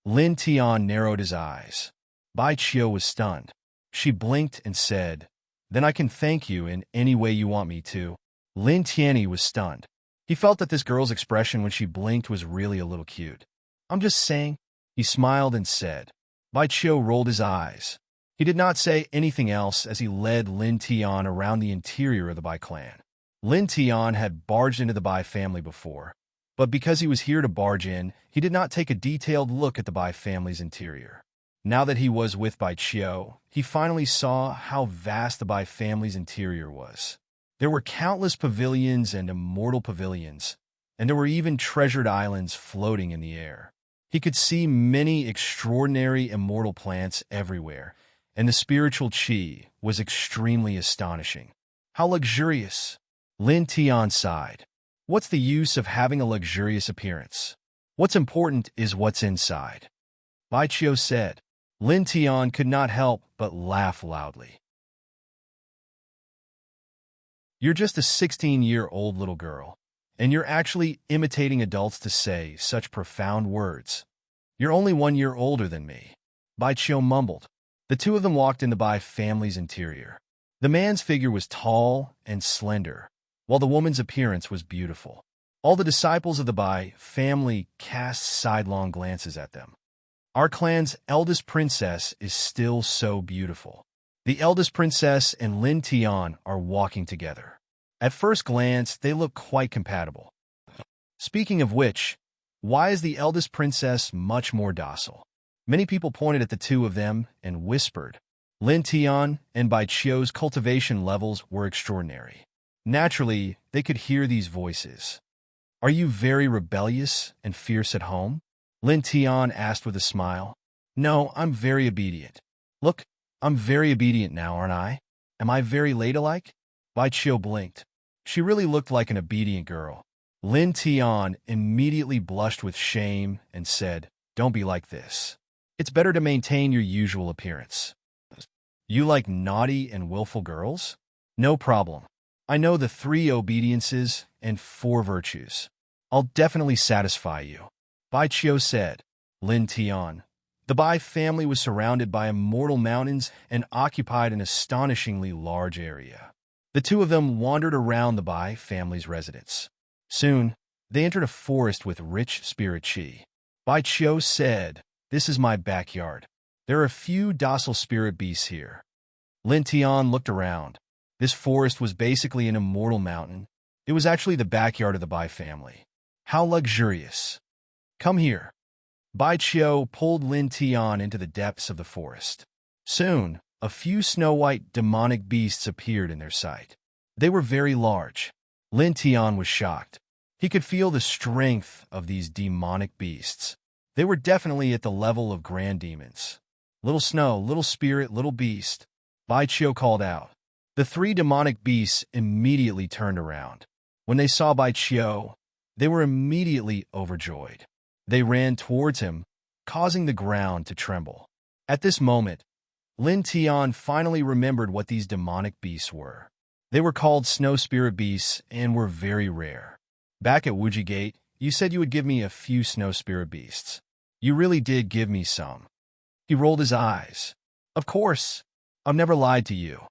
Lin Tian narrowed his eyes. Bai Chio was stunned. She blinked and said, "Then I can thank you in any way you want me to." Lin Tianyi was stunned. He felt that this girl's expression when she blinked was really a little cute. "I'm just saying," he smiled and said. Bai Chio rolled his eyes. He did not say anything else as he led Lin Tian around the interior of the Bai clan. Lin Tian had barged into the Bai family before, but because he was here to barge in, he did not take a detailed look at the Bai family's interior. Now that he was with Bai Chio, he finally saw how vast the Bai family's interior was. There were countless pavilions and immortal pavilions, and there were even treasured islands floating in the air. He could see many extraordinary immortal plants everywhere, and the spiritual qi was extremely astonishing. "How luxurious!" Lin Tian sighed. "What's the use of having a luxurious appearance? What's important is what's inside," Bai Chio said. Lin Tian could not help but laugh loudly. "You're just a 16-year-old little girl, and you're actually imitating adults to say such profound words. You're only 1 year older than me," Bai Chio mumbled. The two of them walked into Bai family's interior. The man's figure was tall and slender, while the woman's appearance was beautiful. All the disciples of the Bai family cast sidelong glances at them. "Our clan's eldest princess is still so beautiful." The eldest princess and Lin Tian are walking together. At first glance, they look quite compatible. Speaking of which, why is the eldest princess much more docile? Many people pointed at the two of them and whispered. Lin Tian and Bai Chio's cultivation levels were extraordinary. Naturally, they could hear these voices. "Are you very rebellious and fierce at home?" Lin Tian asked with a smile. "No, I'm very obedient. Look, I'm very obedient now, aren't I? Am I very ladylike?" Bai Chio blinked. She really looked like an obedient girl. Lin Tian immediately blushed with shame and said, "Don't be like this. It's better to maintain your usual appearance." "You like naughty and willful girls? No problem. I know the 3 obediences and 4 virtues. I'll definitely satisfy you," Bai Chio said. Lin Tian. The Bai family was surrounded by immortal mountains and occupied an astonishingly large area. The two of them wandered around the Bai family's residence. Soon, they entered a forest with rich spirit qi. Bai Chio said, "This is my backyard. There are a few docile spirit beasts here." Lin Tian looked around. This forest was basically an immortal mountain. It was actually the backyard of the Bai family. How luxurious. "Come here." Bai Chio pulled Lin Tian into the depths of the forest. Soon, a few snow-white demonic beasts appeared in their sight. They were very large. Lin Tian was shocked. He could feel the strength of these demonic beasts. They were definitely at the level of grand demons. "Little snow, little spirit, little beast," Bai Chio called out. The 3 demonic beasts immediately turned around. When they saw Bai Chio, they were immediately overjoyed. They ran towards him, causing the ground to tremble. At this moment, Lin Tian finally remembered what these demonic beasts were. They were called snow spirit beasts and were very rare. Back at Wuji Gate, you said you would give me a few snow spirit beasts. You really did give me some. He rolled his eyes. Of course. I've never lied to you.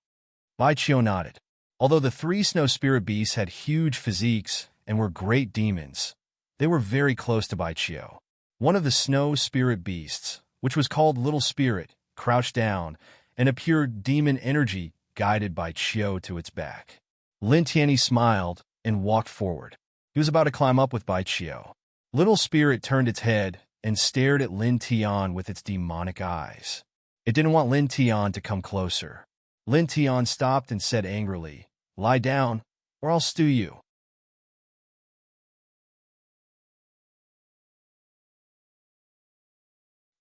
Bai Qiu nodded. Although the three snow spirit beasts had huge physiques and were great demons, they were very close to Bai Qiu. One of the snow spirit beasts, which was called Little Spirit, crouched down, and a pure demon energy guided Bai Qiu to its back. Lin Tianyi smiled and walked forward. He was about to climb up with Bai Qiu. Little Spirit turned its head and stared at Lin Tian with its demonic eyes. It didn't want Lin Tian to come closer. Lin Tian stopped and said angrily, "Lie down, or I'll stew you."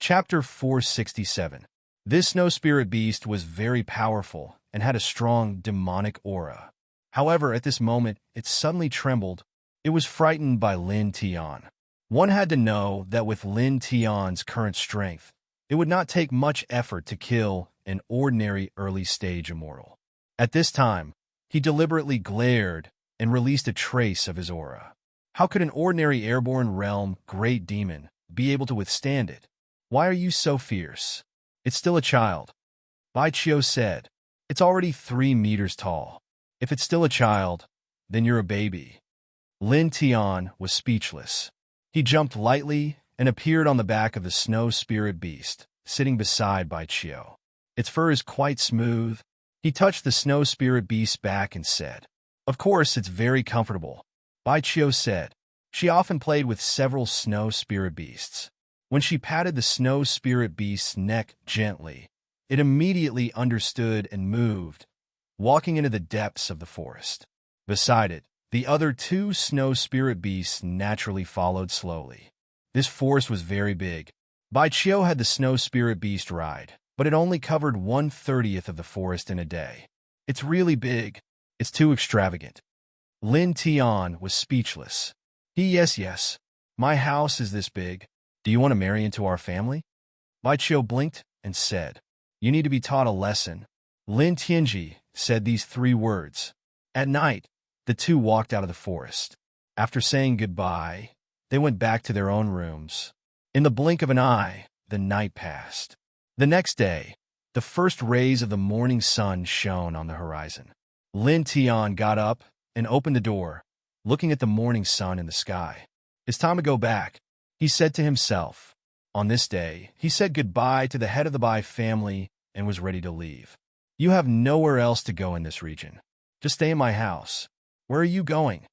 Chapter 467. This snow spirit beast was very powerful and had a strong demonic aura. However, at this moment, it suddenly trembled. It was frightened by Lin Tian. One had to know that with Lin Tian's current strength, it would not take much effort to kill an ordinary early-stage immortal. At this time, he deliberately glared and released a trace of his aura. How could an ordinary airborne realm great demon be able to withstand it? Why are you so fierce? It's still a child. Bai Qiu said, it's already 3 meters tall. If it's still a child, then you're a baby. Lin Tian was speechless. He jumped lightly and appeared on the back of the snow spirit beast, sitting beside Bai Qiu. Its fur is quite smooth. He touched the snow spirit beast's back and said, "Of course, it's very comfortable." Bai Qiu said. She often played with several snow spirit beasts. When she patted the snow spirit beast's neck gently, it immediately understood and moved, walking into the depths of the forest. Beside it, the other 2 snow spirit beasts naturally followed slowly. This forest was very big. Bai Qiu had the snow spirit beast ride, but it only covered 1/30th of the forest in a day. It's really big. It's too extravagant. Lin Tian was speechless. Yes. My house is this big. Do you want to marry into our family? Bai Qiu blinked and said, "You need to be taught a lesson." Lin Tianji said these 3 words. At night, the 2 walked out of the forest. After saying goodbye, they went back to their own rooms. In the blink of an eye, the night passed. The next day, the first rays of the morning sun shone on the horizon. Lin Tian got up and opened the door, looking at the morning sun in the sky. It's time to go back, he said to himself. On this day, he said goodbye to the head of the Bai family and was ready to leave. You have nowhere else to go in this region. Just stay in my house. Where are you going?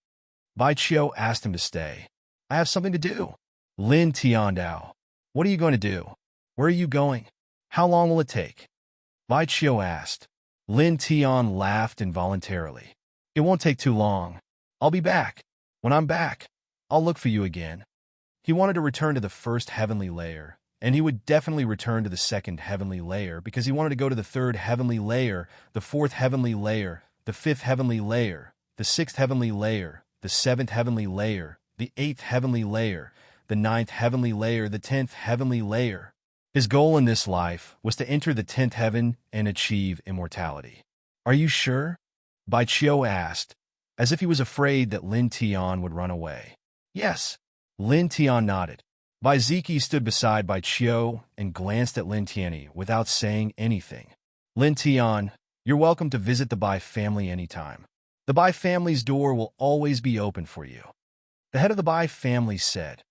Bai Qiu asked him to stay. I have something to do. Lin Tiandao. What are you going to do? Where are you going? How long will it take? Bai Qiu asked. Lin Tian laughed involuntarily. It won't take too long. I'll be back. When I'm back, I'll look for you again. He wanted to return to the first heavenly layer, and he would definitely return to the second heavenly layer because he wanted to go to the third heavenly layer, the fourth heavenly layer, the fifth heavenly layer, the sixth heavenly layer, the seventh heavenly layer, the eighth heavenly layer, the ninth heavenly layer, the 10th heavenly layer. His goal in this life was to enter the 10th heaven and achieve immortality. Are you sure? Bai Qiu asked, as if he was afraid that Lin Tian would run away. Yes. Lin Tian nodded. Bai Ziki stood beside Bai Qiu and glanced at Lin Tianyi without saying anything. Lin Tian, you're welcome to visit the Bai family anytime. The Bai family's door will always be open for you. The head of the Bai family said.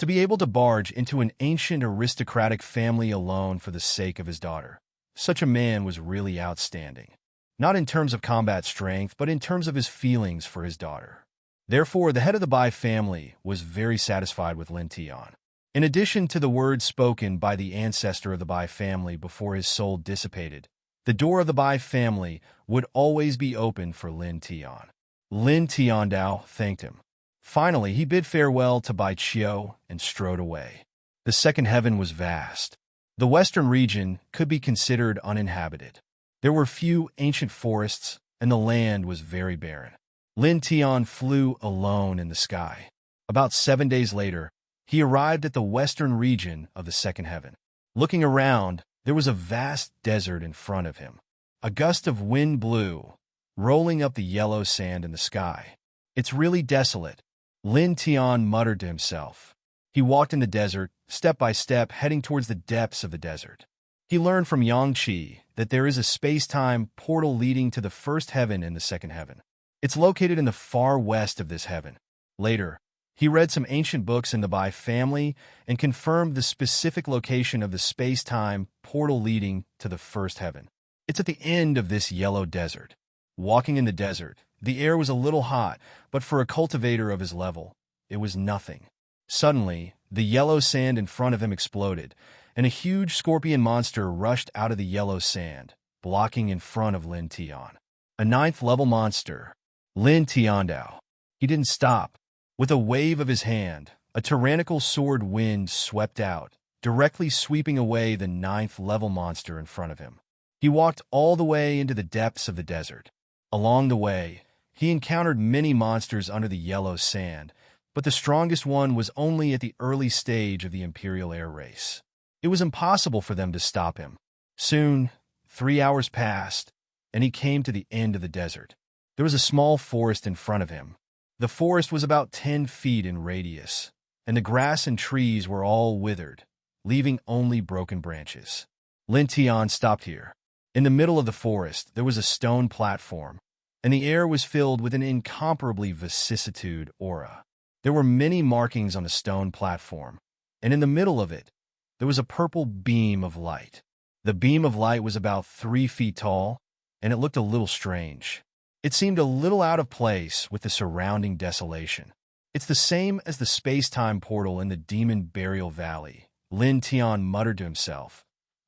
To be able to barge into an ancient aristocratic family alone for the sake of his daughter, such a man was really outstanding. Not in terms of combat strength, but in terms of his feelings for his daughter. Therefore, the head of the Bai family was very satisfied with Lin Tian. In addition to the words spoken by the ancestor of the Bai family before his soul dissipated, the door of the Bai family would always be open for Lin Tian. Lin Tiandao thanked him. Finally, he bid farewell to Bai Qiu and strode away. The second heaven was vast. The western region could be considered uninhabited. There were few ancient forests, and the land was very barren. Lin Tian flew alone in the sky. About 7 days later, he arrived at the western region of the second heaven. Looking around, there was a vast desert in front of him. A gust of wind blew, rolling up the yellow sand in the sky. "It's really desolate," Lin Tian muttered to himself. He walked in the desert, step by step, heading towards the depths of the desert. He learned from Yangqi that there is a space-time portal leading to the first heaven and the second heaven. It's located in the far west of this heaven. Later, he read some ancient books in the Bai family and confirmed the specific location of the space-time portal leading to the first heaven. It's at the end of this yellow desert. Walking in the desert, the air was a little hot, but for a cultivator of his level, it was nothing. Suddenly, the yellow sand in front of him exploded, and a huge scorpion monster rushed out of the yellow sand, blocking in front of Lin Tian. A 9th-level monster, Lin Tiandao. He didn't stop. With a wave of his hand, a tyrannical sword wind swept out, directly sweeping away the 9th-level monster in front of him. He walked all the way into the depths of the desert. Along the way, he encountered many monsters under the yellow sand, but the strongest one was only at the early stage of the Imperial Air Race. It was impossible for them to stop him. Soon, 3 hours passed, and he came to the end of the desert. There was a small forest in front of him. The forest was about 10 feet in radius, and the grass and trees were all withered, leaving only broken branches. Lin Tian stopped here. In the middle of the forest, there was a stone platform, and the air was filled with an incomparably vicissitude aura. There were many markings on the stone platform, and in the middle of it, there was a purple beam of light. The beam of light was about 3 feet tall, and it looked a little strange. It seemed a little out of place with the surrounding desolation. "It's the same as the space-time portal in the Demon Burial Valley," Lin Tian muttered to himself,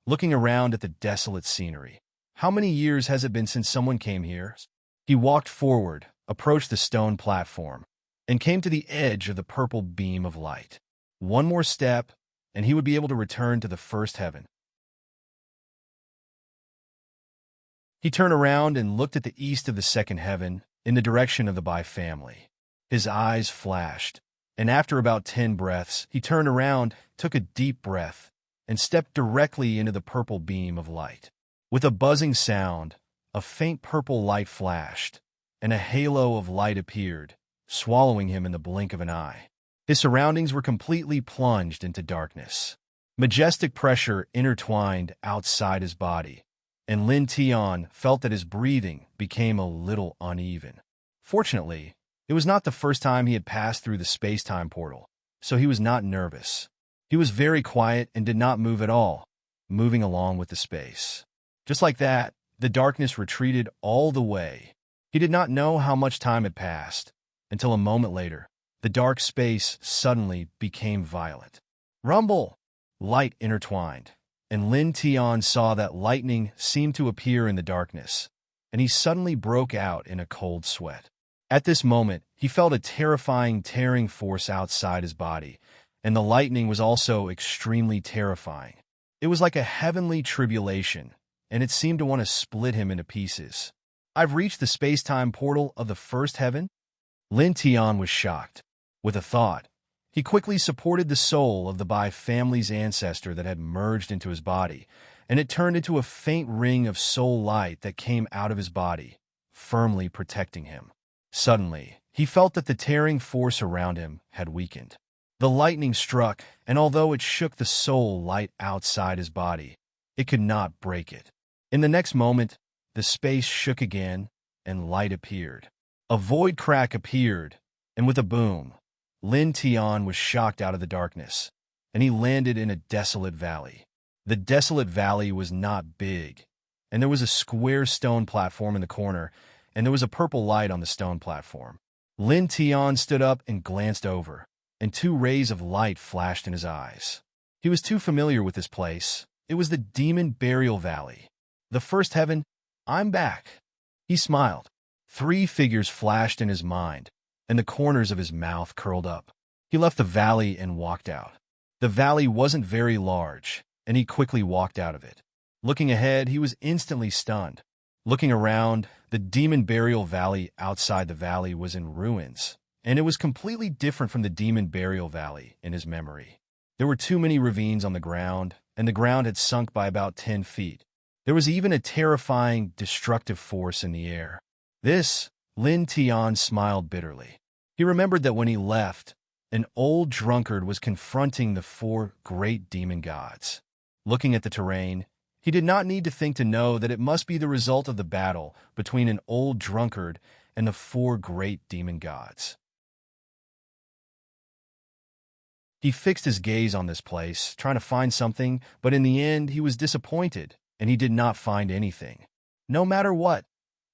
looking around at the desolate scenery. "How many years has it been since someone came here?" He walked forward, approached the stone platform, and came to the edge of the purple beam of light. One more step, and he would be able to return to the first heaven. He turned around and looked at the east of the second heaven, in the direction of the Bai family. His eyes flashed, and after about 10 breaths, he turned around, took a deep breath, and stepped directly into the purple beam of light. With a buzzing sound, a faint purple light flashed, and a halo of light appeared, swallowing him in the blink of an eye. His surroundings were completely plunged into darkness. Majestic pressure intertwined outside his body, and Lin Tian felt that his breathing became a little uneven. Fortunately, it was not the first time he had passed through the space-time portal, so he was not nervous. He was very quiet and did not move at all, moving along with the space. Just like that, the darkness retreated all the way. He did not know how much time had passed, until a moment later, the dark space suddenly became violet. Rumble! Light intertwined, and Lin Tian saw that lightning seemed to appear in the darkness, and he suddenly broke out in a cold sweat. At this moment, he felt a terrifying tearing force outside his body, and the lightning was also extremely terrifying. It was like a heavenly tribulation, and it seemed to want to split him into pieces. "I've reached the space-time portal of the first heaven?" Lin Tian was shocked. With a thought, he quickly supported the soul of the Bai family's ancestor that had merged into his body, and it turned into a faint ring of soul light that came out of his body, firmly protecting him. Suddenly, he felt that the tearing force around him had weakened. The lightning struck, and although it shook the soul light outside his body, it could not break it. In the next moment, the space shook again, and light appeared. A void crack appeared, and with a boom, Lin Tian was shocked out of the darkness, and he landed in a desolate valley. The desolate valley was not big, and there was a square stone platform in the corner, and there was a purple light on the stone platform. Lin Tian stood up and glanced over, and 2 rays of light flashed in his eyes. He was too familiar with this place. It was the Demon Burial Valley. The first heaven. "I'm back." He smiled. 3 figures flashed in his mind, and the corners of his mouth curled up. He left the valley and walked out. The valley wasn't very large, and he quickly walked out of it. Looking ahead, he was instantly stunned. Looking around, the Demon Burial Valley outside the valley was in ruins, and it was completely different from the Demon Burial Valley in his memory. There were too many ravines on the ground, and the ground had sunk by about 10 feet. There was even a terrifying, destructive force in the air. This, Lin Tian smiled bitterly. He remembered that when he left, an old drunkard was confronting the four great demon gods. Looking at the terrain, he did not need to think to know that it must be the result of the battle between an old drunkard and the four great demon gods. He fixed his gaze on this place, trying to find something, but in the end he was disappointed, and he did not find anything. No matter what,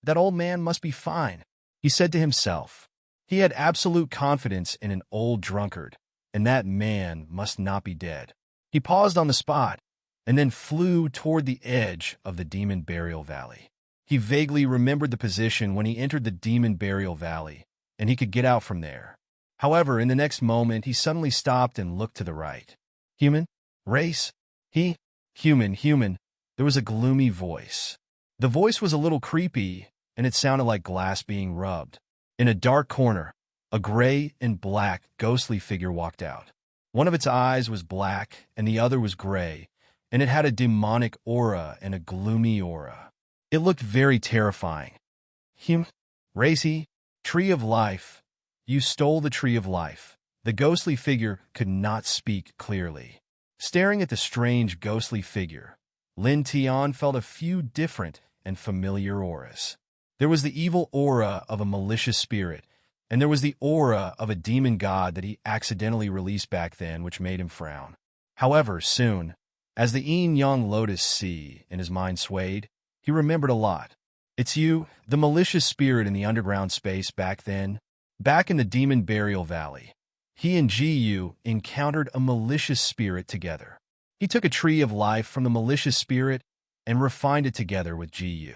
that old man must be fine, he said to himself. He had absolute confidence in an old drunkard, and that man must not be dead. He paused on the spot, and then flew toward the edge of the Demon Burial Valley. He vaguely remembered the position when he entered the Demon Burial Valley, and he could get out from there. However, in the next moment, he suddenly stopped and looked to the right. Human? Race? Human. There was a gloomy voice. The voice was a little creepy, and it sounded like glass being rubbed. In a dark corner, a gray and black ghostly figure walked out. One of its eyes was black, and the other was gray, and it had a demonic aura and a gloomy aura. It looked very terrifying. Racy, Tree of Life. You stole the Tree of Life. The ghostly figure could not speak clearly. Staring at the strange ghostly figure, Lin Tian felt a few different and familiar auras. There was the evil aura of a malicious spirit, and there was the aura of a demon god that he accidentally released back then, which made him frown. However, soon, as the yin-yang lotus sea in his mind swayed, he remembered a lot. It's you, the malicious spirit in the underground space back then. Back in the Demon Burial Valley, he and Ji encountered a malicious spirit together. He took a Tree of Life from the malicious spirit and refined it together with Ji.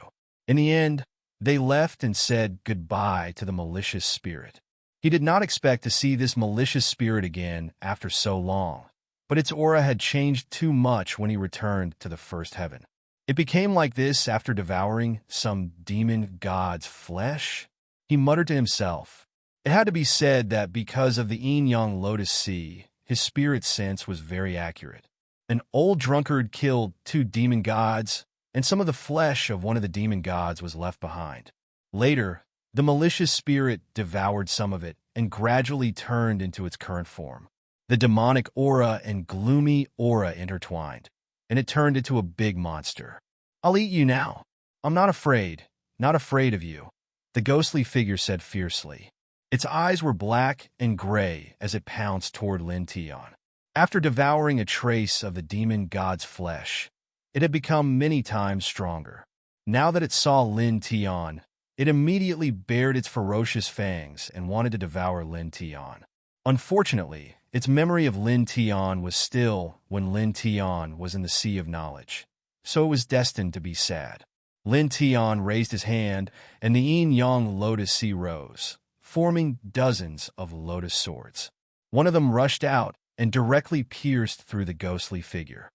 In the end, they left and said goodbye to the malicious spirit. He did not expect to see this malicious spirit again after so long, but its aura had changed too much when he returned to the first heaven. It became like this after devouring some demon god's flesh? He muttered to himself. It had to be said that because of the yin-yang lotus sea, his spirit sense was very accurate. An old drunkard killed two demon gods, and some of the flesh of one of the demon gods was left behind. Later, the malicious spirit devoured some of it and gradually turned into its current form. The demonic aura and gloomy aura intertwined, and it turned into a big monster. I'll eat you now. I'm not afraid of you, the ghostly figure said fiercely. Its eyes were black and gray as it pounced toward Lin Tian. After devouring a trace of the demon god's flesh, it had become many times stronger. Now that it saw Lin Tian, it immediately bared its ferocious fangs and wanted to devour Lin Tian. Unfortunately, its memory of Lin Tian was still when Lin Tian was in the Sea of Knowledge, so it was destined to be sad. Lin Tian raised his hand, and the yin-yang lotus sea rose, forming dozens of lotus swords. One of them rushed out and directly pierced through the ghostly figure.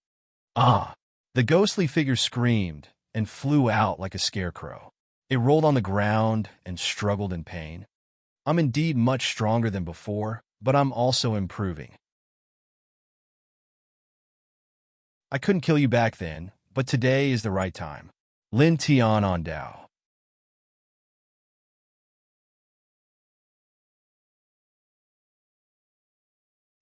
Ah! The ghostly figure screamed and flew out like a scarecrow. It rolled on the ground and struggled in pain. I'm indeed much stronger than before, but I'm also improving. I couldn't kill you back then, but today is the right time. Lin Tian on Dao.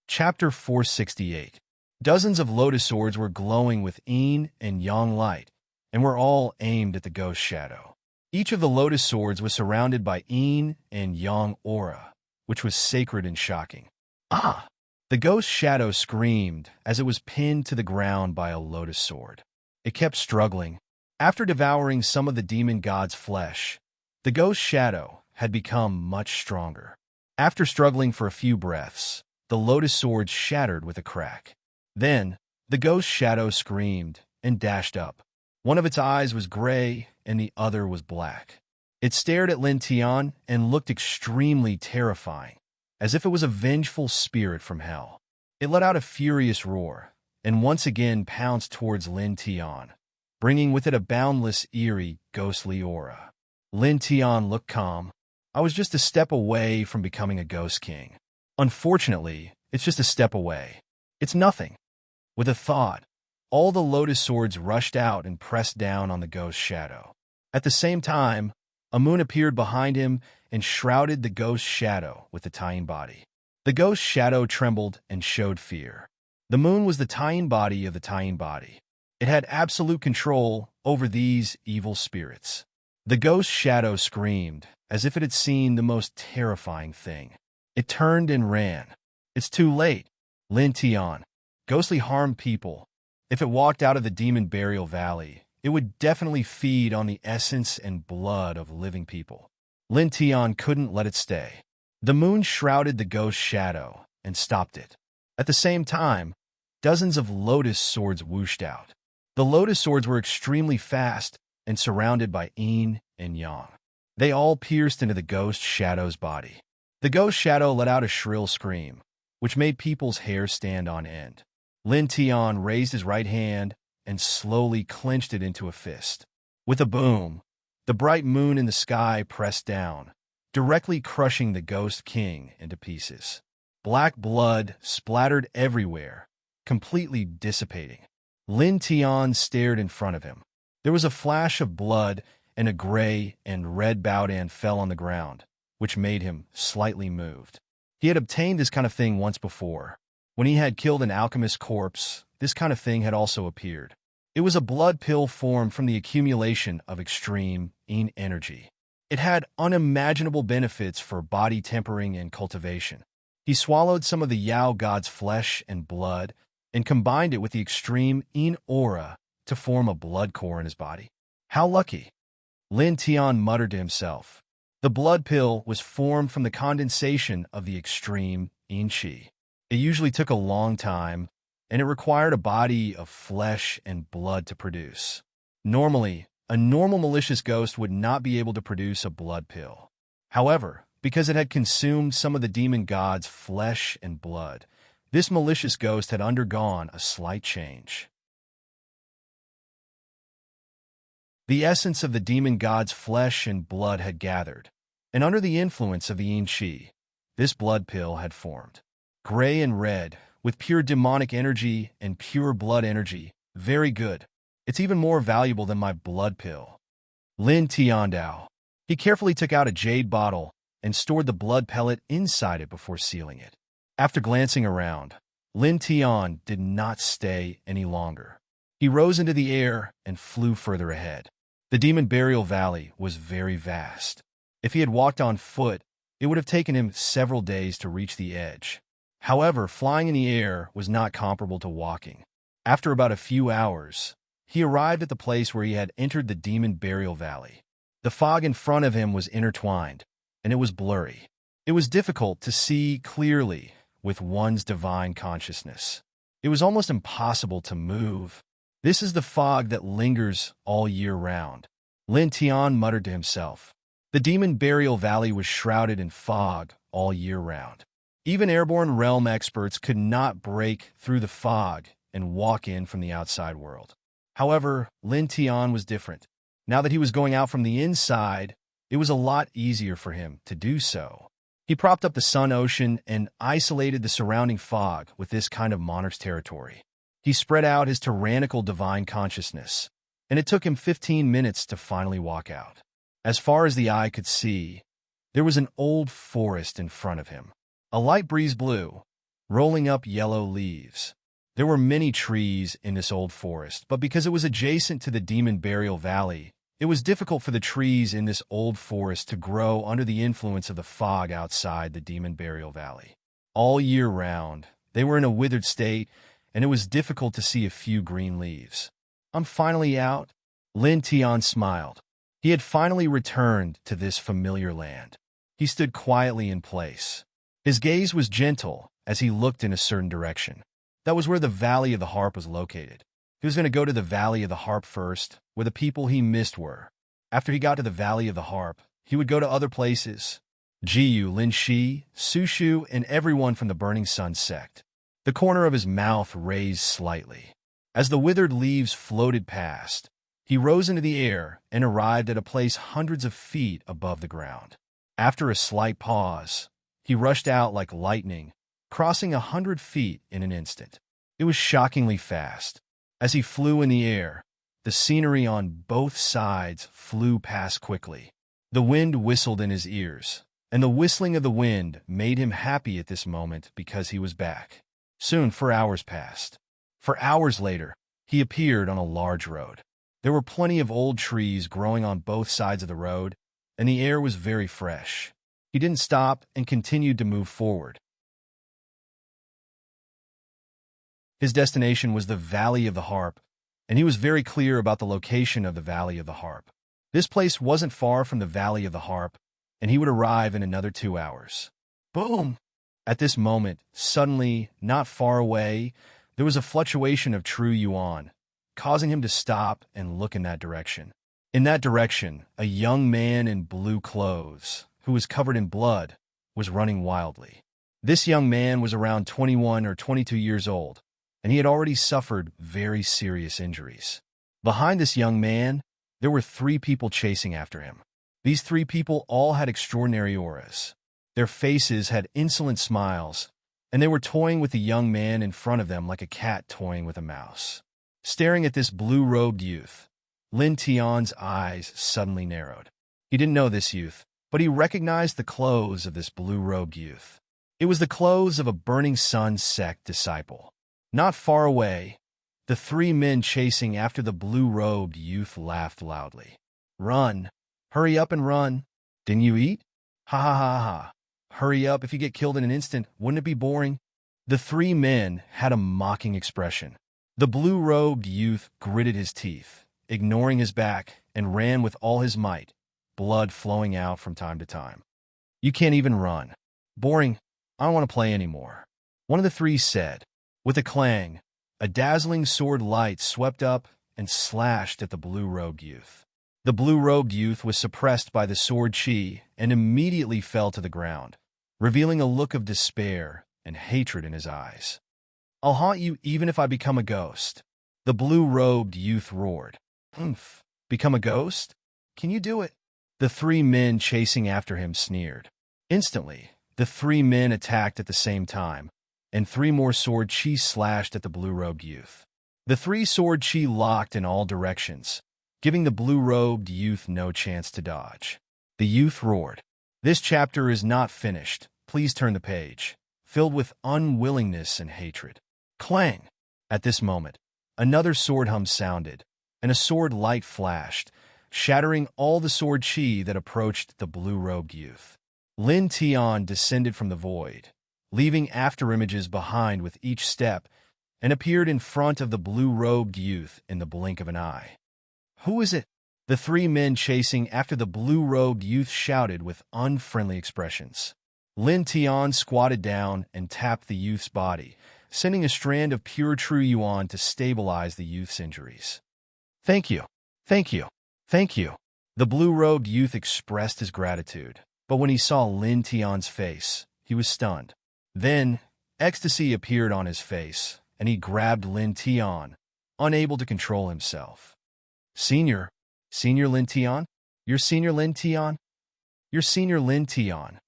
Chapter 468. Dozens of lotus swords were glowing with yin and yang light, and were all aimed at the ghost shadow. Each of the lotus swords was surrounded by yin and yang aura, which was sacred and shocking. Ah! The ghost shadow screamed as it was pinned to the ground by a lotus sword. It kept struggling. After devouring some of the demon god's flesh, the ghost shadow had become much stronger. After struggling for a few breaths, the lotus sword shattered with a crack. Then, the ghost shadow screamed and dashed up. One of its eyes was gray and the other was black. It stared at Lin Tian and looked extremely terrifying, as if it was a vengeful spirit from hell. It let out a furious roar, and once again pounced towards Lin Tian, bringing with it a boundless, eerie, ghostly aura. Lin Tian looked calm. I was just a step away from becoming a ghost king. Unfortunately, it's just a step away. It's nothing. With a thought, All the lotus swords rushed out and pressed down on the ghost's shadow. At the same time, a moon appeared behind him and shrouded the ghost's shadow with the tying body. The ghost's shadow trembled and showed fear. The moon was the tying body of the tying body. It had absolute control over these evil spirits. The ghost's shadow screamed, as if it had seen the most terrifying thing. It turned and ran. It's too late. Lin Tian. Ghostly harmed people. If it walked out of the demon burial valley, it would definitely feed on the essence and blood of living people. Lin Tian couldn't let it stay. The moon shrouded the ghost's shadow and stopped it. At the same time, dozens of lotus swords whooshed out. The lotus swords were extremely fast and surrounded by yin and yang. They all pierced into the ghost shadow's body. The ghost shadow let out a shrill scream, which made people's hair stand on end. Lin Tian raised his right hand and slowly clenched it into a fist. With a boom, the bright moon in the sky pressed down, directly crushing the ghost king into pieces. Black blood splattered everywhere, completely dissipating. Lin Tian stared in front of him. There was a flash of blood, and a gray and red Baodan fell on the ground, which made him slightly moved. He had obtained this kind of thing once before. When he had killed an alchemist's corpse, this kind of thing had also appeared. It was a blood pill formed from the accumulation of extreme yin energy. It had unimaginable benefits for body tempering and cultivation. He swallowed some of the Yao god's flesh and blood and combined it with the extreme yin aura to form a blood core in his body. How lucky! Lin Tian muttered to himself. The blood pill was formed from the condensation of the extreme yin qi. It usually took a long time, and it required a body of flesh and blood to produce. Normally, a normal malicious ghost would not be able to produce a blood pill. However, because it had consumed some of the demon god's flesh and blood, this malicious ghost had undergone a slight change. The essence of the demon god's flesh and blood had gathered, and under the influence of the yin qi, this blood pill had formed. Gray and red, with pure demonic energy and pure blood energy. Very good. It's even more valuable than my blood pill. Lin Tiandao. He carefully took out a jade bottle and stored the blood pellet inside it before sealing it. After glancing around, Lin Tian did not stay any longer. He rose into the air and flew further ahead. The demon burial valley was very vast. If he had walked on foot, it would have taken him several days to reach the edge. However, flying in the air was not comparable to walking. After about a few hours, he arrived at the place where he had entered the demon burial valley. The fog in front of him was intertwined, and it was blurry. It was difficult to see clearly with one's divine consciousness. It was almost impossible to move. This is the fog that lingers all year round. Lin Tian muttered to himself. The demon burial valley was shrouded in fog all year round. Even airborne realm experts could not break through the fog and walk in from the outside world. However, Lin Tian was different. Now that he was going out from the inside, it was a lot easier for him to do so. He propped up the sun ocean and isolated the surrounding fog with this kind of monarch's territory. He spread out his tyrannical divine consciousness, and it took him 15 minutes to finally walk out. As far as the eye could see, there was an old forest in front of him. A light breeze blew, rolling up yellow leaves. There were many trees in this old forest, but because it was adjacent to the demon burial valley, it was difficult for the trees in this old forest to grow under the influence of the fog outside the demon burial valley. All year round, they were in a withered state, and it was difficult to see a few green leaves. I'm finally out. Lin Tian smiled. He had finally returned to this familiar land. He stood quietly in place. His gaze was gentle as he looked in a certain direction. That was where the Valley of the Harp was located. He was going to go to the Valley of the Harp first, where the people he missed were. After he got to the Valley of the Harp, he would go to other places. Jiyu, Lin Shi, Su Shu, and everyone from the Burning Sun sect. The corner of his mouth raised slightly. As the withered leaves floated past, he rose into the air and arrived at a place hundreds of feet above the ground. After a slight pause, he rushed out like lightning, crossing 100 feet in an instant. It was shockingly fast. As he flew in the air, the scenery on both sides flew past quickly. The wind whistled in his ears, and the whistling of the wind made him happy at this moment because he was back. Soon 4 hours passed. 4 hours later, he appeared on a large road. There were plenty of old trees growing on both sides of the road, and the air was very fresh. He didn't stop and continued to move forward. His destination was the Valley of the Harp, and he was very clear about the location of the Valley of the Harp. This place wasn't far from the Valley of the Harp, and he would arrive in another 2 hours. Boom! At this moment, suddenly, not far away, there was a fluctuation of true yuan, causing him to stop and look in that direction. In that direction, a young man in blue clothes, who was covered in blood, was running wildly. This young man was around 21 or 22 years old, and he had already suffered very serious injuries. Behind this young man, there were 3 people chasing after him. These 3 people all had extraordinary auras. Their faces had insolent smiles, and they were toying with the young man in front of them like a cat toying with a mouse. Staring at this blue-robed youth, Lin Tian's eyes suddenly narrowed. He didn't know this youth, but he recognized the clothes of this blue-robed youth. It was the clothes of a Burning Sun sect disciple. Not far away, the 3 men chasing after the blue-robed youth laughed loudly. "Run! Hurry up and run! Didn't you eat? Ha ha ha ha! Hurry up if you get killed in an instant, wouldn't it be boring?" The 3 men had a mocking expression. The blue-robed youth gritted his teeth, ignoring his back, and ran with all his might, blood flowing out from time to time. "You can't even run. Boring. I don't want to play anymore," one of the 3 said. With a clang, a dazzling sword light swept up and slashed at the blue-robed youth. The blue-robed youth was suppressed by the sword chi and immediately fell to the ground, revealing a look of despair and hatred in his eyes. "I'll haunt you even if I become a ghost," the blue-robed youth roared. "Humph, become a ghost? Can you do it?" The 3 men chasing after him sneered. Instantly, the 3 men attacked at the same time, and 3 more sword chi slashed at the blue-robed youth. The 3 sword chi locked in all directions, giving the blue-robed youth no chance to dodge. The youth roared. "This chapter is not finished. Please turn the page," filled with unwillingness and hatred. Clang! At this moment, another sword hum sounded, and a sword light flashed, shattering all the sword chi that approached the blue-robed youth. Lin Tian descended from the void, leaving afterimages behind with each step, and appeared in front of the blue-robed youth in the blink of an eye. "Who is it?" The 3 men chasing after the blue-robed youth shouted with unfriendly expressions. Lin Tian squatted down and tapped the youth's body, sending a strand of pure true yuan to stabilize the youth's injuries. "Thank you, thank you, thank you." The blue-robed youth expressed his gratitude, but when he saw Lin Tian's face, he was stunned. Then, ecstasy appeared on his face, and he grabbed Lin Tian, unable to control himself. Senior Lin Tian? You're Senior Lin Tian? You're Senior Lin Tian."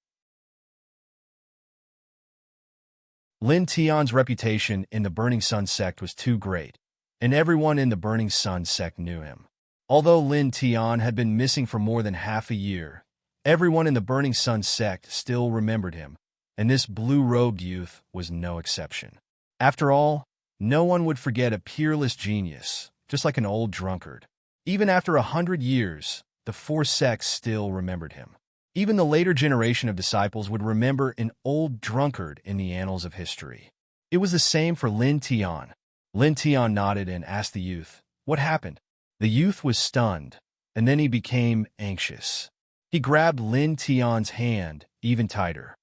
Lin Tian's reputation in the Burning Sun sect was too great, and everyone in the Burning Sun sect knew him. Although Lin Tian had been missing for more than half a year, everyone in the Burning Sun sect still remembered him, and this blue-robed youth was no exception. After all, no one would forget a peerless genius, just like an old drunkard. Even after 100 years, the 4 sects still remembered him. Even the later generation of disciples would remember an old drunkard in the annals of history. It was the same for Lin Tian. Lin Tian nodded and asked the youth, "What happened?" The youth was stunned, and then he became anxious. He grabbed Lin Tian's hand even tighter.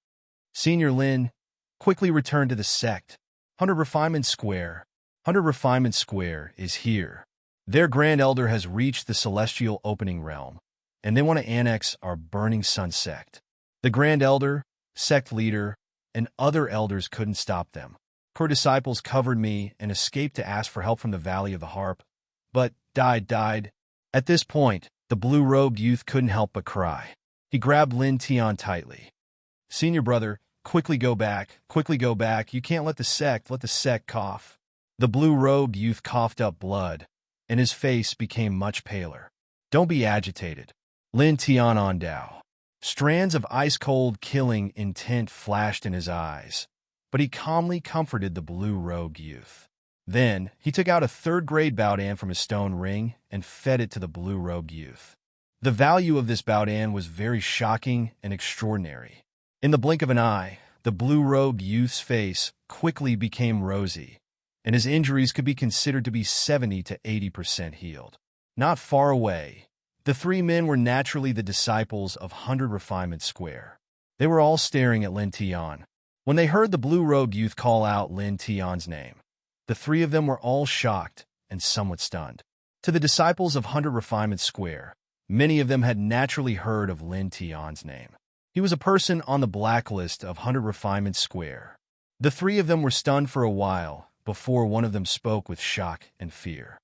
"Senior Lin, quickly return to the sect. 100 Refinement Square. 100 Refinement Square is here. Their Grand Elder has reached the Celestial Opening Realm, and they want to annex our Burning Sun sect." The Grand Elder, sect leader, and other elders couldn't stop them. Core disciples covered me and escaped to ask for help from the Valley of the Harp, but died. At this point, the blue-robed youth couldn't help but cry. He grabbed Lin Tian tightly. "Senior brother, quickly go back. You can't let the sect cough." The blue-robed youth coughed up blood, and his face became much paler. "Don't be agitated." Lin Tian on Dao. Strands of ice-cold killing intent flashed in his eyes, but he calmly comforted the blue-robed youth. Then, he took out a third-grade baodan from his stone ring and fed it to the blue-robed youth. The value of this baodan was very shocking and extraordinary. In the blink of an eye, the blue-robed youth's face quickly became rosy, and his injuries could be considered to be 70 to 80% healed. Not far away, the three men were naturally the disciples of 100 Refinement Square. They were all staring at Lin Tian. When they heard the blue-robed youth call out Lin Tian's name, the three of them were all shocked and somewhat stunned. To the disciples of 100 Refinement Square, many of them had naturally heard of Lin Tian's name. He was a person on the blacklist of 100 Refinement Square. The three of them were stunned for a while before one of them spoke with shock and fear.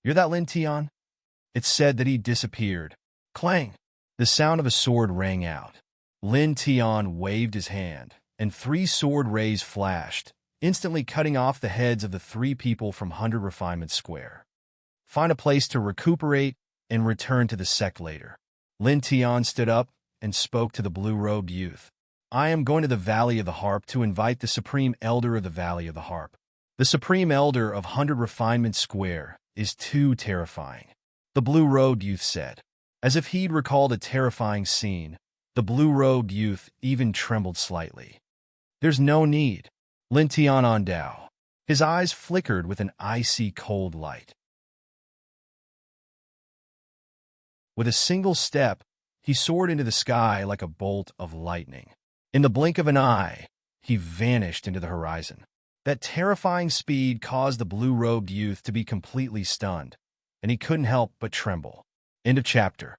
"You're that Lin Tian?" It said that he disappeared. Clang! The sound of a sword rang out. Lin Tian waved his hand, and 3 sword rays flashed, instantly cutting off the heads of the 3 people from 100 Refinement Square. "Find a place to recuperate and return to the sect later." Lin Tian stood up and spoke to the blue-robed youth. "I am going to the Valley of the Harp to invite the Supreme Elder of the Valley of the Harp. The Supreme Elder of 100 Refinement Square is too terrifying," the blue-robed youth said. As if he'd recalled a terrifying scene, the blue-robed youth even trembled slightly. "There's no need." Lin Tian on Dao. His eyes flickered with an icy cold light. With a single step, he soared into the sky like a bolt of lightning. In the blink of an eye, he vanished into the horizon. That terrifying speed caused the blue-robed youth to be completely stunned, and he couldn't help but tremble. End of chapter.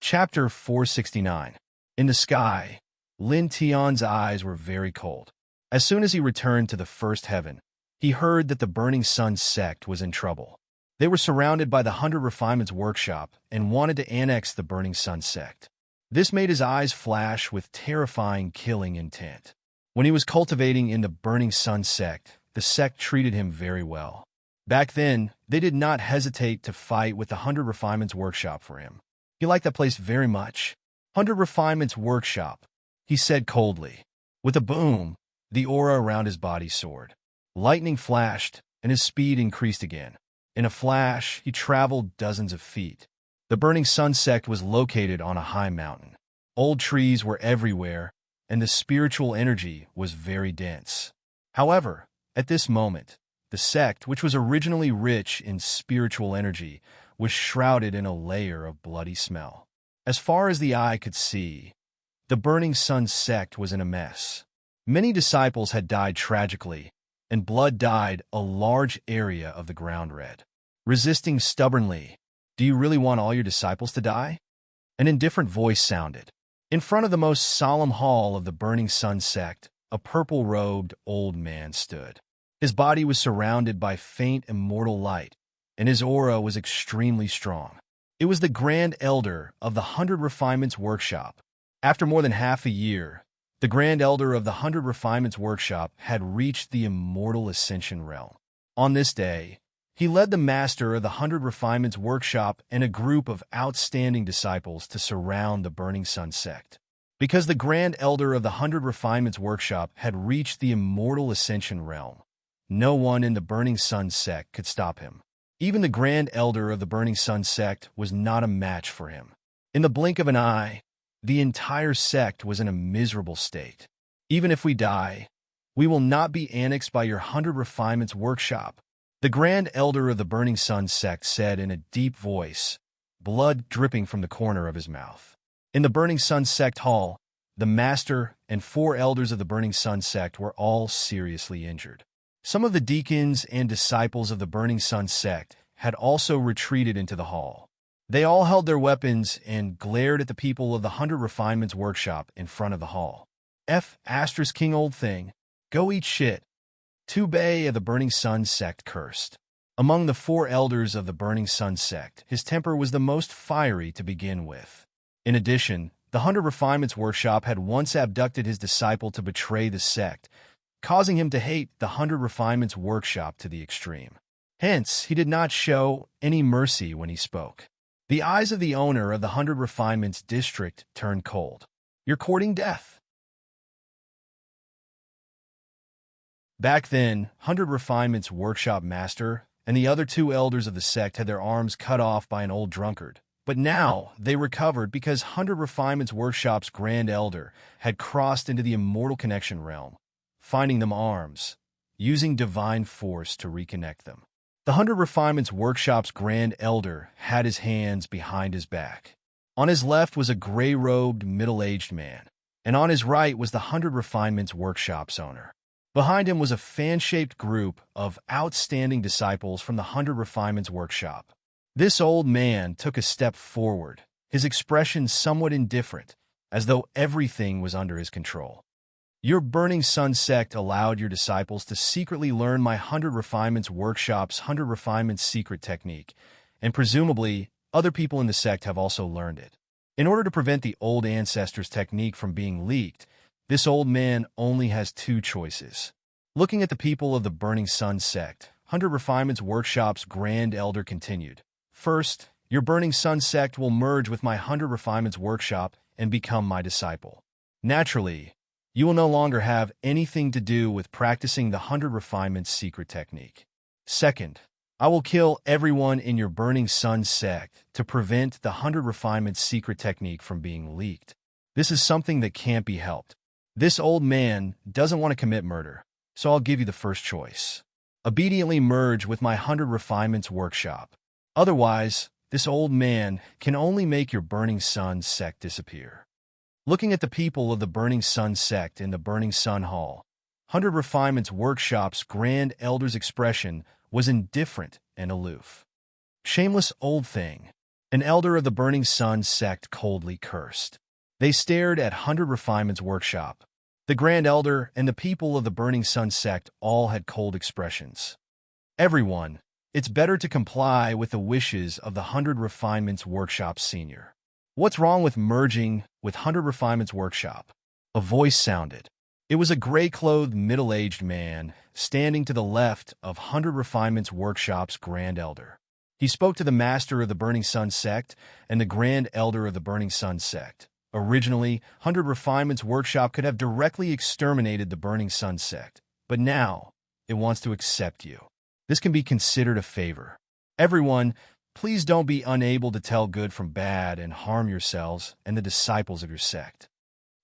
Chapter 469. In the sky, Lin Tian's eyes were very cold. As soon as he returned to the first heaven, he heard that the Burning Sun sect was in trouble. They were surrounded by the 100 Refinements workshop and wanted to annex the Burning Sun sect. This made his eyes flash with terrifying killing intent. When he was cultivating in the Burning Sun sect, the sect treated him very well. Back then, they did not hesitate to fight with the 100 Refinements workshop for him. He liked that place very much. 100 Refinements workshop, he said coldly. With a boom, the aura around his body soared. Lightning flashed, and his speed increased again. In a flash, he traveled dozens of feet. The Burning Sun sect was located on a high mountain. Old trees were everywhere, and the spiritual energy was very dense. However, at this moment, the sect, which was originally rich in spiritual energy, was shrouded in a layer of bloody smell. As far as the eye could see, the Burning Sun sect was in a mess. Many disciples had died tragically, and blood dyed a large area of the ground red. Resisting stubbornly, "Do you really want all your disciples to die?" An indifferent voice sounded. In front of the most solemn hall of the Burning Sun sect, a purple-robed old man stood. His body was surrounded by faint immortal light, and his aura was extremely strong. It was the Grand Elder of the 100 Refinements workshop. After more than half a year, the Grand Elder of the 100 Refinements workshop had reached the immortal ascension realm. On this day, he led the master of the 100 Refinements workshop and a group of outstanding disciples to surround the Burning Sun sect. Because the Grand Elder of the 100 Refinements workshop had reached the immortal ascension realm, no one in the Burning Sun sect could stop him. Even the Grand Elder of the Burning Sun sect was not a match for him. In the blink of an eye, the entire sect was in a miserable state. "Even if we die, we will not be annexed by your 100 Refinements workshop," the Grand Elder of the Burning Sun sect said in a deep voice, blood dripping from the corner of his mouth. In the Burning Sun sect hall, the master and 4 elders of the Burning Sun sect were all seriously injured. Some of the deacons and disciples of the Burning Sun sect had also retreated into the hall. They all held their weapons and glared at the people of the 100 Refinements workshop in front of the hall. King old thing, go eat shit." Tu Bei of the Burning Sun sect cursed. Among the 4 elders of the Burning Sun sect, his temper was the most fiery to begin with. In addition, The 100 Refinements Workshop had once abducted his disciple to betray the sect, causing him to hate the 100 Refinements Workshop to the extreme. Hence, he did not show any mercy when he spoke. The eyes of the owner of the 100 Refinements district turned cold. "You're courting death." Back then, 100 Refinements Workshop Master and the other two elders of the sect had their arms cut off by an old drunkard. But now, they recovered because 100 Refinements Workshop's Grand Elder had crossed into the Immortal Connection realm, finding them arms, using divine force to reconnect them. The 100 Refinements Workshop's Grand Elder had his hands behind his back. On his left was a gray-robed, middle-aged man, and on his right was the 100 Refinements Workshop's owner. Behind him was a fan-shaped group of outstanding disciples from the 100 Refinements Workshop. This old man took a step forward, his expression somewhat indifferent, as though everything was under his control. "Your Burning Sun sect allowed your disciples to secretly learn my 100 Refinements Workshop's 100 Refinements secret technique, and presumably, other people in the sect have also learned it. In order to prevent the old ancestors' technique from being leaked, this old man only has two choices." Looking at the people of the Burning Sun sect, 100 Refinements Workshop's Grand Elder continued. "First, your Burning Sun sect will merge with my 100 Refinements Workshop and become my disciple. Naturally, you will no longer have anything to do with practicing the 100 Refinements secret technique. Second, I will kill everyone in your Burning Sun sect to prevent the 100 Refinements secret technique from being leaked. This is something that can't be helped. This old man doesn't want to commit murder, so I'll give you the first choice. Obediently merge with my 100 Refinements Workshop. Otherwise, this old man can only make your Burning Sun sect disappear." Looking at the people of the Burning Sun sect in the Burning Sun Hall, 100 Refinements Workshop's Grand Elder's expression was indifferent and aloof. "Shameless old thing," an elder of the Burning Sun sect coldly cursed. They stared at 100 Refinements Workshop. The Grand Elder and the people of the Burning Sun sect all had cold expressions. "Everyone, it's better to comply with the wishes of the 100 Refinements Workshop Senior. What's wrong with merging with 100 Refinements Workshop?" A voice sounded. It was a gray-clothed, middle-aged man standing to the left of 100 Refinements Workshop's Grand Elder. He spoke to the Master of the Burning Sun sect and the Grand Elder of the Burning Sun sect. Originally, 100 Refinements Workshop could have directly exterminated the Burning Sun sect, but now it wants to accept you. This can be considered a favor. Everyone, please don't be unable to tell good from bad and harm yourselves and the disciples of your sect.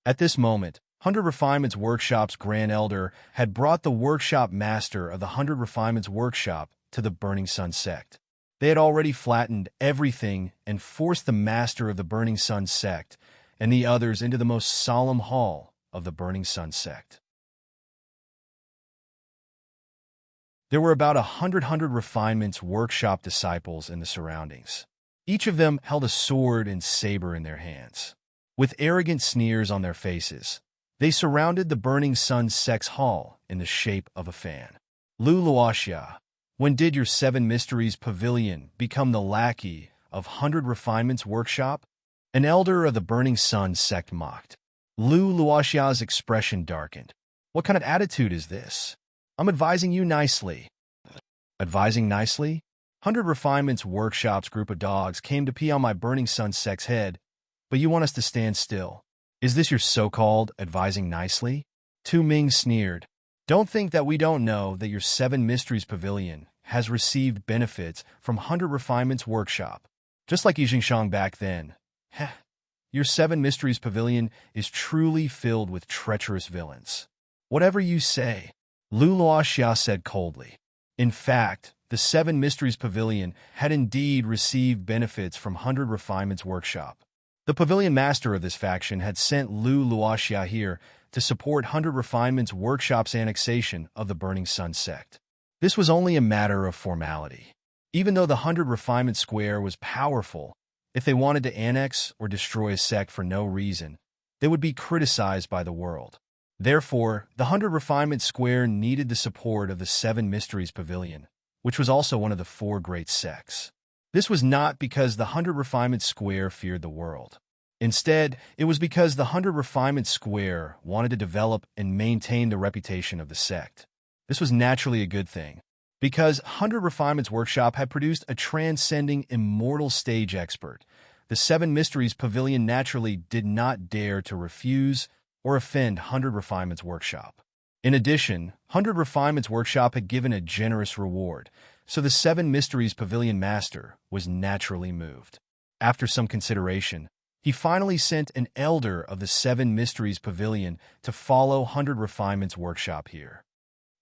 At this moment, 100 Refinements Workshop's Grand Elder had brought the Workshop Master of the 100 Refinements Workshop to the Burning Sun sect. They had already flattened everything and forced the Master of the Burning Sun sect and the others into the most solemn hall of the Burning Sun sect. There were about 100 Refinements Workshop disciples in the surroundings. Each of them held a sword and saber in their hands. With arrogant sneers on their faces, they surrounded the Burning Sun sect's hall in the shape of a fan. "Lu Luoxia, when did your 7 Mysteries Pavilion become the lackey of 100 Refinements Workshop?" An elder of the Burning Sun sect mocked. Lu Luoxia's expression darkened. "What kind of attitude is this? I'm advising you nicely." "Advising nicely?" 100 Refinements Workshop's group of dogs came to pee on my Burning Sun sect's head, but you want us to stand still. Is this your so-called advising nicely? Tu Ming sneered. "Don't think that we don't know that your 7 Mysteries Pavilion has received benefits from 100 Refinements Workshop, just like Yijingshang back then. Heh. Your 7 Mysteries Pavilion is truly filled with treacherous villains." "Whatever you say," Lu Luoxia said coldly. In fact, the 7 Mysteries Pavilion had indeed received benefits from 100 Refinements Workshop. The pavilion master of this faction had sent Lu Luoxia here to support 100 Refinements Workshop's annexation of the Burning Sun sect. This was only a matter of formality. Even though the 100 Refinement Square was powerful, if they wanted to annex or destroy a sect for no reason, they would be criticized by the world. Therefore, the 100 Refinement Square needed the support of the 7 Mysteries Pavilion, which was also one of the 4 great sects. This was not because the 100 Refinement Square feared the world. Instead, it was because the 100 Refinement Square wanted to develop and maintain the reputation of the sect. This was naturally a good thing, because 100 Refinements Workshop had produced a transcending, immortal stage expert. The Seven Mysteries Pavilion naturally did not dare to refuse or offend 100 Refinements Workshop. In addition, 100 Refinements Workshop had given a generous reward, so the Seven Mysteries Pavilion Master was naturally moved. After some consideration, he finally sent an elder of the Seven Mysteries Pavilion to follow 100 Refinements Workshop here.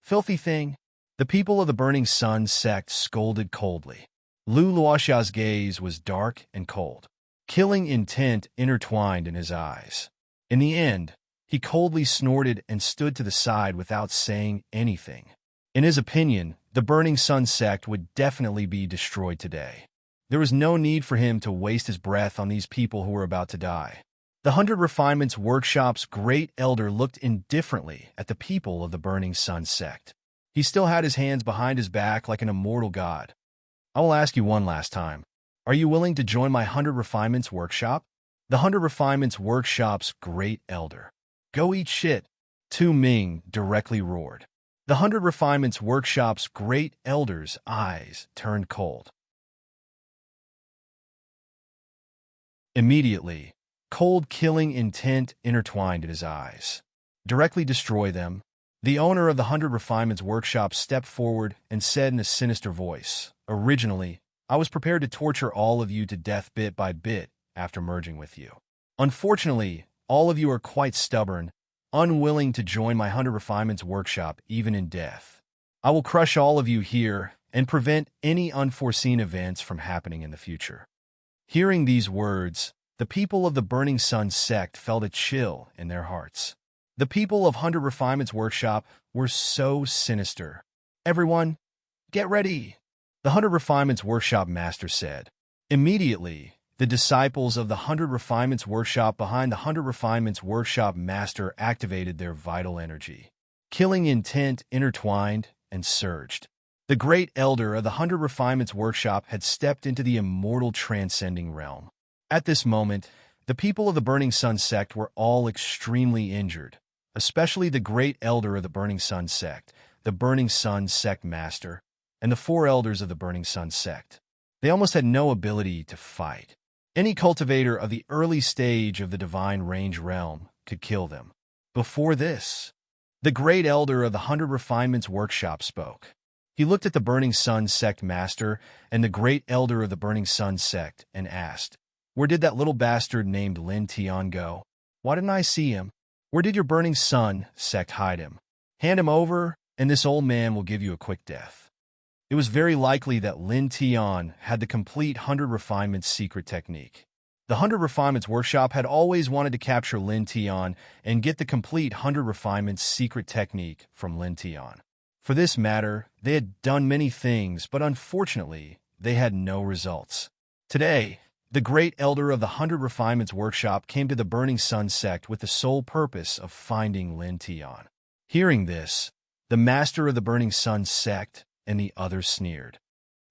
Filthy thing! The people of the Burning Sun sect scolded coldly. Lu Luoxia's gaze was dark and cold. Killing intent intertwined in his eyes. In the end, he coldly snorted and stood to the side without saying anything. In his opinion, the Burning Sun sect would definitely be destroyed today. There was no need for him to waste his breath on these people who were about to die. The 100 Refinements Workshop's great elder looked indifferently at the people of the Burning Sun sect. He still had his hands behind his back like an immortal god. I will ask you one last time. Are you willing to join my 100 Refinements Workshop? The 100 Refinements Workshop's great elder. Go eat shit, Tu Ming directly roared. The 100 Refinements Workshop's great elder's eyes turned cold. Immediately, cold killing intent intertwined in his eyes. Directly destroy them. The owner of the 100 Refinements Workshop stepped forward and said in a sinister voice, "Originally, I was prepared to torture all of you to death bit by bit after merging with you. Unfortunately, all of you are quite stubborn, unwilling to join my 100 Refinements Workshop even in death. I will crush all of you here and prevent any unforeseen events from happening in the future." Hearing these words, the people of the Burning Sun sect felt a chill in their hearts. The people of 100 Refinements Workshop were so sinister. "Everyone, get ready," the 100 Refinements Workshop master said. Immediately, the disciples of the 100 Refinements Workshop behind the 100 Refinements Workshop master activated their vital energy. Killing intent intertwined and surged. The great elder of the 100 Refinements Workshop had stepped into the immortal transcending realm. At this moment, the people of the Burning Sun sect were all extremely injured, especially the great elder of the Burning Sun sect, the Burning Sun sect master, and the 4 elders of the Burning Sun sect. They almost had no ability to fight. Any cultivator of the early stage of the Divine Range realm could kill them. Before this, the great elder of the 100 Refinements Workshop spoke. He looked at the Burning Sun sect master and the great elder of the Burning Sun sect and asked, "Where did that little bastard named Lin Tian go? Why didn't I see him? Where did your Burning Sun sect hide him? Hand him over, and this old man will give you a quick death." It was very likely that Lin Tian had the complete 100 Refinements secret technique. The 100 Refinements Workshop had always wanted to capture Lin Tian and get the complete 100 Refinements secret technique from Lin Tian. For this matter, they had done many things, but unfortunately, they had no results. Today, the great elder of the 100 Refinements Workshop came to the Burning Sun sect with the sole purpose of finding Lin Tian. Hearing this, the master of the Burning Sun sect and the others sneered.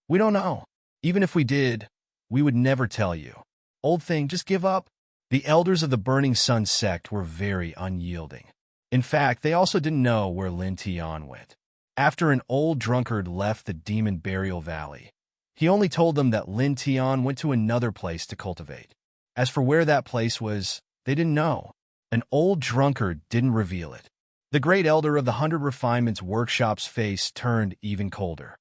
"We don't know. Even if we did, we would never tell you. Old thing, just give up." The elders of the Burning Sun sect were very unyielding. In fact, they also didn't know where Lin Tian went. After an old drunkard left the Demon Burial Valley, he only told them that Lin Tian went to another place to cultivate. As for where that place was, they didn't know. An old drunkard didn't reveal it. The great elder of the 100 Refinements Workshop's face turned even colder.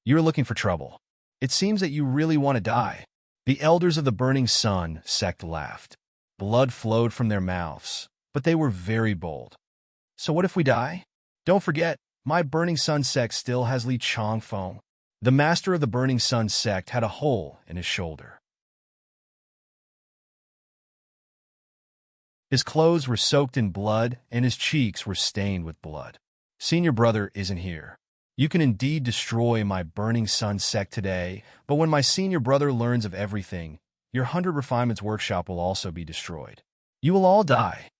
"You're looking for trouble. It seems that you really want to die." The elders of the Burning Sun sect laughed. Blood flowed from their mouths, but they were very bold. "So what if we die? Don't forget, my Burning Sun sect still has Li Changfeng." The master of the Burning Sun sect had a hole in his shoulder. His clothes were soaked in blood, and his cheeks were stained with blood. "Senior brother isn't here. You can indeed destroy my Burning Sun sect today, but when my senior brother learns of everything, your 100 Refinements Workshop will also be destroyed. You will all die."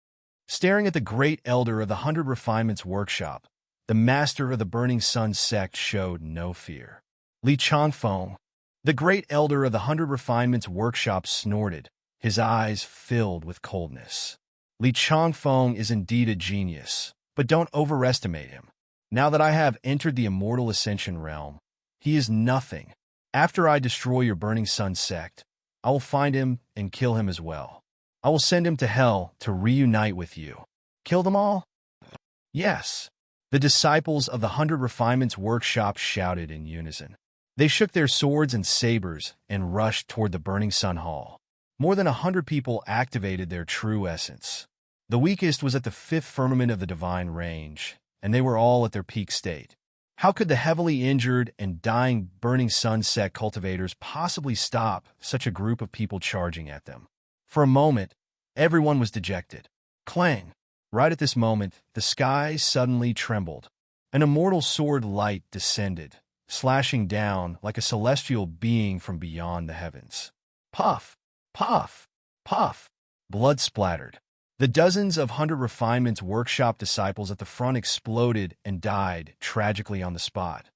Staring at the great elder of the 100 Refinements Workshop, the master of the Burning Sun sect showed no fear. "Li Changfeng," the great elder of the 100 Refinements Workshop snorted, his eyes filled with coldness. Li Changfeng is indeed a genius, but don't overestimate him. Now that I have entered the immortal ascension realm, he is nothing. After I destroy your burning sun sect, I will find him and kill him as well. I will send him to hell to reunite with you. Kill them all? Yes. The disciples of the 100 Refinements Workshop shouted in unison. They shook their swords and sabers and rushed toward the burning sun hall. More than 100 people activated their true essence. The weakest was at the 5th firmament of the divine range, and they were all at their peak state. How could the heavily injured and dying burning sun sect cultivators possibly stop such a group of people charging at them? For a moment, everyone was dejected. Clang! Right at this moment, the sky suddenly trembled. An immortal sword light descended, slashing down like a celestial being from beyond the heavens. Puff! Puff! Puff! Blood splattered. The dozens of 100 Refinements Workshop disciples at the front exploded and died tragically on the spot.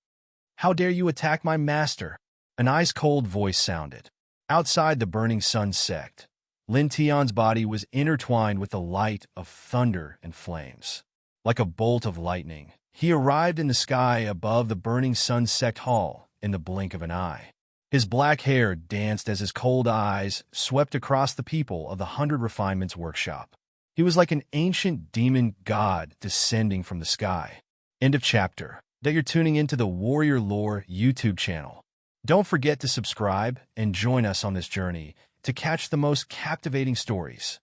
How dare you attack my master? An ice-cold voice sounded. Outside the burning sun sect, Lin Tian's body was intertwined with the light of thunder and flames. Like a bolt of lightning, he arrived in the sky above the burning sun sect hall in the blink of an eye. His black hair danced as his cold eyes swept across the people of the 100 Refinements Workshop. He was like an ancient demon god descending from the sky. End of chapter. That you're tuning into the Warrior Lore YouTube channel. Don't forget to subscribe and join us on this journey to catch the most captivating stories.